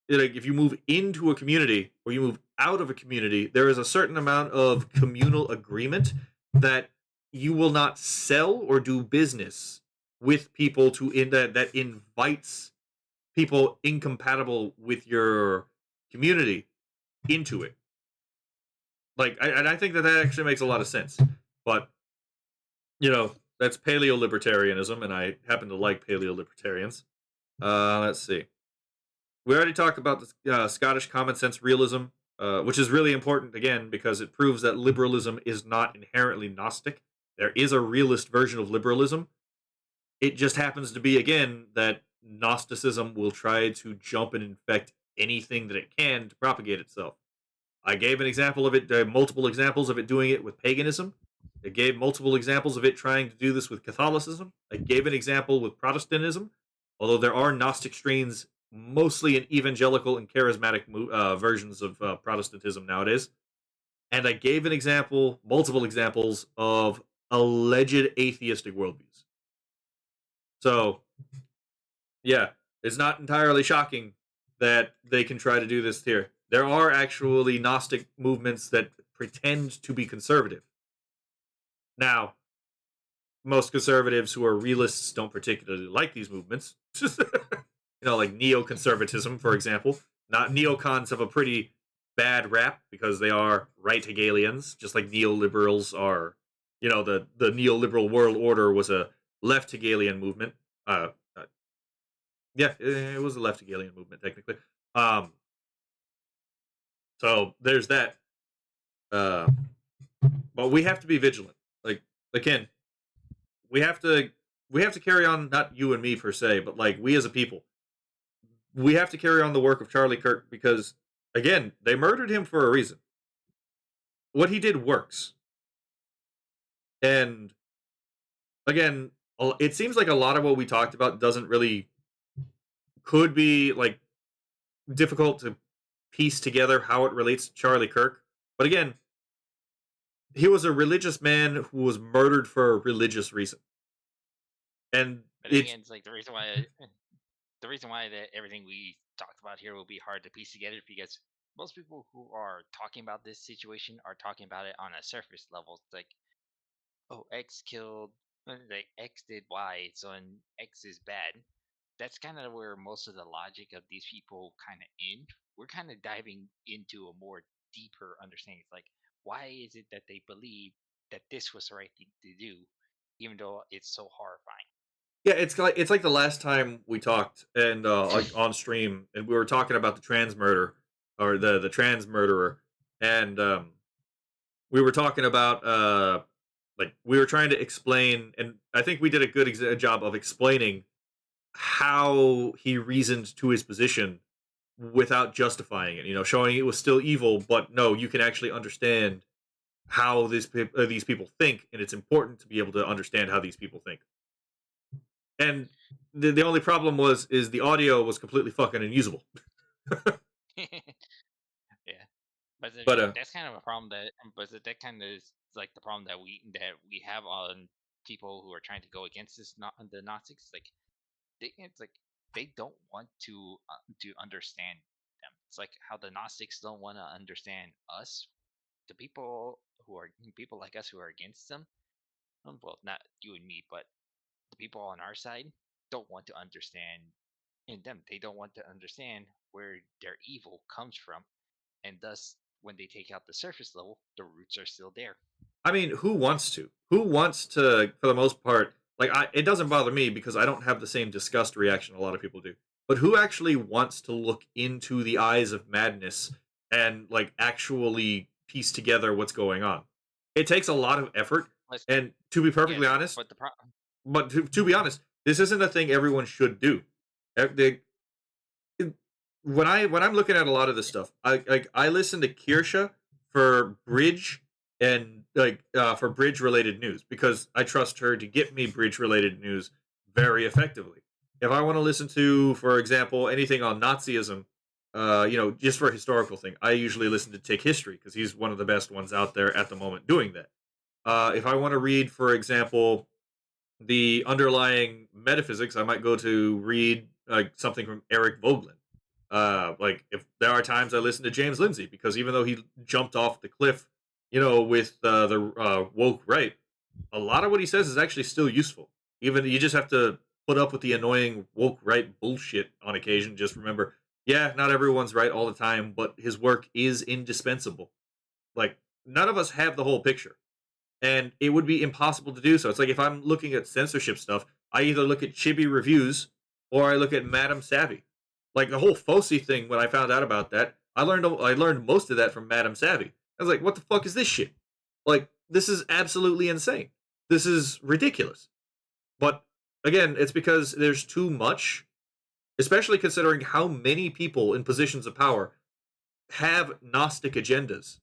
A: like if you move into a community or you move out of a community, there is a certain amount of communal agreement that you will not sell or do business with people that invites people incompatible with your community into it. Like, and I think that actually makes a lot of sense. But that's paleo libertarianism, and I happen to like paleo libertarians. Let's see. We already talked about the Scottish common sense realism, which is really important again because it proves that liberalism is not inherently Gnostic. There is a realist version of liberalism. It just happens to be again that Gnosticism will try to jump and infect anything that it can to propagate itself. I gave an example of it, multiple examples of it doing it with paganism. I gave multiple examples of it trying to do this with Catholicism. I gave an example with Protestantism, although there are Gnostic strains mostly in evangelical and charismatic versions of Protestantism nowadays. And I gave an example, multiple examples of alleged atheistic worldviews. So, yeah, it's not entirely shocking that they can try to do this here. There are actually Gnostic movements that pretend to be conservative. Now, most conservatives who are realists don't particularly like these movements. Like neoconservatism, for example. Not neocons have a pretty bad rap because they are right Hegelians, just like neoliberals are. The neoliberal world order was a left Hegelian movement. Uh, yeah, it was a left Hegelian movement technically. Um, so there's that. Uh, but we have to be vigilant. Like, again, we have to carry on, not you and me per se, but like we as a people. We have to carry on the work of Charlie Kirk because again, they murdered him for a reason. What he did works. And again, it seems like a lot of what we talked about doesn't really could be like difficult to piece together how it relates to Charlie Kirk. But again, he was a religious man who was murdered for a religious reason. And
B: But then
A: it's
B: again, it's like the reason why that everything we talked about here will be hard to piece together because most people who are talking about this situation are talking about it on a surface level. It's like, oh, X killed, like X did Y, so and X is bad. That's kind of where most of the logic of these people kind of end. We're kind of diving into a more deeper understanding. It's like, why is it that they believe that this was the right thing to do, even though it's so horrifying?
A: yeah, it's like the last time we talked and like on stream and we were talking about the trans murder or the trans murderer and we were talking about like we were trying to explain and I think we did a good job of explaining how he reasoned to his position without justifying it. Showing it was still evil, but no, you can actually understand how these people think, and it's important to be able to understand how these people think. And the only problem is the audio was completely fucking unusable.
B: Yeah. But
A: But
B: that's kind of a problem that kind of is like the problem that we have on people who are trying to go against the Gnostics. Like it's like they don't want to understand them. It's like how the Gnostics don't want to understand us. The people like us who are against them. Well, not you and me, but the people on our side don't want to understand in them. They don't want to understand where their evil comes from, and thus when they take out the surface level, the roots are still there.
A: I mean, who wants to? Who wants to, for the most part? Like, it doesn't bother me because I don't have the same disgust reaction a lot of people do. But who actually wants to look into the eyes of madness and like actually piece together what's going on? It takes a lot of effort,
B: Let's,
A: and to be perfectly
B: yes,
A: honest,
B: but the problem,
A: but to be honest, this isn't a thing everyone should do. They, when I'm looking at a lot of this stuff, I listen to Kirsha for bridge and for bridge related news because I trust her to get me bridge related news very effectively. If I want to listen to, for example, anything on Nazism, just for a historical thing, I usually listen to Take History because he's one of the best ones out there at the moment doing that. If I want to read, for example, the underlying metaphysics, I might go to read like something from Eric Vogelin. Like if there are times I listen to James Lindsay because even though he jumped off the cliff, with the woke right, a lot of what he says is actually still useful. Even you just have to put up with the annoying woke right bullshit on occasion. Just remember, yeah, not everyone's right all the time, but his work is indispensable. Like none of us have the whole picture and it would be impossible to do so. It's like if I'm looking at censorship stuff, I either look at chibi reviews or I look at Madame Savvy. Like the whole Fosi thing, when I found out about that, I learned most of that from Madame Savvy. I was like, what the fuck is this shit? Like this is absolutely insane. This is ridiculous. But again, it's because there's too much, especially considering how many people in positions of power have Gnostic agendas.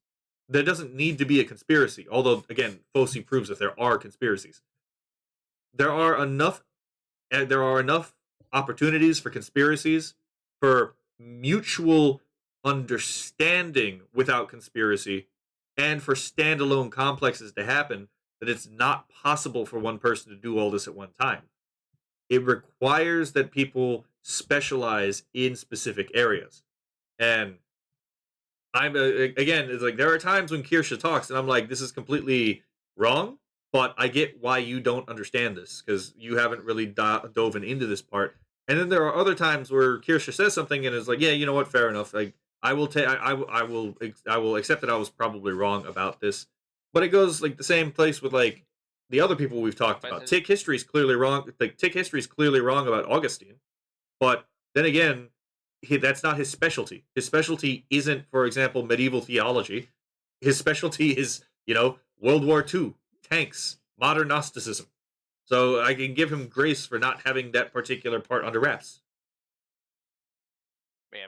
A: There doesn't need to be a conspiracy, although, again, Fosi proves that there are conspiracies. There
B: yeah,
A: are enough, there are enough opportunities for conspiracies, for mutual understanding without conspiracy, and for standalone complexes to happen that it's not possible for one person to do all this at one time. It requires that people specialize in specific areas. And again, it's like there are times when Kirsha talks, and I'm like, this is completely wrong, but I get why you don't understand this because you haven't really dove into this part. And then there are other times where Kirsha says something and is like, yeah, you know what, fair enough. Like I will take, I will accept that I was probably wrong about this. But it goes like the same place with like the other people we've talked
B: but
A: about. Tick history is clearly wrong. Like Tick history is clearly wrong about Augustine. But then again, that's not his specialty. His specialty isn't, for example, medieval theology. His specialty is, World War II, tanks, modern Gnosticism. So I can give him grace for not having that particular part under wraps.
B: yeah,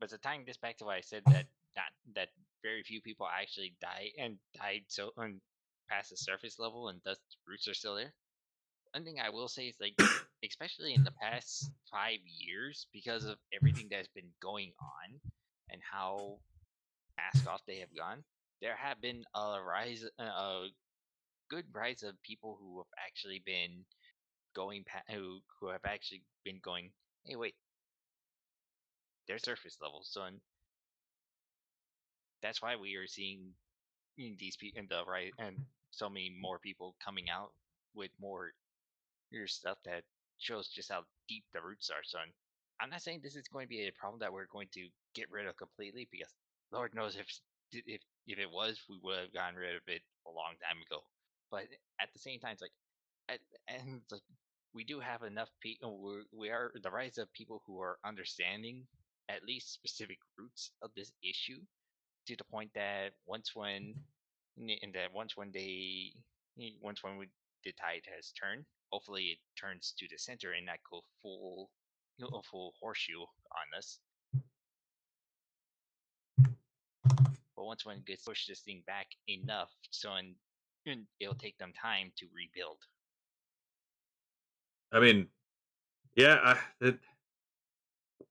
B: but tying this back to what I said that very few people actually died so past the surface level, and thus the roots are still there. One thing I will say is like, especially in the past 5 years, because of everything that's been going on and how mask off they have gone, there have been a good rise of people who have actually been who have actually been going. Hey, wait, they're surface level, so that's why we are seeing these people in the right and so many more people coming out with more stuff that shows just how deep the roots are. So I'm not saying this is going to be a problem that we're going to get rid of completely, because Lord knows if it was, we would have gotten rid of it a long time ago. But at the same time, it's like and it's like we do have enough people. We are the rise of people who are understanding at least specific roots of this issue, to the point that once when they once when they once when we, the tide has turned, hopefully it turns to the center and not go full, a full horseshoe on us. But once one gets pushed this thing back enough, and it'll take them time to rebuild.
A: I mean, yeah.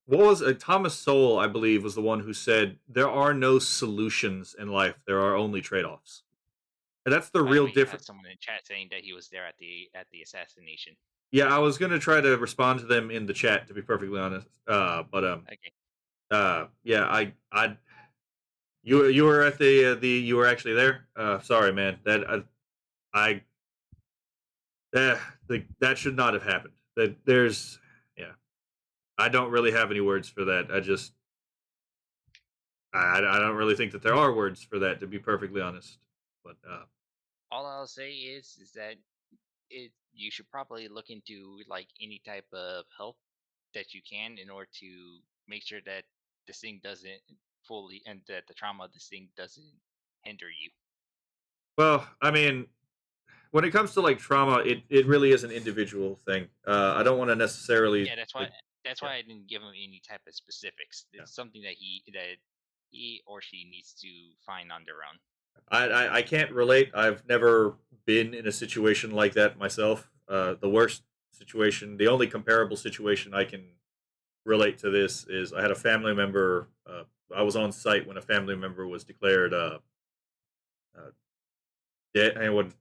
A: What was Thomas Sowell? I believe was the one who said there are no solutions in life. There are only trade-offs. And that's the
B: By the
A: real
B: way, you had
A: difference.
B: someone in chat saying that he was there at the assassination.
A: Yeah, I was gonna try to respond to them in the chat, to be perfectly honest.
B: Okay.
A: Yeah, you were at the you were actually there. Sorry, man. I that should not have happened. Yeah. I don't really have any words for that. I don't really think that there are words for that, to be perfectly honest. But
B: All I'll say is that you should probably look into like any type of help that you can in order to make sure that this thing doesn't fully and that the trauma of this thing doesn't hinder you.
A: well, I mean, when it comes to like trauma, it really is an individual thing. I don't want to necessarily
B: Yeah, that's why
A: like,
B: that's
A: yeah,
B: why I didn't give him any type of specifics.
A: yeah.
B: It's something that he or she needs to find on their own.
A: I can't relate. I've never been in a situation like that myself. The worst situation, the only comparable situation I can relate to this is I had a family member. I was on site when a family member was declared uh, dead, and when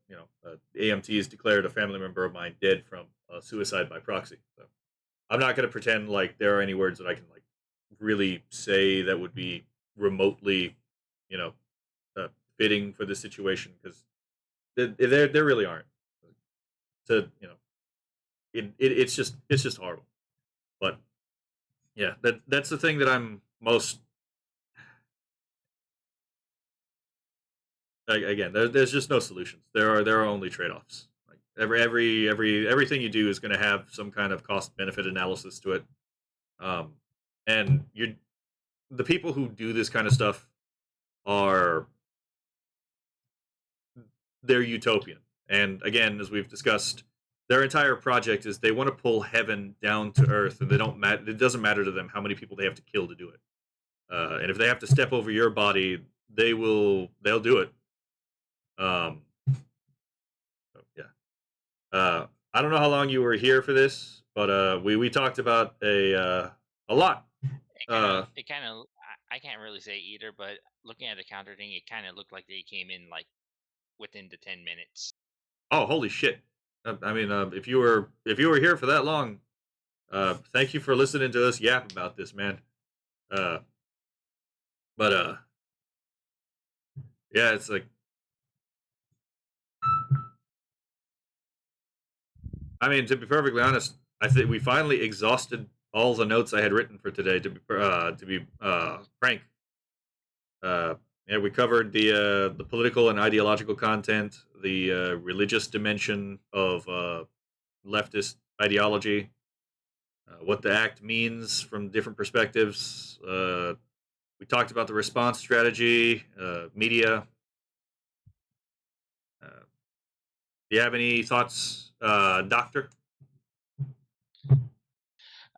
A: AMTs declared a family member of mine dead from suicide by proxy. So I'm not going to pretend like there are any words that I can like really say that would be remotely, you know, uh, fitting for this situation because there really aren't. To it's just horrible. But yeah, that's the thing that I'm most again. There's just no solutions. There are only trade offs. Like everything you do is going to have some kind of cost benefit analysis to it. Um, and you the people who do this kind of stuff are they're utopian. And again, as we've discussed, their entire project is they want to pull heaven down to earth, and they don't matter. It doesn't matter to them how many people they have to kill to do it. And if they have to step over your body, they'll do it. Um, so, yeah. I don't know how long you were here for this, but we talked about a lot. Uh,
B: It kind of I can't really say either, but looking at the counter thing, it kind of looked like they came in like within the 10 minutes.
A: oh, holy shit! I mean, if you were here for that long, thank you for listening to us yap about this, man. Uh, but yeah, it's like I mean, to be perfectly honest, I think we finally exhausted all the notes I had written for today. To be frank, yeah, we covered the political and ideological content, the religious dimension of leftist ideology, what the act means from different perspectives. We talked about the response strategy, media. Do you have any thoughts, Doctor?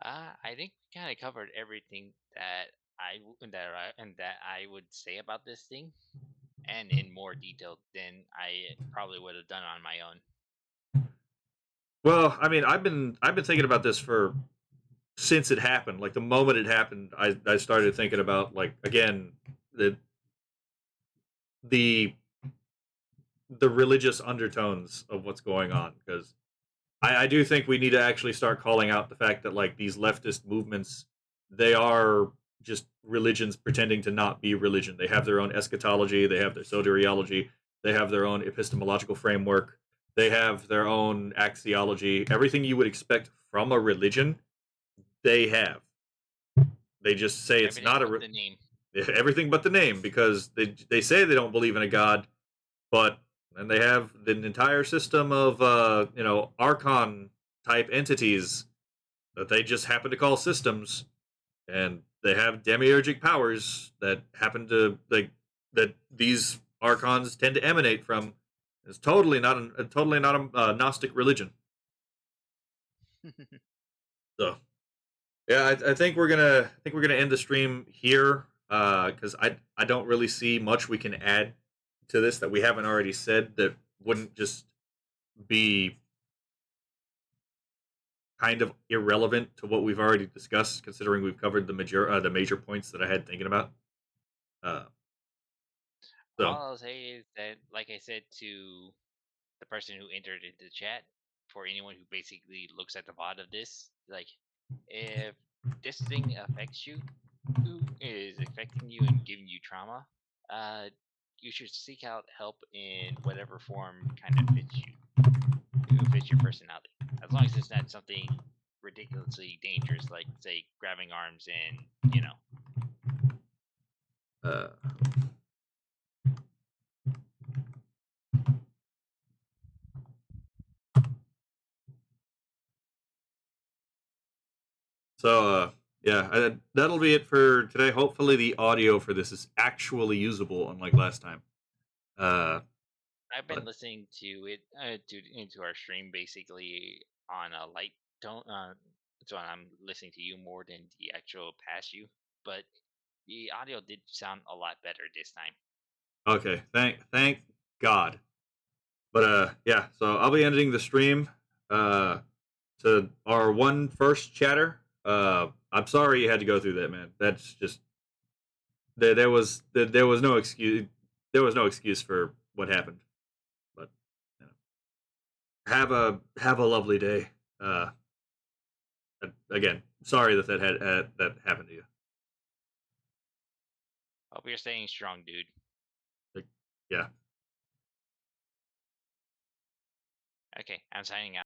B: I think we kind of covered everything that I would say about this thing, and in more detail than I probably would have done on my own.
A: Well, I mean, I've been thinking about this for since it happened. Like the moment it happened, I started thinking about like again the the the religious undertones of what's going on because I do think we need to actually start calling out the fact that like these leftist movements they are just religions pretending to not be religion. They have their own eschatology, they have their soteriology, they have their own epistemological framework, they have their own axiology. Everything you would expect from a religion, they have. They just say it's
B: Everything
A: not
B: but the name.
A: everything but the name because they say they don't believe in a god, but and they have an entire system of archon type entities that they just happen to call systems, and they have demiurgic powers that happen to like that these archons tend to emanate from. It's totally not a Gnostic religion. So yeah, I think we're gonna end the stream here because I don't really see much we can add to this that we haven't already said that wouldn't just be kind of irrelevant to what we've already discussed, considering we've covered the major points that I had thinking about. Uh, so
B: All I'll say is that, like I said to the person who entered into the chat, for anyone who basically looks at the VOD of this, like, if this thing affects you, who is affecting you and giving you trauma, uh, you should seek out help in whatever form kind of fits you, who fits your personality. As long as it's not something ridiculously dangerous, like say grabbing arms and
A: uh, so yeah, that'll be it for today. Hopefully, the audio for this is actually usable, unlike last time. Uh,
B: I've been
A: but
B: listening to it into our stream basically on a light tone. So I'm listening to you more than the actual past you, but the audio did sound a lot better this time.
A: okay, thank God. But yeah, so I'll be ending the stream. Uh, to our one first chatter. I'm sorry you had to go through that, man. That's just there was no excuse. There was no excuse for what happened. But you know, have a lovely day. Uh, again, sorry that that happened to you.
B: Hope you're staying strong, dude.
A: Like, yeah.
B: Okay, I'm signing out.